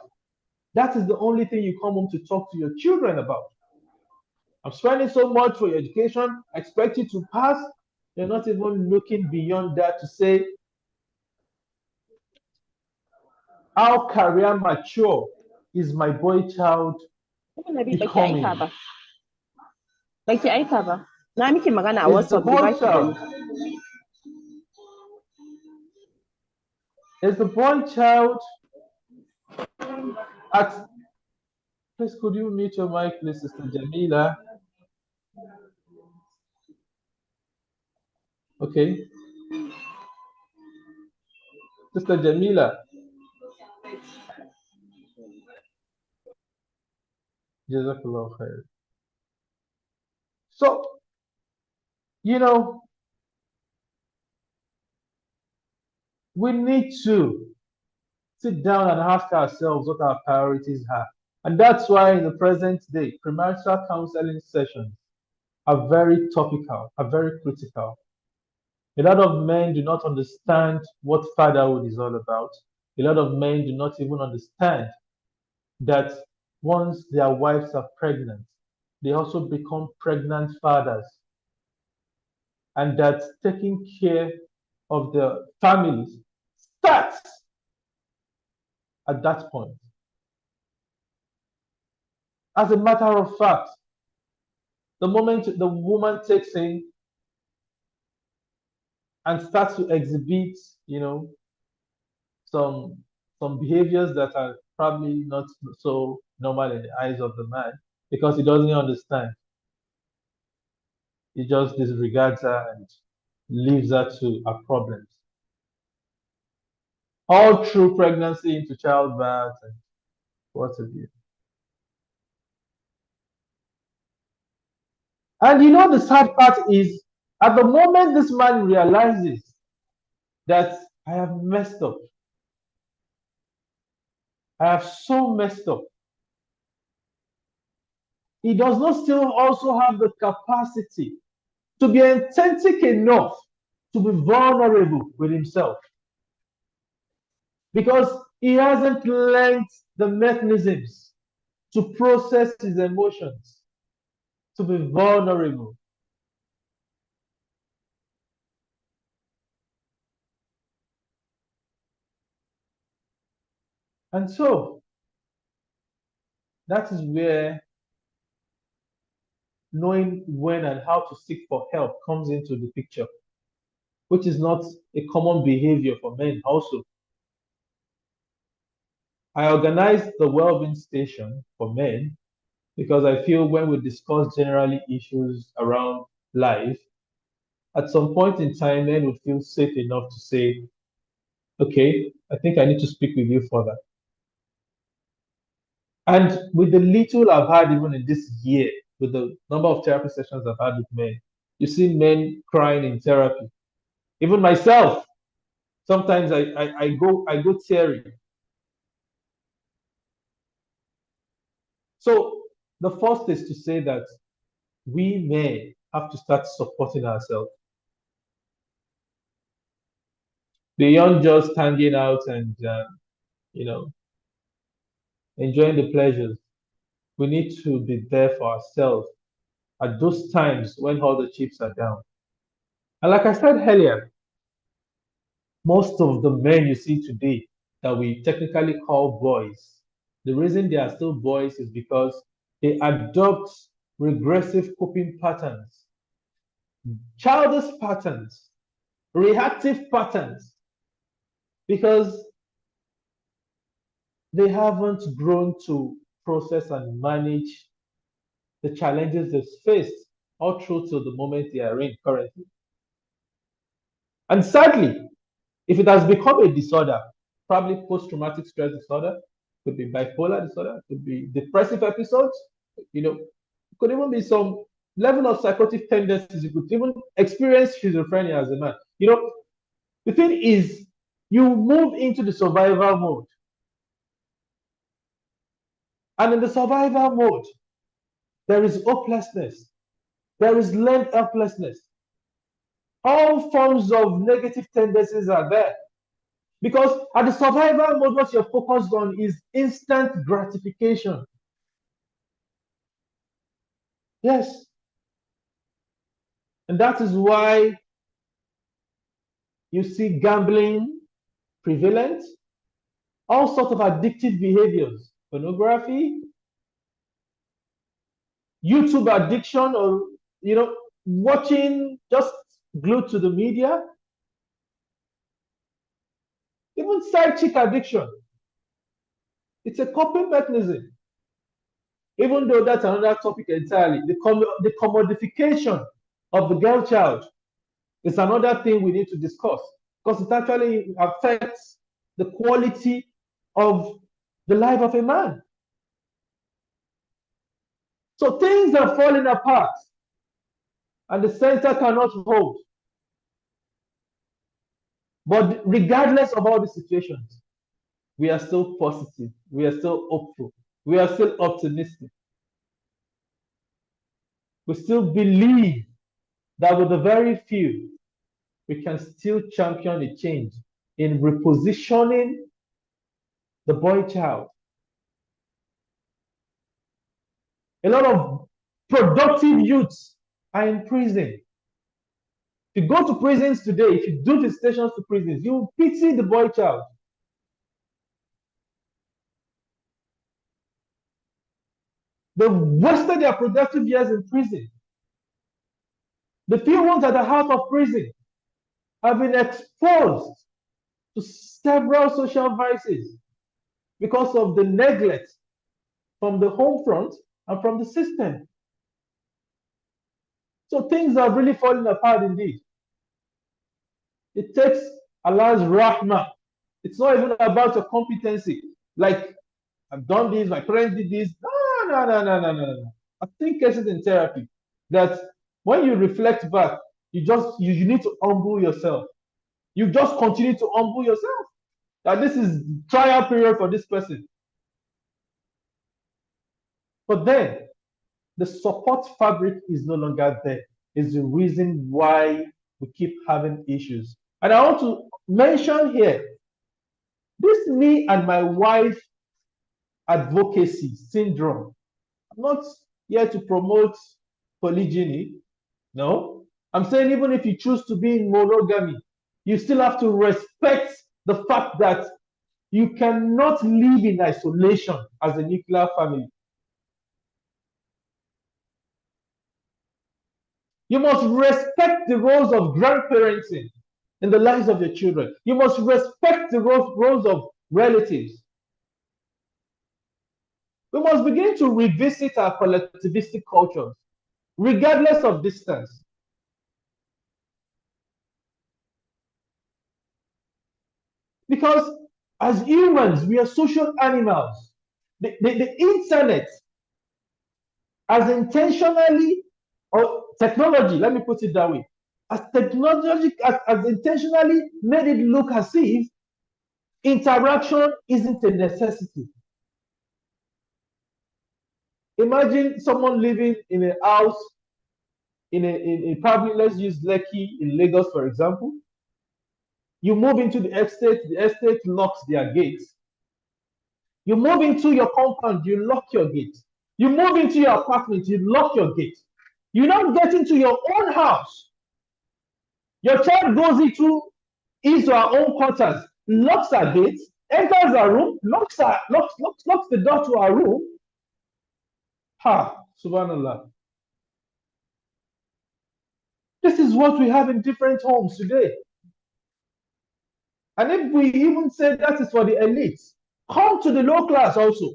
That is the only thing you come home to talk to your children about. I'm spending so much for your education, I expect you to pass. You're not even looking beyond that to say, how career mature is my boy child becoming? Is the boy child? Is the boy child at, please could you mute your mic, please, Sister Jamila? Okay. Sister Jamila. Jazakallah khair. So, you know, we need to sit down and ask ourselves what our priorities are. And that's why in the present day, premarital counseling sessions are very topical, are very critical. A lot of men do not understand what fatherhood is all about. A lot of men do not even understand that once their wives are pregnant, they also become pregnant fathers. And that taking care of the families starts at that point. As a matter of fact, the moment the woman takes in and starts to exhibit, you know, some behaviors that are probably not so normal in the eyes of the man, because he doesn't understand. He just disregards her and leaves her to her problems. All through pregnancy into childbirth and what have you. And you know, the sad part is, at the moment this man realizes that I have messed up, I have so messed up, he does not still also have the capacity to be authentic enough to be vulnerable with himself, because he hasn't learned the mechanisms to process his emotions, to be vulnerable. And so that is where knowing when and how to seek for help comes into the picture, which is not a common behavior for men also. I organized the well-being station for men because I feel when we discuss generally issues around life, at some point in time, men would feel safe enough to say, okay, I think I need to speak with you further. And with the little I've had even in this year, with the number of therapy sessions I've had with men, you see men crying in therapy. Even myself, sometimes I go teary. So the first is to say that we men have to start supporting ourselves. Beyond just hanging out and, you know, enjoying the pleasures, we need to be there for ourselves at those times when all the chips are down. And like I said earlier, most of the men you see today that we technically call boys, the reason they are still boys is because they adopt regressive coping patterns, childish patterns, reactive patterns, because they haven't grown to process and manage the challenges they've faced all through to the moment they are in currently. And sadly, if it has become a disorder, probably post-traumatic stress disorder, could be bipolar disorder, could be depressive episodes, you know, could even be some level of psychotic tendencies. You could even experience schizophrenia as a man. You know, the thing is, you move into the survival mode. And in the survival mode, there is hopelessness. There is learned helplessness. All forms of negative tendencies are there. Because at the survival mode, what you're focused on is instant gratification. Yes. And that is why you see gambling prevalent, all sorts of addictive behaviors, pornography, YouTube addiction, or watching, just glued to the media, even side chick addiction. It's a coping mechanism. Even though that's another topic entirely, the commodification of the girl child is another thing we need to discuss, because it actually affects the quality of the life of a man. So things are falling apart and the center cannot hold. But regardless of all the situations, we are still positive, we are still hopeful, we are still optimistic. We still believe that with the very few, we can still champion a change in repositioning the boy child. A lot of productive youths are in prison. If you go to prisons today, if you do visitations to prisons, you will pity the boy child. They've wasted their productive years in prison. The few ones that are out of prison have been exposed to several social vices because of the neglect from the home front and from the system. So things are really falling apart indeed. It takes Allah's rahmah. It's not even about your competency. Like, I've done this, my parents did this. No. I think cases in therapy that when you reflect back, you need to humble yourself. You just continue to humble yourself. That this is trial period for this person. But then the support fabric is no longer there. Is the reason why we keep having issues. And I want to mention here, this me and my wife advocacy syndrome. I'm not here to promote polygyny. No. I'm saying even if you choose to be in monogamy, you still have to respect the fact that you cannot live in isolation as a nuclear family. You must respect the roles of grandparenting in the lives of your children. You must respect the roles of relatives. We must begin to revisit our collectivistic cultures, regardless of distance. Because as humans, we are social animals. The internet has intentionally, or technology, let me put it that way, as technology has intentionally made it look as if interaction isn't a necessity. Imagine someone living in a house in a probably, let's use Lekki in Lagos, for example. You move into the estate locks their gates. You move into your compound, you lock your gate. You move into your apartment, you lock your gate. You now get into your own house. Your child goes into his or her own quarters, locks her gate, enters her room, locks the door to her room. Subhanallah. This is what we have in different homes today. And if we even say that is for the elites, come to the low class also.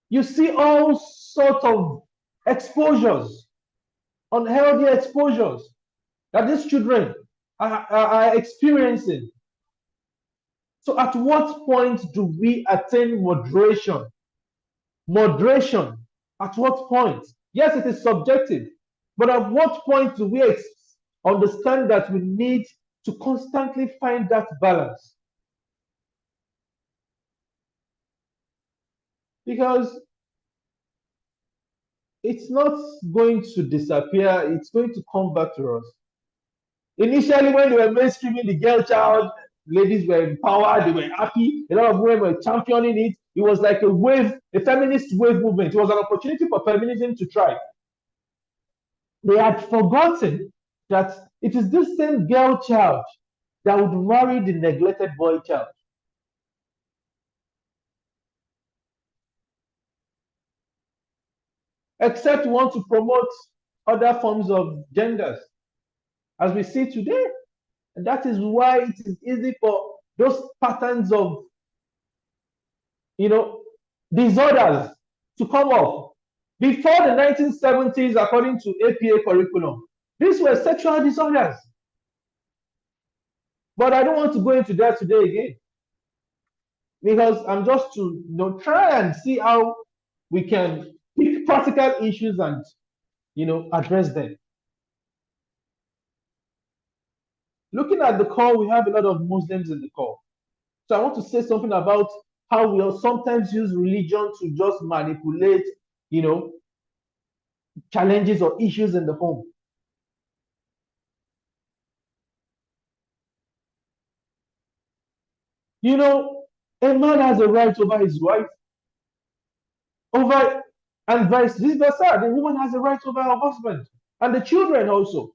You see all sorts of exposures, unhealthy exposures that these children are experiencing. So at what point do we attain moderation? Moderation, at what point? Yes, it is subjective, but at what point do we understand that we need to constantly find that balance? because it's not going to disappear. It's going to come back to us. Initially, when they were mainstreaming the girl child, ladies were empowered, they were happy, a lot of women were championing it. It was like a wave, a feminist wave movement. It was an opportunity for feminism to thrive. They had forgotten that it is this same girl child that would marry the neglected boy child. Except we want to promote other forms of genders, as we see today. And that is why it is easy for those patterns of, disorders to come up. Before the 1970s, according to APA curriculum, these were sexual disorders. But I don't want to go into that today again, because I'm just to try and see how we can pick practical issues and address them. Looking at the call, we have a lot of Muslims in the call. So I want to say something about how we sometimes use religion to just manipulate, challenges or issues in the home. A man has a right over his wife, and vice versa. The woman has a right over her husband and the children also.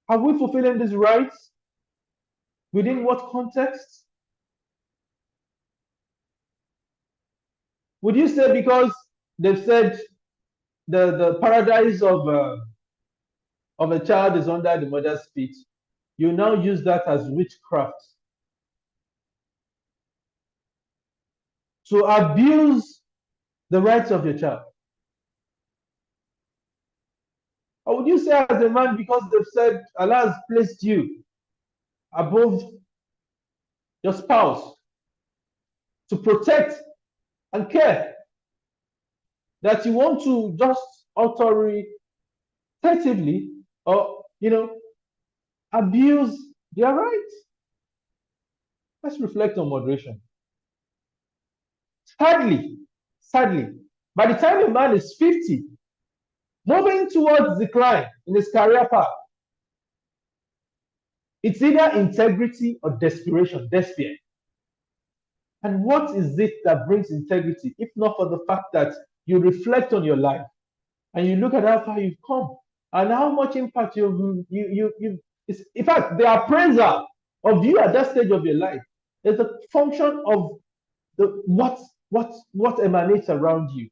Are we fulfilling these rights? Within what context? Would you say because they've said the paradise of a child is under the mother's feet, you now use that as witchcraft to abuse the rights of your child? Or would you say as a man, because they've said Allah has placed you above your spouse to protect and care, that you want to just authoritatively or abuse their rights? Let's reflect on moderation. Sadly, by the time a man is 50, moving towards decline in his career path, it's either integrity or desperation, despair. And what is it that brings integrity, if not for the fact that you reflect on your life and you look at how far you've come and how much impact in fact, the appraisal of you at that stage of your life is a function of what emanates around you.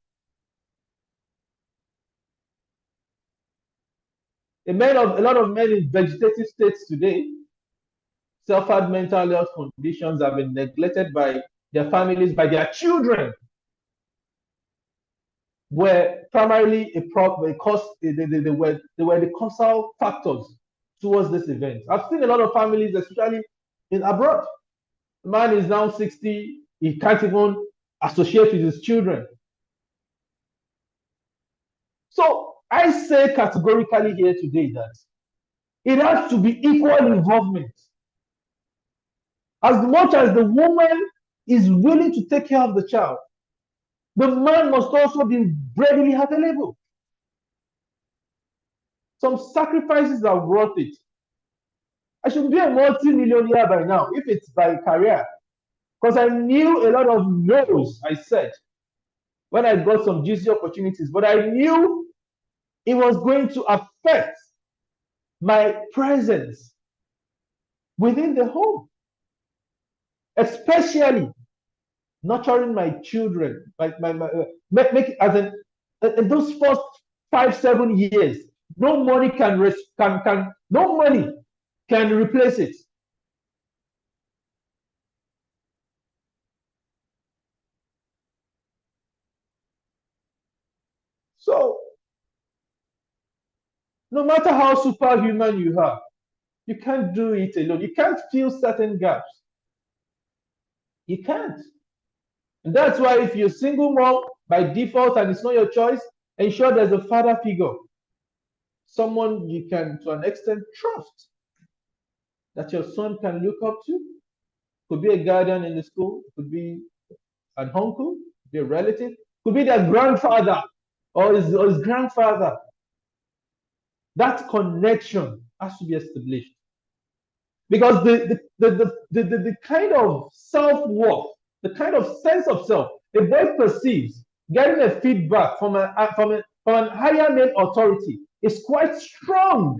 A lot of men in vegetative states today suffered mental health conditions, have been neglected by their families, by their children, were primarily they were the causal factors towards this event. I've seen a lot of families, especially in abroad. The man is now 60, he can't even associate with his children. So I say categorically here today that it has to be equal involvement. As much as the woman is willing to take care of the child, the man must also be readily available. Some sacrifices are worth it. I should be a multi-millionaire by now, if it's by career, because I knew a lot of no's I said when I got some juicy opportunities, but I knew it was going to affect my presence within the home, especially nurturing my children, make as in those first 5-7 years. No money can replace it. So no matter how superhuman you are, you can't do it alone. You can't fill certain gaps. You can't. And that's why if you're a single mom by default and it's not your choice, ensure there's a father figure, someone you can to an extent trust, that your son can look up to. Could be a guardian in the school, could be a an uncle, be a relative, could be their grandfather or his grandfather. That connection has to be established. Because the kind of self-worth, the kind of sense of self a boy perceives getting a feedback from an higher male authority is quite strong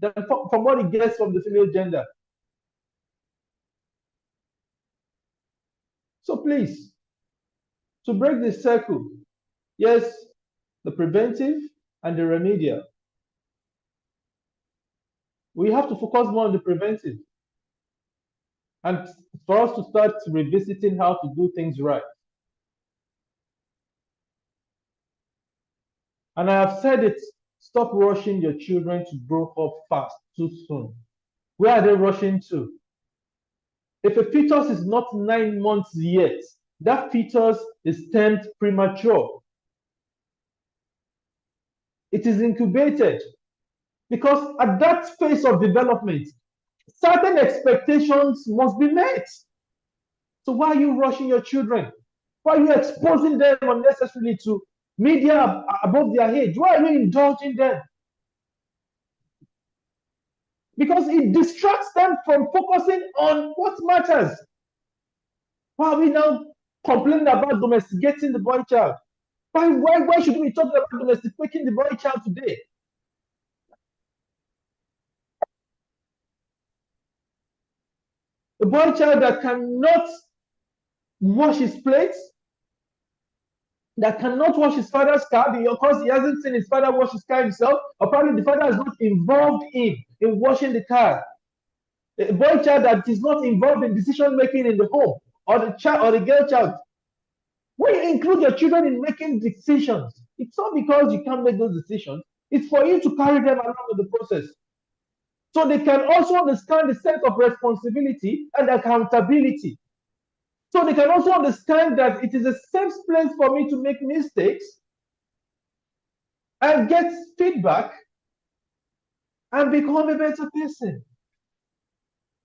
than from what he gets from the female gender. So please, to break this circle, yes, the preventive and the remedial. We have to focus more on the preventive. And for us to start revisiting how to do things right. And I have said it, stop rushing your children to grow up fast too soon. Where are they rushing to? If a fetus is not 9 months yet, that fetus is termed premature. It is incubated because at that phase of development, certain expectations must be met. So why are you rushing your children? Why are you exposing them unnecessarily to media above their age? Why are you indulging them? Because it distracts them from focusing on what matters. Why are we now complaining about domesticating the boy child? Why should we talk about domesticating the boy child today? A boy child that cannot wash his plates, that cannot wash his father's car because he hasn't seen his father wash his car himself, or probably the father is not involved in washing the car. A boy child that is not involved in decision making in the home, or the child or the girl child. When you include your children in making decisions, it's not because you can't make those decisions, it's for you to carry them along with the process. So they can also understand the sense of responsibility and accountability. So they can also understand that it is a safe place for me to make mistakes and get feedback and become a better person.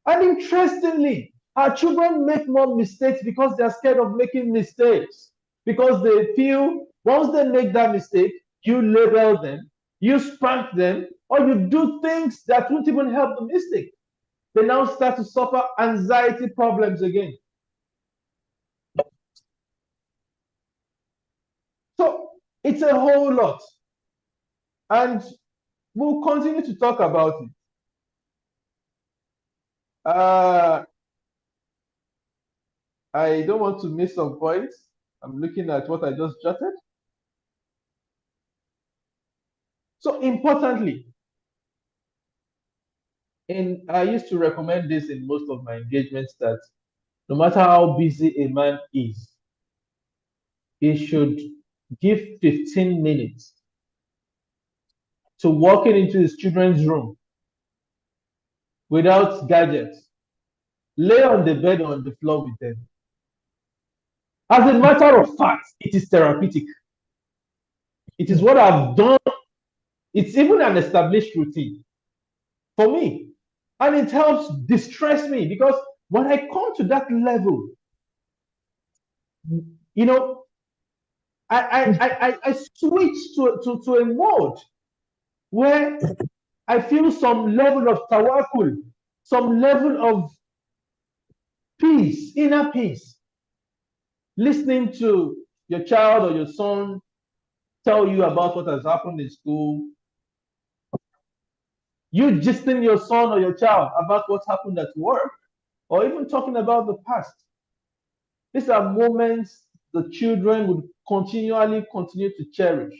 And interestingly, our children make more mistakes because they're scared of making mistakes. Because they feel once they make that mistake, you label them, you spank them, or you do things that won't even help the mistake. They now start to suffer anxiety problems again. So it's a whole lot. And we'll continue to talk about it. I don't want to miss some points. I'm looking at what I just jotted. So importantly, I used to recommend this in most of my engagements that no matter how busy a man is, he should give 15 minutes to walking into his children's room without gadgets, lay on the bed or on the floor with them. As a matter of fact, it is therapeutic. It is what I've done. It's even an established routine for me. And it helps distress me because when I come to that level, you know, I switch to a mode where I feel some level of tawakkul, some level of peace, inner peace. Listening to your child or your son tell you about what has happened in school. You gisting your son or your child about what happened at work, or even talking about the past. These are moments the children would continually continue to cherish.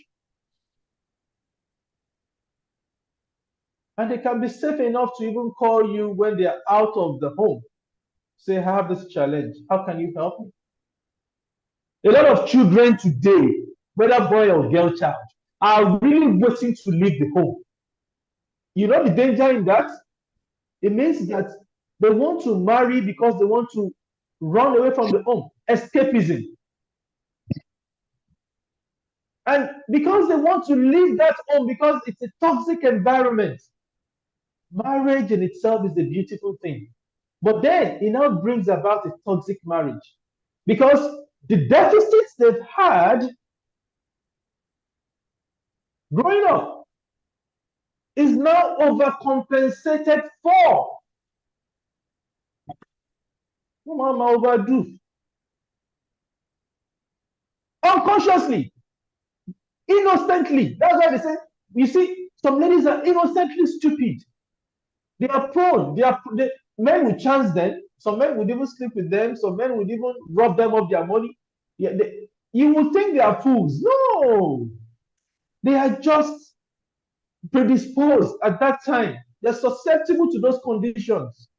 And they can be safe enough to even call you when they are out of the home. Say, I have this challenge. How can you help me? A lot of children today, whether boy or girl child, are really waiting to leave the home. You know the danger in that? It means that they want to marry because they want to run away from the home. Escapism. And because they want to leave that home because it's a toxic environment. Marriage in itself is a beautiful thing. But then it now brings about a toxic marriage. because the deficits they've had growing up is now overcompensated for. Mama overdo. Unconsciously, innocently. That's why they say, you see, some ladies are innocently stupid. They are prone. Men will chance them. Some men would even sleep with them. Some men would even rob them of their money. Yeah, you would think they are fools. No, they are just predisposed at that time. They're susceptible to those conditions.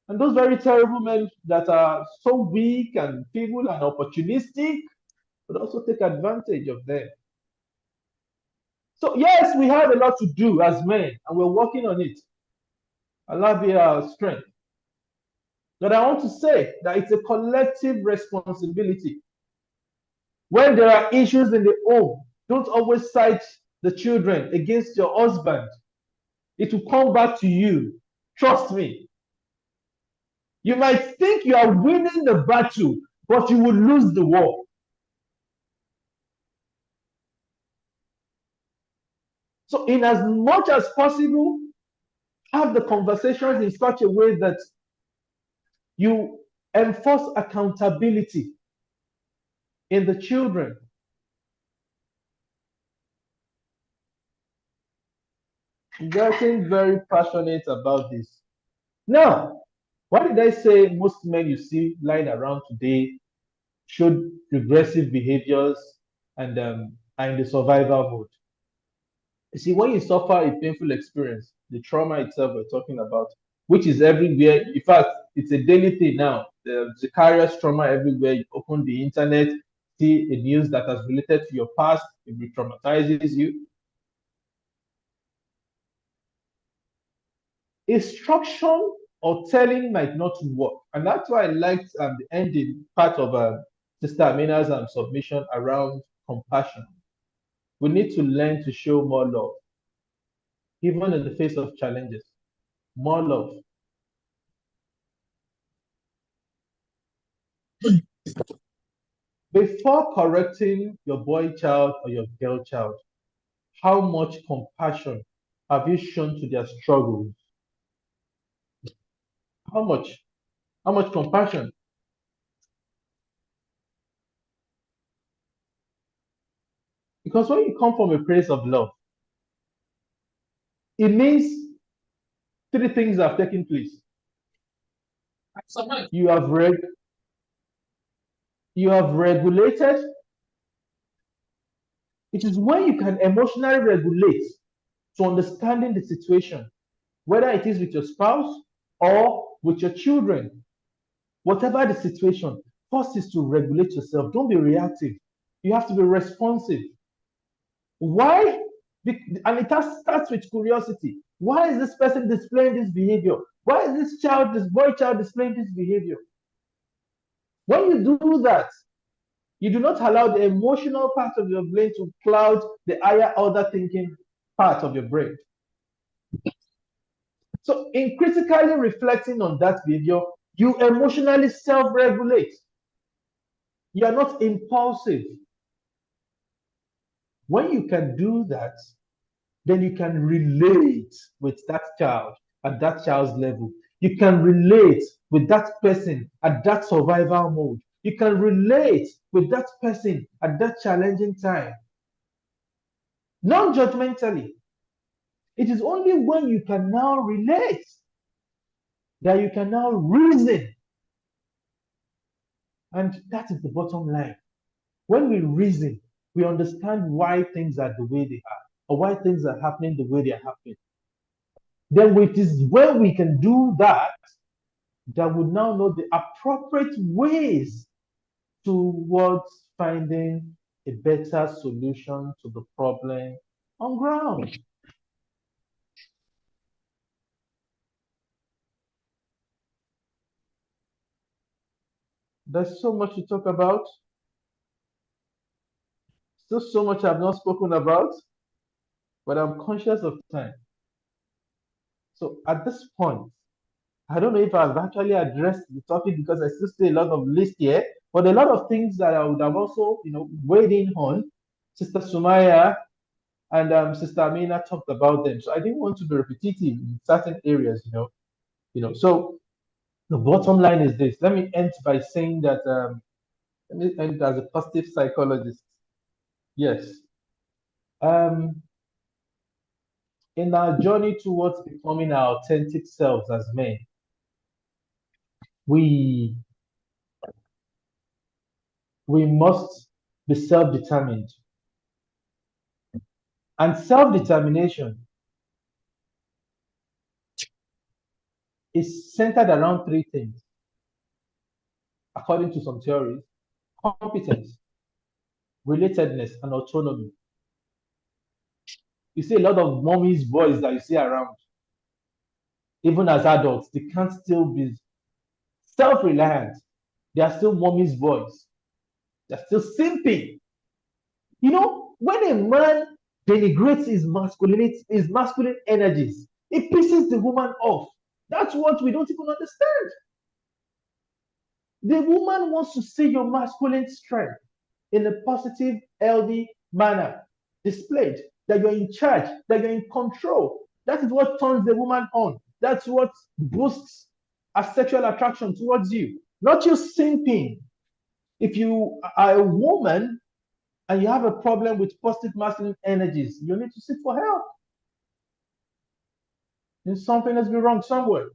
And those very terrible men that are so weak and feeble and opportunistic would also take advantage of them. So yes, we have a lot to do as men, and we're working on it. Allah be our strength. But I want to say that it's a collective responsibility. When there are issues in the home, don't always cite the children against your husband. It will come back to you. Trust me. You might think you are winning the battle, but you will lose the war. So in as much as possible, have the conversations in such a way that you enforce accountability in the children. I'm getting very passionate about this. Now, why did I say most men you see lying around today showed regressive behaviors and are in the survival mode? You see, when you suffer a painful experience, the trauma itself we're talking about, which is everywhere. In fact, it's a daily thing now. There's vicarious trauma everywhere. You open the internet, see a news that has related to your past, it re-traumatizes you. Instruction or telling might not work. And that's why I liked the ending part of Sister Amina's submission around compassion. We need to learn to show more love, even in the face of challenges. More love. Before correcting your boy child or your girl child, how much compassion have you shown to their struggles? How much? How much compassion? Because when you come from a place of love, it means three things have taken place. You have regulated. It is when you can emotionally regulate to understanding the situation, whether it is with your spouse or with your children. Whatever the situation, first is to regulate yourself. Don't be reactive. You have to be responsive. Why? And it starts with curiosity. Why is this person displaying this behavior? Why is this boy child displaying this behavior? When you do that, you do not allow the emotional part of your brain to cloud the higher order thinking part of your brain. So in critically reflecting on that behavior, you emotionally self-regulate. You are not impulsive. When you can do that, then you can relate with that child at that child's level. You can relate with that person at that survival mode. You can relate with that person at that challenging time. Non-judgmentally. It is only when you can now relate that you can now reason. And that is the bottom line. When we reason, we understand why things are the way they are, or why things are happening the way they are happening. Then it is when we can do that, that we now know the appropriate ways towards finding a better solution to the problem on ground. There's so much to talk about. Still so much I've not spoken about, but I'm conscious of time. So at this point, I don't know if I've actually addressed the topic because I still see a lot of list here, But a lot of things that I would have also, weighed in on, Sister Sumaya and Sister Amina talked about them. So I didn't want to be repetitive in certain areas, So the bottom line is this. Let me end by saying that, let me end as a positive psychologist. Yes. In our journey towards becoming our authentic selves as men, we must be self-determined. And self-determination is centered around three things, according to some theories: competence, relatedness, and autonomy. You see a lot of mommy's boys that you see around, even as adults, they can't still be self-reliant. They are still mommy's boys. They're still simping. When a man denigrates his masculine energies, it pisses the woman off. That's what we don't even understand. The woman wants to see your masculine strength in a positive, healthy manner displayed, that you're in charge, that you're in control. That is what turns the woman on. That's what boosts a sexual attraction towards you, not you simping. If you are a woman and you have a problem with positive masculine energies, you need to seek for help. There's something that's been wrong somewhere.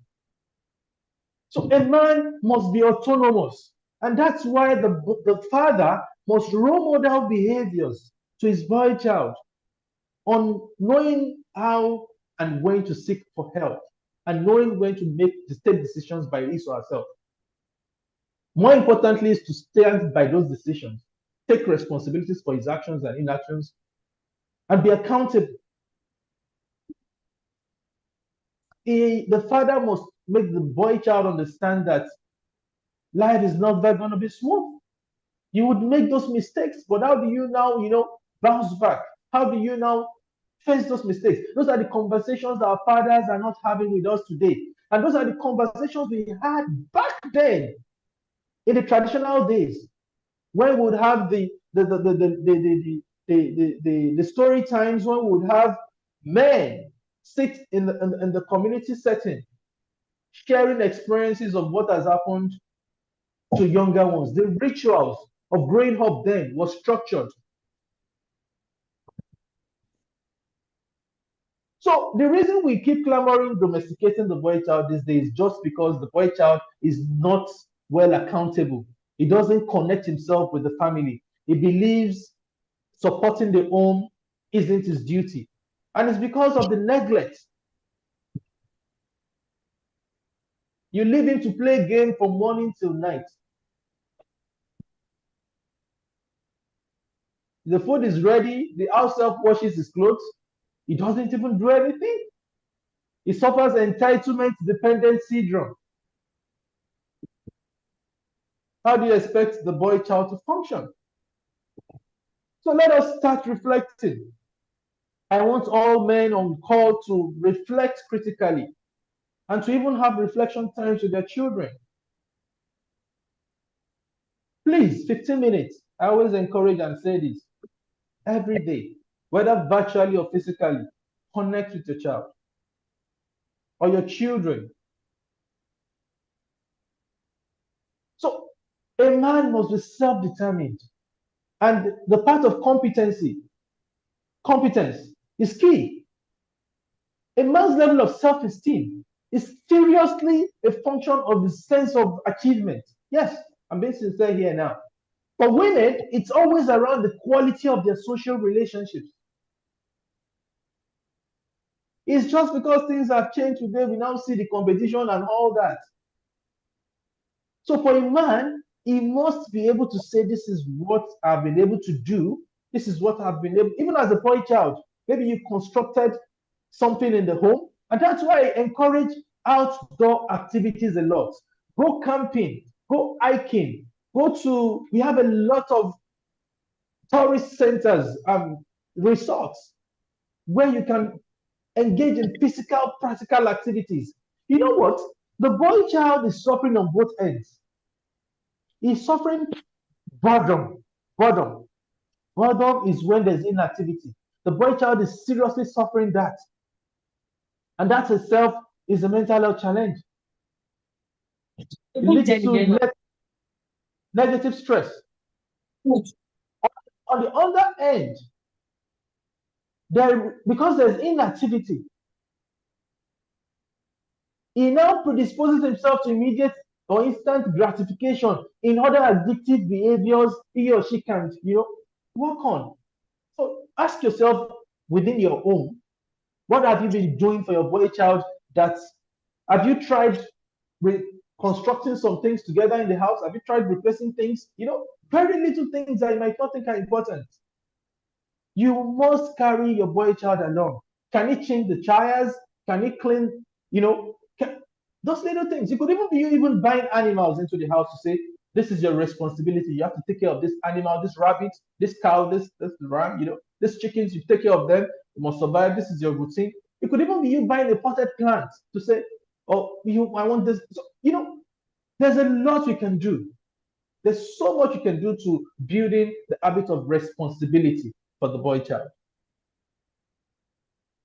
So a man must be autonomous. And that's why the father must role model behaviors to his boy child on knowing how and when to seek for help and knowing when to take decisions by his or herself. More importantly is to stand by those decisions, take responsibilities for his actions and inactions, and be accountable. The father must make the boy child understand that life is not going to be smooth. You would make those mistakes, but how do you now, bounce back? How do you now face those mistakes? Those are the conversations our fathers are not having with us today. And those are the conversations we had back then in the traditional days, when we would have the story times, when we would have men sit in the community setting, sharing experiences of what has happened to younger ones. The rituals of growing up then was structured. So the reason we keep clamoring domesticating the boy child these days is just because the boy child is not well accountable. He doesn't connect himself with the family. He believes supporting the home isn't his duty. And it's because of the neglect. You leave him to play game from morning till night. The food is ready, the house self washes his clothes. He doesn't even do anything. He suffers entitlement dependent syndrome. How do you expect the boy child to function? So let us start reflecting. I want all men on call to reflect critically and to even have reflection times with their children. Please, 15 minutes. I always encourage and say this every day, whether virtually or physically. Connect with your child or your children. So a man must be self-determined. And the part of competence is key. A man's level of self-esteem is seriously a function of the sense of achievement. Yes, I'm being sincere here now. For women, it's always around the quality of their social relationships. It's just because things have changed today, we now see the competition and all that. So for a man, he must be able to say, this is what I've been able to do. This is what I've been able, even as a boy child, maybe you constructed something in the home. And that's why I encourage outdoor activities a lot. Go camping, go hiking, we have a lot of tourist centers, resorts, where you can engage in physical, practical activities. You know what? The boy child is suffering on both ends. He's suffering boredom. Boredom. Boredom is when there's inactivity. The boy child is seriously suffering that. And that itself is a mental health challenge. It leads to negative stress. On the other end, because there's inactivity, he now predisposes himself to immediate or instant gratification in other addictive behaviors he or she can, work on. So ask yourself within your home, what have you been doing for your boy child? Have you tried reconstructing some things together in the house? Have you tried replacing things? Very little things that you might not think are important. You must carry your boy child along. Can he change the tires? Can he clean? Those little things. It could even be you even buying animals into the house to say, this is your responsibility. You have to take care of this animal, this rabbit, this cow, this ram, these chickens, you take care of them. You must survive. This is your routine. It could even be you buying a potted plant to say, oh, I want this. So, there's a lot you can do. There's so much you can do to building the habit of responsibility for the boy child.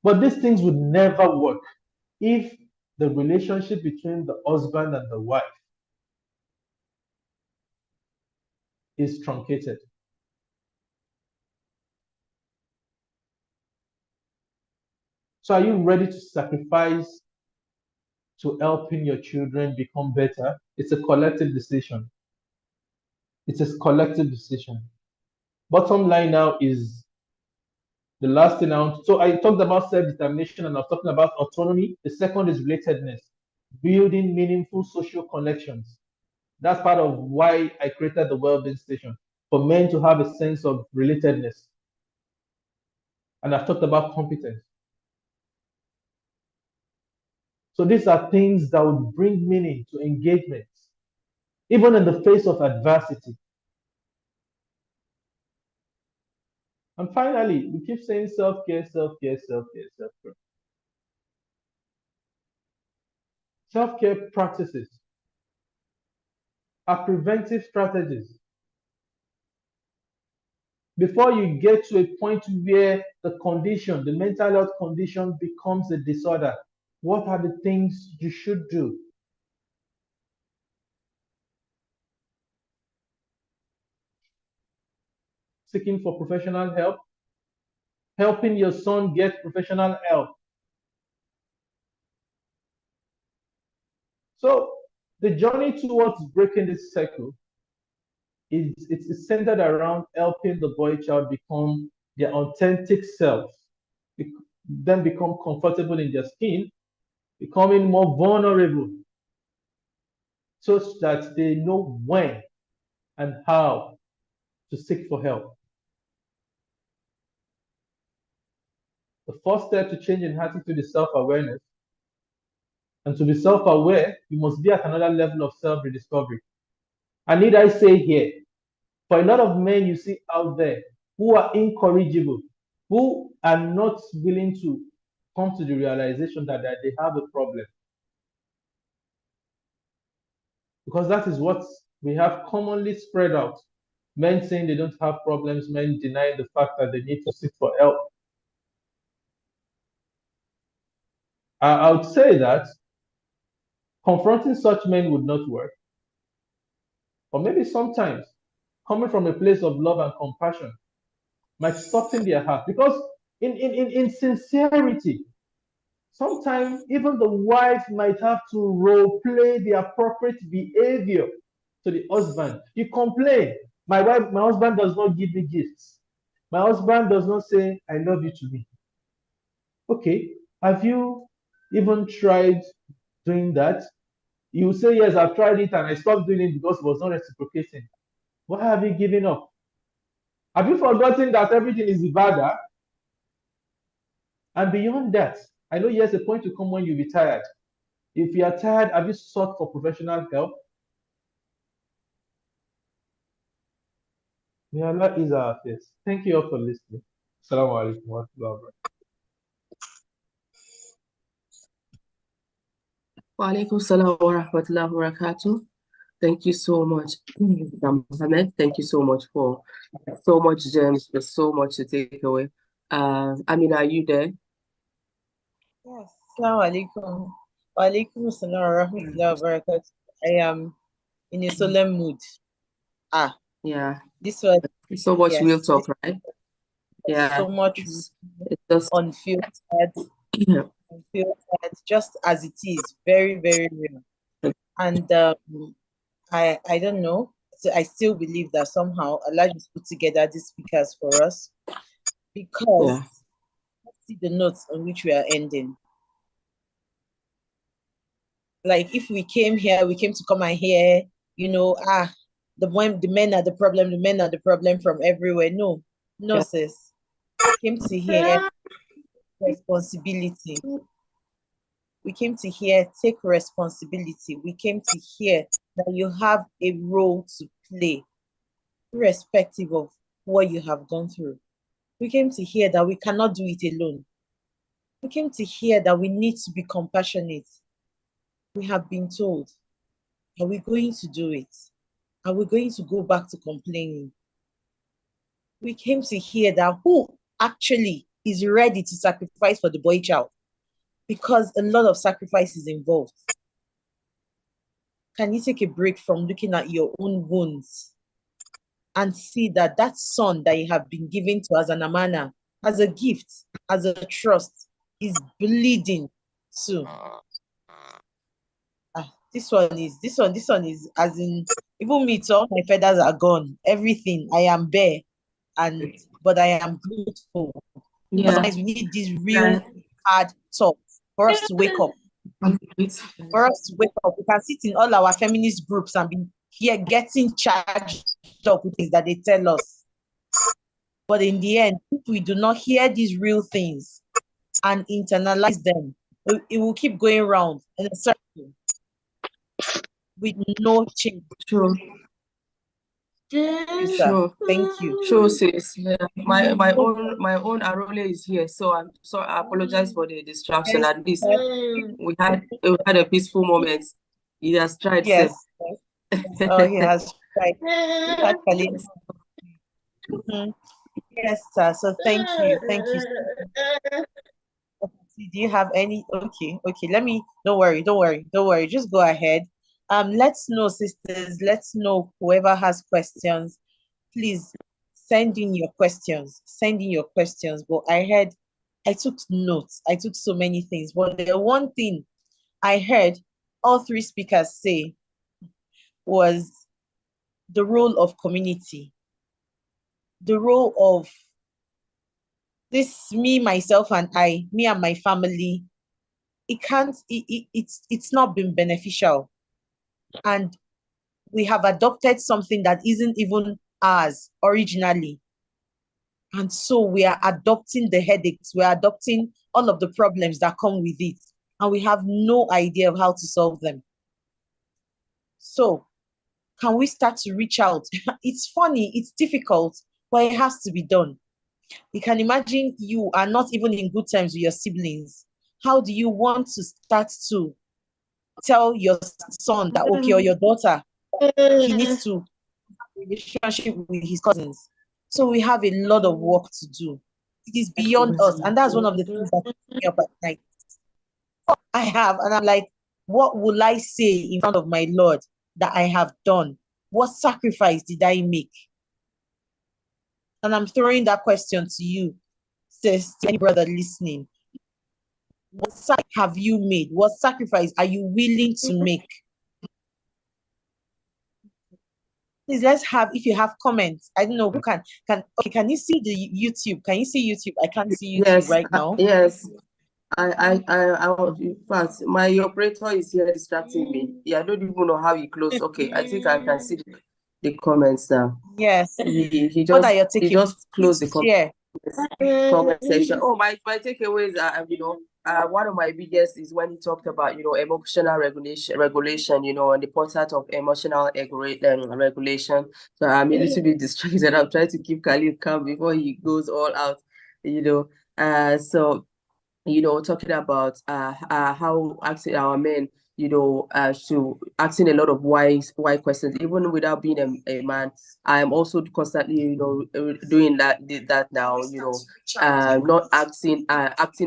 But these things would never work if the relationship between the husband and the wife is truncated. So are you ready to sacrifice to helping your children become better? It's a collective decision. It's a collective decision. Bottom line now is the last thing so I talked about self-determination and I was talking about autonomy. The second is relatedness, building meaningful social connections. That's part of why I created the Wellbeing Station, for men to have a sense of relatedness. And I've talked about competence. So these are things that would bring meaning to engagements, even in the face of adversity. And finally, we keep saying self-care, self-care, self-care, self-care. Self-care practices are preventive strategies. Before you get to a point where the mental health condition becomes a disorder, what are the things you should do? Seeking for professional help, helping your son get professional help. So the journey towards breaking this cycle it's centered around helping the boy child become their authentic self, then become comfortable in their skin, becoming more vulnerable, such that they know when and how to seek for help. The first step to change in attitude is self-awareness. And to be self-aware, you must be at another level of self-rediscovery. And need I say here, for a lot of men you see out there who are incorrigible, who are not willing to come to the realization that they have a problem. Because that is what we have commonly spread out. Men saying they don't have problems, men denying the fact that they need to seek for help. I would say that confronting such men would not work. Or maybe sometimes coming from a place of love and compassion might soften their heart. Because in sincerity, sometimes even the wife might have to role play the appropriate behavior to the husband. You complain, my husband does not give me gifts. My husband does not say, I love you to me. Okay, have you even tried doing that? You say, yes, I've tried it and I stopped doing it because it was not reciprocating. Why have you given up? Have you forgotten that everything is ibadah? And beyond that, I know yes, a point to come when you'll be tired. If you are tired, have you sought for professional help? May Allah ease our affairs. Thank you all for listening. Assalamu alaikum wa rahmatullahi wa barakatuh. Wa alaikum salam wa rahmatullahi wa barakatuh. Thank you so much, Ahmed. Thank you so much for so much gems. There's so much to take away. Amina, are you there? Yes. Assalamu alaikum. Wa alaikum assalam wa rahmatullahi wa barakatuh. I am in a solemn mood. Yeah. This was So much yes, real talk, right? Yeah. so much It's just unfiltered, yeah. unfiltered, just as it is, very, very real. And I don't know. So I still believe that somehow Allah just put together these speakers for us because let's see the notes on which we are ending. Like if we came here, we came to come and hear, the men are the problem from everywhere. No, sis. We came to hear responsibility. We came to hear take responsibility. We came to hear that you have a role to play, irrespective of what you have gone through. We came to hear that we cannot do it alone. We came to hear that we need to be compassionate. We have been told, are we going to do it? Are we going to go back to complaining? We came to hear that who actually is ready to sacrifice for the boy child, because a lot of sacrifice is involved. Can you take a break from looking at your own wounds and see that that son that you have been given to as an amana, as a gift, as a trust, is bleeding too? This one is as in, even me, all my feathers are gone. Everything, I am bare, but I am grateful. Yeah. Sometimes we need this real hard talk for us to wake up. For us to wake up, we can sit in all our feminist groups and be here getting charged up with things that they tell us. But in the end, if we do not hear these real things and internalize them, it will keep going round in a circle with no change. Sure. Sure. Thank you. Sure, sis. Yeah. My own Arole is here, so I apologize for the distraction. At least we had a peaceful moment. He has tried. Yes. Oh, he has tried. Actually. Yes, sir. So thank you. Do you have any? Okay. Don't worry. Just go ahead. Let's know, sisters. Let's know whoever has questions. Please send in your questions. But I took notes. I took so many things. But the one thing I heard all three speakers say was the role of community, the role of this me, myself, and I, me and my family. It's not been beneficial. And we have adopted something that isn't even ours originally. And so we are adopting the headaches, we're adopting all of the problems that come with it. And we have no idea of how to solve them. So can we start to reach out? It's funny, it's difficult, but it has to be done. You can imagine you are not even in good terms with your siblings. How do you want to start to tell your son that, okay, or your daughter, he needs to have a relationship with his cousins? So we have a lot of work to do. It is beyond us. And that's one of the things that keeps me up at night. And I'm like, what will I say in front of my Lord that I have done? What sacrifice did I make? And I'm throwing that question to you, sis, to any brother listening. What sacrifice have you made? What sacrifice are you willing to make? Please, let's have, if you have comments, I don't know who can you see the YouTube? Can you see YouTube? I can't see YouTube right now. Yes. In fact, my operator is here distracting me. Yeah, I don't even know how he closed. Okay, I think I can see the comments now. Yes. He What are your takeaways? He just closed the comment section. Oh, my takeaways are, one of my biggest is when he talked about, emotional regulation, and the importance of emotional regulation. So I'm a little bit distracted. I'm trying to keep Khalid calm before he goes all out, so talking about how actually our men, to asking a lot of why questions, even without being a man. I'm also constantly, doing that now, not acting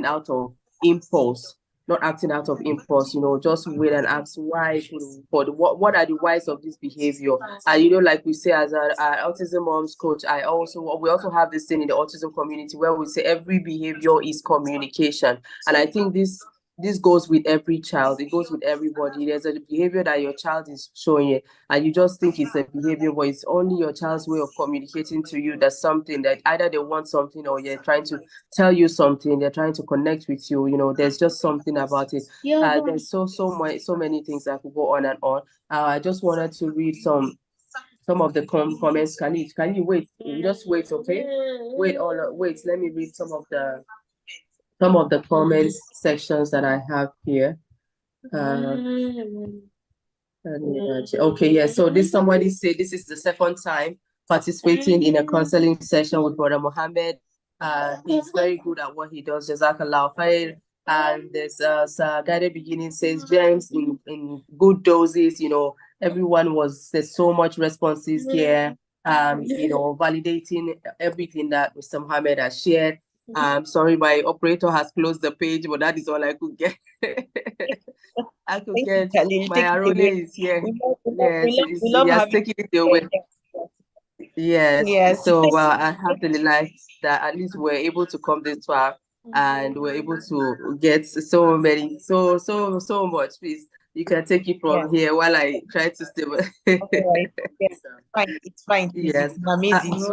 out of impulse. Not acting out of impulse, just wait and ask why. But what are the whys of this behavior? And like we say, as an autism moms coach, we also have this thing in the autism community where we say every behavior is communication. And I think this goes with every child. It goes with everybody. There's a behavior that your child is showing you, and you just think it's a behavior, but it's only your child's way of communicating to you that something that either they want something or they're trying to tell you something. They're trying to connect with you. There's just something about it. There's so many things that could go on and on. I just wanted to read some of the comments. Can you wait? Just wait, okay? Wait. Let me read some of the comments sections that I have here. Okay, yeah. So somebody said this is the second time participating in a counseling session with Brother Mohammed. He's very good at what he does. Jazakallah khair. And there's Guided Beginning says James in good doses. There's so much responses here. Validating everything that Mr. Mohammed has shared. Sorry, my operator has closed the page, but that is all I could get. I could get my Arone is here. Yes, he has taken it away. Yes. So alhamdulillah that at least we're able to come this far and we're able to get so much. Please, you can take it from here while I try to stay. Right. Yes, it's fine. Yes, it's amazing.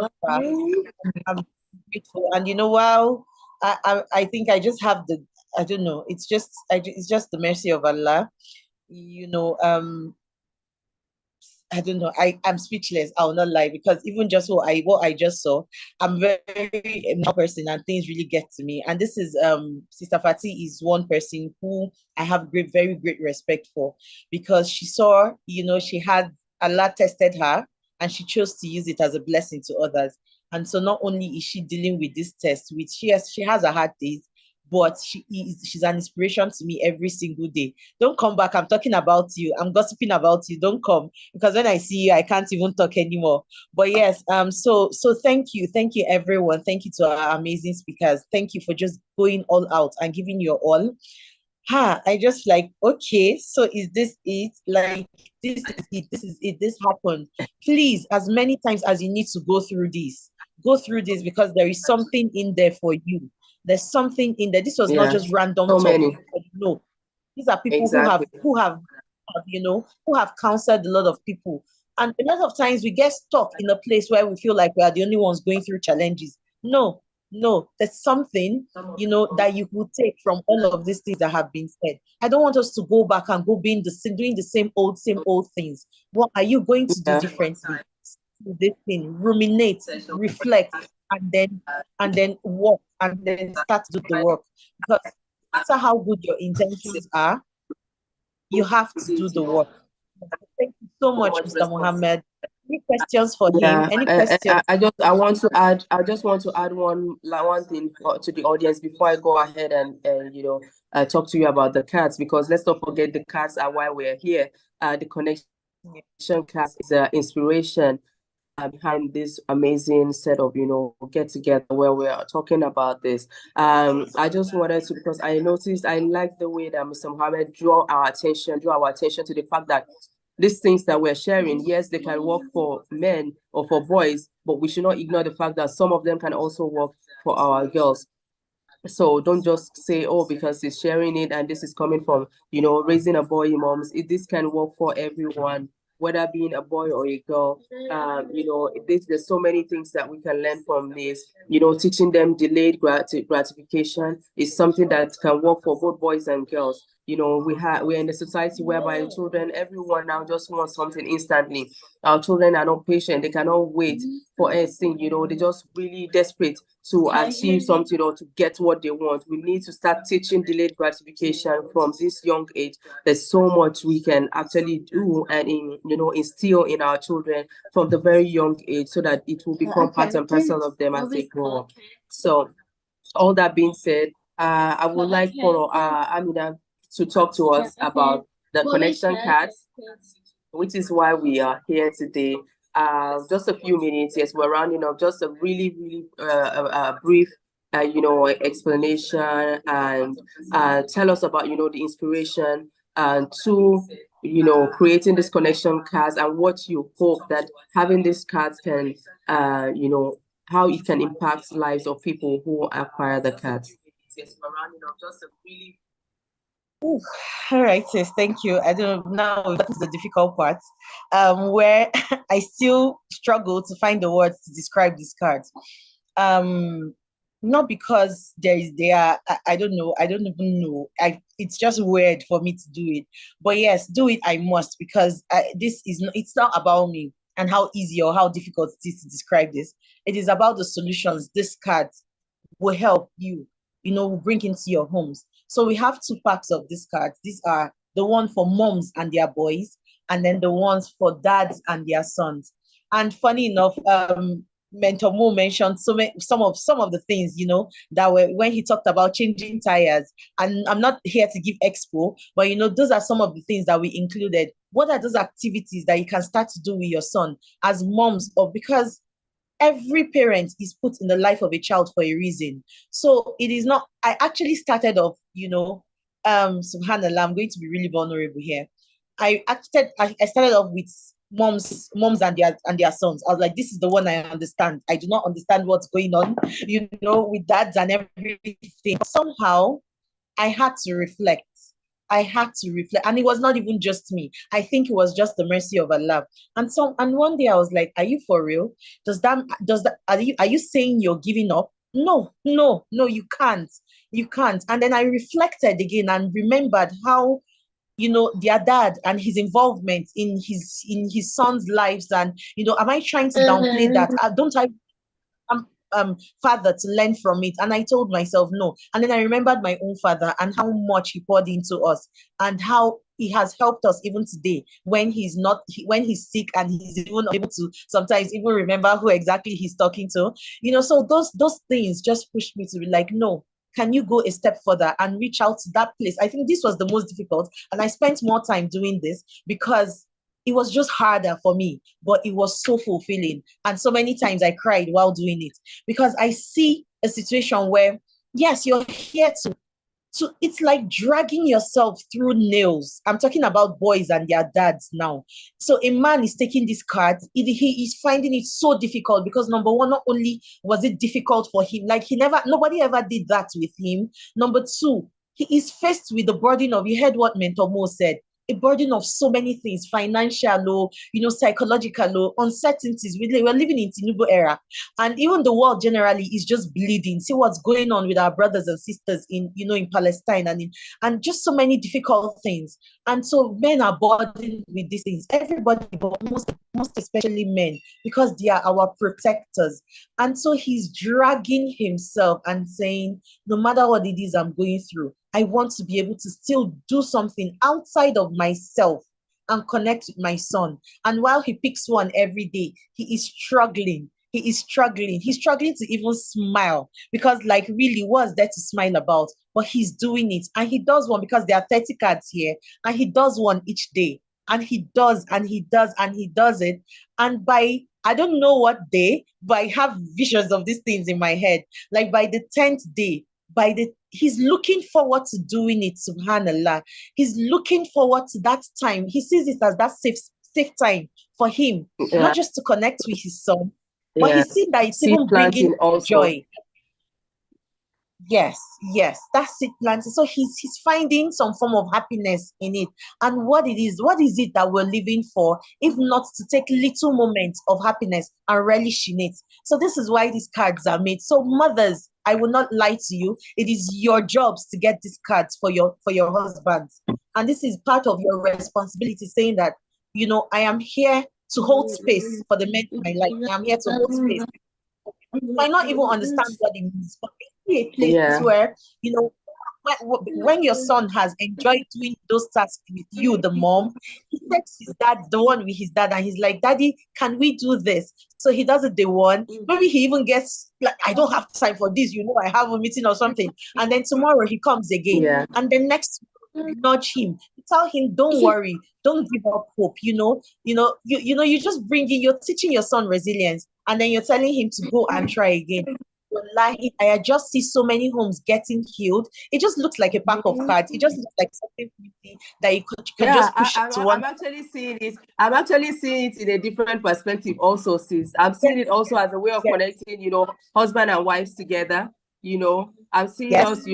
I'm grateful, and wow, I think I just have I don't know. It's just the mercy of Allah. I don't know. I'm speechless. I'll not lie, because even just what I just saw, I'm very emotional person and things really get to me. And this is Sister Fati is one person who I have very great respect for, because she saw, she had Allah tested her and she chose to use it as a blessing to others. And so not only is she dealing with this test, which she has her hard days, but she's an inspiration to me every single day. Don't come back. I'm talking about you. I'm gossiping about you. Don't come, because when I see you, I can't even talk anymore. But yes, so thank you everyone. Thank you to our amazing speakers. Thank you for just going all out and giving your all. I just okay, so is this it? This is it. This happened. Please, as many times as you need to go through this, because there is something in there for you. There's something in there. This was not just random so talk. many. No, these are people exactly. who have counseled a lot of people. And a lot of times we get stuck in a place where we feel like we are the only ones going through challenges. No, there's something, that you will take from all of these things that have been said. I don't want us to go back and go doing the same old things. What are you going to do differently? This thing, ruminate, reflect, and then work, and then start to do the work. Because no matter how good your intentions are, you have to do the work. Thank you so much, Mr. Mohammed. Any questions for him? Any questions? I just want to add one thing to the audience before I go ahead and talk to you about the cards, because let's not forget the cards are why we're here. The connection cards is an inspiration behind this amazing set of get together where we are talking about this. I just wanted to, because I noticed, I like the way that Mr. Mohammed drew our attention to the fact that these things that we're sharing, yes, they can work for men or for boys, but we should not ignore the fact that some of them can also work for our girls. So don't just say, oh, because he's sharing it and this is coming from raising a boy moms. This can work for everyone, whether being a boy or a girl. There's so many things that we can learn from this. Teaching them delayed gratification is something that can work for both boys and girls. We're in a society whereby children, everyone now just wants something instantly. Our children are not patient. They cannot wait for anything. They're just really desperate to achieve something or to get what they want. We need to start teaching delayed gratification from this young age. There's so much we can actually do and instill in our children from the very young age, so that it will become part and parcel of them as they grow up. So all that being said, I would like for Amina to talk to us about the connection cards, which is why we are here today. Just a few minutes, yes, we're rounding up. Just a really, really brief, explanation, and tell us about, the inspiration to, creating this connection cards, and what you hope that having these cards can, how it can impact lives of people who acquire the cards. Yes, we're rounding up. Just a really. Ooh, all right, sis, thank you. I don't know, now that's the difficult part, where I still struggle to find the words to describe these cards. Not because I don't know, I don't even know. It's just weird for me to do it. But yes, do it I must, because it's not about me and how easy or how difficult it is to describe this. It is about the solutions this card will help you, bring into your homes. So we have 2 packs of these cards. These are the one for moms and their boys, and then the ones for dads and their sons. And funny enough, Mentor Mo mentioned some of the things, that were when he talked about changing tires. And I'm not here to give expo, but those are some of the things that we included. What are those activities that you can start to do with your son as moms, or because every parent is put in the life of a child for a reason. So it is not, I actually started off, subhanallah, I'm going to be really vulnerable here. I started off with moms and their sons. I was like, this is the one I understand. I do not understand what's going on, with dads and everything. Somehow I had to reflect. And it was not even just me. I think it was just the mercy of Allah. And one day I was like, are you for real? Are you saying you're giving up? No, you can't. And then I reflected again and remembered how, their dad and his involvement in his son's lives. And, am I trying to downplay that? Father to learn from it? And I told myself no. And then I remembered my own father and how much he poured into us, and how he has helped us even today when he's sick, and he's even able to sometimes even remember who exactly he's talking to. So those things just pushed me to be like, no, can you go a step further and reach out to that place? I think this was the most difficult, and I spent more time doing this because it was just harder for me, but it was so fulfilling. And so many times I cried while doing it, because I see a situation where, yes, you're here to it's like dragging yourself through nails. I'm talking about boys and their dads now. So a man is taking this card. He is finding it so difficult because, number one, not only was it difficult for him, like nobody ever did that with him. Number two, he is faced with the burden of, you heard what Mentor Mo said, a burden of so many things, financial, psychological, uncertainties. We're living in Tinubu era, and even the world generally is just bleeding. See what's going on with our brothers and sisters in Palestine, and just so many difficult things. And so men are burdened with these things. Everybody, but most especially men, because they are our protectors. And so he's dragging himself and saying, no matter what it is I'm going through, I want to be able to still do something outside of myself and connect with my son. And while he picks one every day, he is struggling. He's struggling to even smile, because really, what's there to smile about? But he's doing it, and he does one, because there are 30 cards here, and he does one each day, and he does it. And by, I don't know what day, but I have visions of these things in my head. Like by the 10th day, he's looking forward to doing it, subhanallah. He's looking forward to that time. He sees it as that safe time for him, not just to connect with his son, but he's seen that it's even bringing joy. Yes, that's it, planting. So he's finding some form of happiness in it. And what is it that we're living for, if not to take little moments of happiness and relish in it? So this is why these cards are made. So mothers, I will not lie to you, it is your jobs to get these cards for your husbands. And this is part of your responsibility, saying that, I am here to hold space for the men in my life. I am here to hold space. You might not even understand what it means, but be a place where, when your son has enjoyed doing those tasks with you, the mom, he texts his dad, the one with his dad, and he's like, Daddy, can we do this? So he does it day one. Maybe he even gets like, I don't have time for this, I have a meeting or something. And then tomorrow he comes again. And then next nudge him, tell him, don't worry, don't give up hope. You just you're teaching your son resilience, and then you're telling him to go and try again. Wallahi, I just see so many homes getting healed. It just looks like a pack of cards. It just looks like something that you can just push to one. I'm actually seeing it. I'm actually seeing it in a different perspective also, sis. I'm seeing it also as a way of connecting, husband and wives together. I'm seeing us,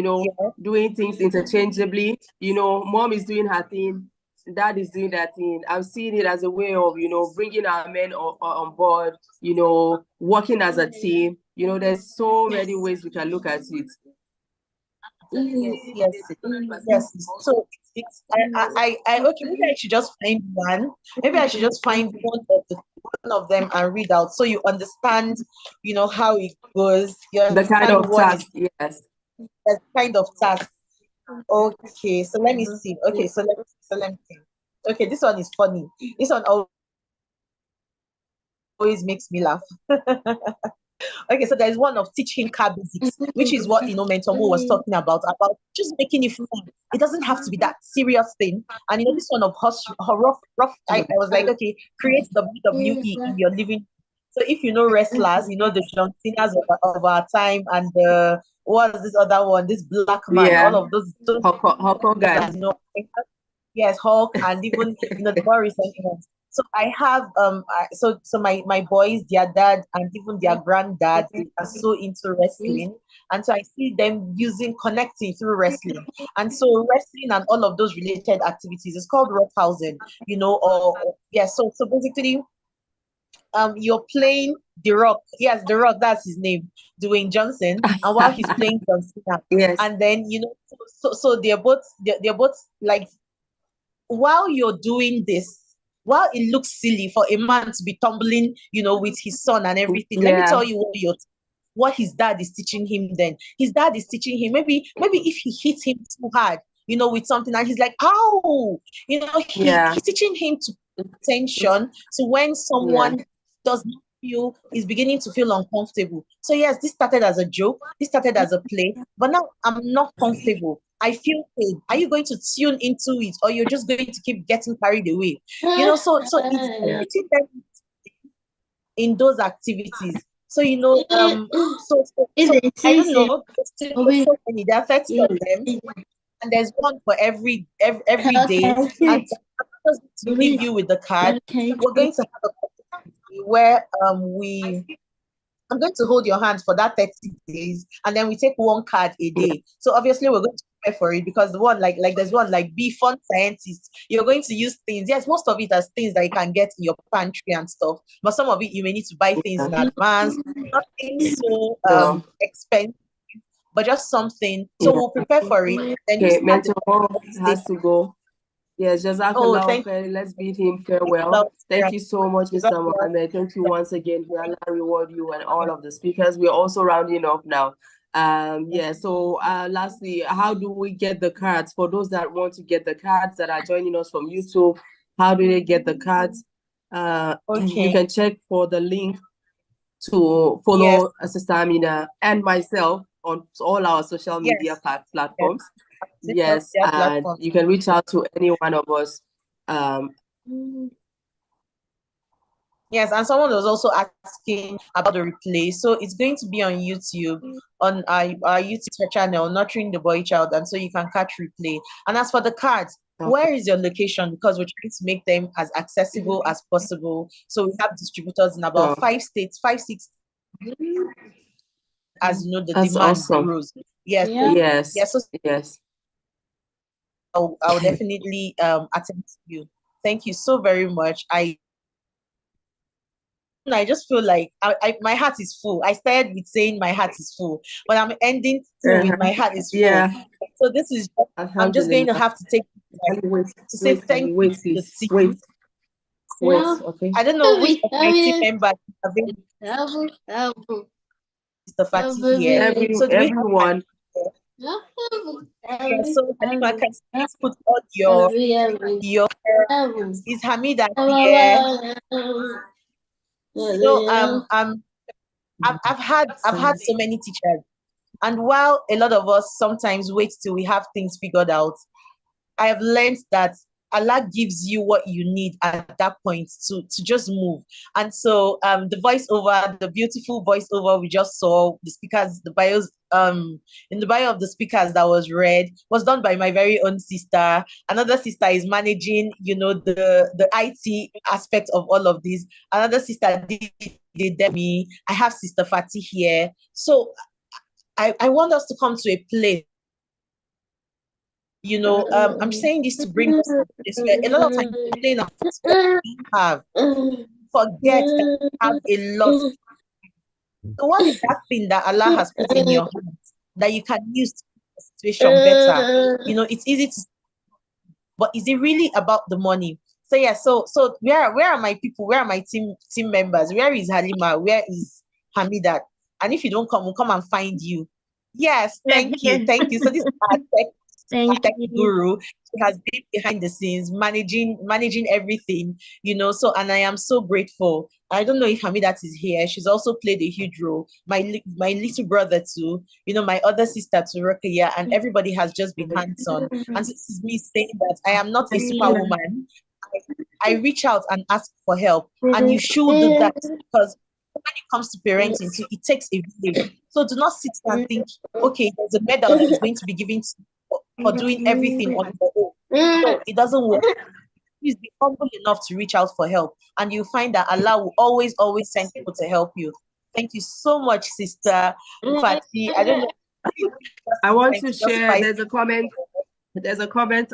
doing things interchangeably. Mom is doing her thing, dad is doing that thing. I'm seeing it as a way of, bringing our men on board, working as a team. There's so many ways we can look at it. Yes. So okay, maybe I should just find one. Maybe I should just find one of them and read out, so you understand, how it goes. The kind of task, yes. The kind of task. Okay, so let me see. Okay, so let me see. Okay, this one is funny. This one always makes me laugh. Okay, so there's one of teaching car basics, which is what Mentor Mo was talking about just making it fun. It doesn't have to be that serious thing. And this one of rough. I was like, okay, create WWE in your living. So if you know wrestlers, the John Cena's of our time, and what is this other one? This black man, all of those Hulk guys. Yes, Hulk, and even the more recent ones. So I have so my boys, their dad and even their granddad are so into wrestling, and so I see them connecting through wrestling, and so wrestling and all of those related activities is called roughhousing, So basically, you're playing The Rock. Yes, The Rock, that's his name, Dwayne Johnson, and while he's playing John Cena, yes, and then so they're both like, while you're doing this. While it looks silly for a man to be tumbling, with his son and everything, let me tell you what his dad is teaching him then. His dad is teaching him, maybe if he hits him too hard, with something, and he's like, ow! He's teaching him to pay attention to when someone does not is beginning to feel uncomfortable. So yes, this started as a joke, this started as a play, but now I'm not comfortable. I feel pain. Are you going to tune into it, or you're just going to keep getting carried away? So it's putting them in those activities. So I don't know. So many. There are 30 of them, and there's one for every day. And just to leave you with the card, we're going to have a where I'm going to hold your hand for that 30 days, and then we take one card a day. So obviously we're going to prepare for it, because the one like there's one like be fun scientist. You're going to use things. Yes, most of it as things that you can get in your pantry and stuff, but some of it you may need to buy things in advance. Nothing so expensive, but just something. So we'll prepare for it. Then Mentor has to go. Yes, Jazakallah. Let's bid him farewell. Thank you so much, Mr. Mohammed. Thank you once again. May Allah reward you and all of the speakers. We're also rounding up now. So lastly, how do we get the cards? For those that want to get the cards that are joining us from YouTube, how do they get the cards? You can check for the link to follow Sister Amina and myself on all our social media platforms. Yes, and you can reach out to any one of us. Yes, and someone was also asking about the replay. So it's going to be on YouTube, on our YouTube channel, Nurturing the Boy Child, and so you can catch replay. And as for the cards, where is your location? Because we're trying to make them as accessible as possible. So we have distributors in about 5 states, 5, 6. As you know, the demand grows. Yes. I'll definitely attend to you. Thank you so very much. I just feel like my heart is full. I started with saying my heart is full, but I'm ending with my heart is full. So this is I'm just going to have to take to say thank you to the team. Okay. I don't know which of my team members have been Mr. Fatih here. Everyone. So Halima, can you put all your is Hamida here? So I've had so many teachers, and while a lot of us sometimes wait till we have things figured out, I have learned that Allah gives you what you need at that point to just move. And so the voiceover, the beautiful voiceover we just saw, the speakers, the bios, in the bio of the speakers that was read, was done by my very own sister. Another sister is managing, the IT aspect of all of this. Another sister did me. I have Sister Fati here. So I want us to come to a place. I'm saying this to bring us to this where a lot of times we complain of what we have, forget that we have a lot. So what is that thing that Allah has put in your hands that you can use to make the situation better? It's easy to, but is it really about the money? So yeah, so where are my people? Where are my team members? Where is Halima? Where is Hamidat? And if you don't come, we'll come and find you. Yes, thank you. So this is our tech guru. She has been behind the scenes, managing everything, So, and I am so grateful. I don't know if Hamidat is here. She's also played a huge role. My little brother too. My other sister to Rukia, and everybody has just been hands-on. And this is me saying that I am not a superwoman. I reach out and ask for help, and you should do that, because when it comes to parenting, it takes a village. So do not sit and think, okay, there's a medal that is going to be given to you for doing everything on your own. No, it doesn't work. Please be humble enough to reach out for help, and you'll find that Allah will always send people to help you. Thank you so much, Sister Fati. I don't know. I want to share. There's a comment.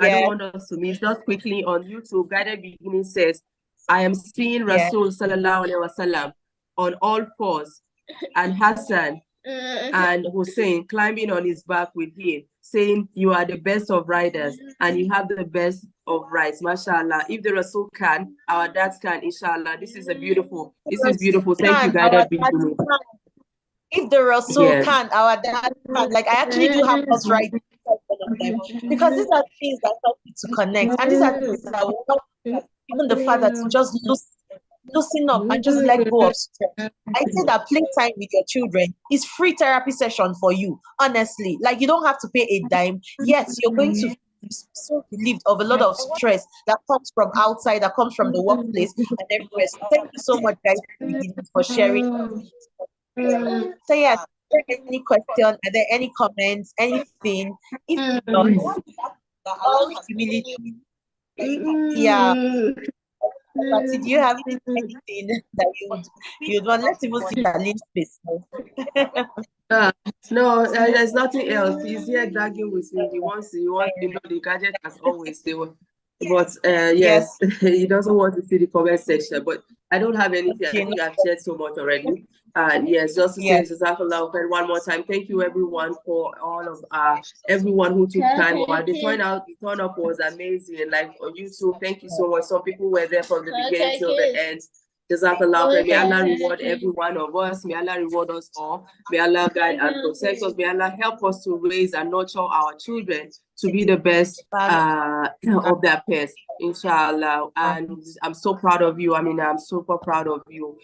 I don't want us to miss. Just quickly on YouTube, Guided Beginning says, I am seeing Rasul Sallallahu Alaihi Wasallam on all fours, and Hassan and Hussein climbing on his back with him, saying, you are the best of riders and you have the best of rides. MashaAllah. If the Rasul can, our dads can, inshallah. This is beautiful. Thank you, Guided Beginning. If the Rasul can, our dad can. Like, I actually do have us right them, because these are things that help you to connect, and these are things that will help even the father to just loosen up and just let go of stress. I say that playtime with your children is free therapy session for you, honestly. Like, you don't have to pay a dime. Yes, you're going to be so relieved of a lot of stress that comes from outside, that comes from the workplace and everywhere. So thank you so much, guys, for sharing. So yeah, are there any question? Are there any comments? Anything? If not, all humility. Yeah. But did you have anything that you'd want? Let's even see Darlene's face. No, there's nothing else. He's here dragging with me. He wants the gadget as always. But yes, he doesn't want to see the comment section. But I don't have anything. I think I've shared so much already. And yes, just to say Jazakallah one more time. Thank you everyone for all of everyone who took time. The turn up was amazing. Like on YouTube, thank you so much. Some people were there from the beginning till the end. Jazakallah. May Allah reward every one of us. May Allah reward us all. May Allah guide and protect us. May Allah help us to raise and nurture our children to be the best of their peers, inshallah. And I'm so proud of you. Amina, I'm super proud of you.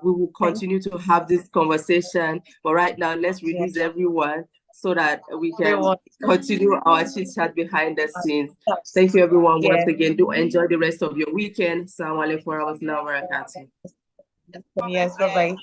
We will continue to have this conversation, but right now let's release everyone so that we can continue our chit chat behind the scenes. Thank you everyone once again. Do enjoy the rest of your weekend. Assalamu alaikum warahmatullahi wabarakatuh. Yes, bye-bye.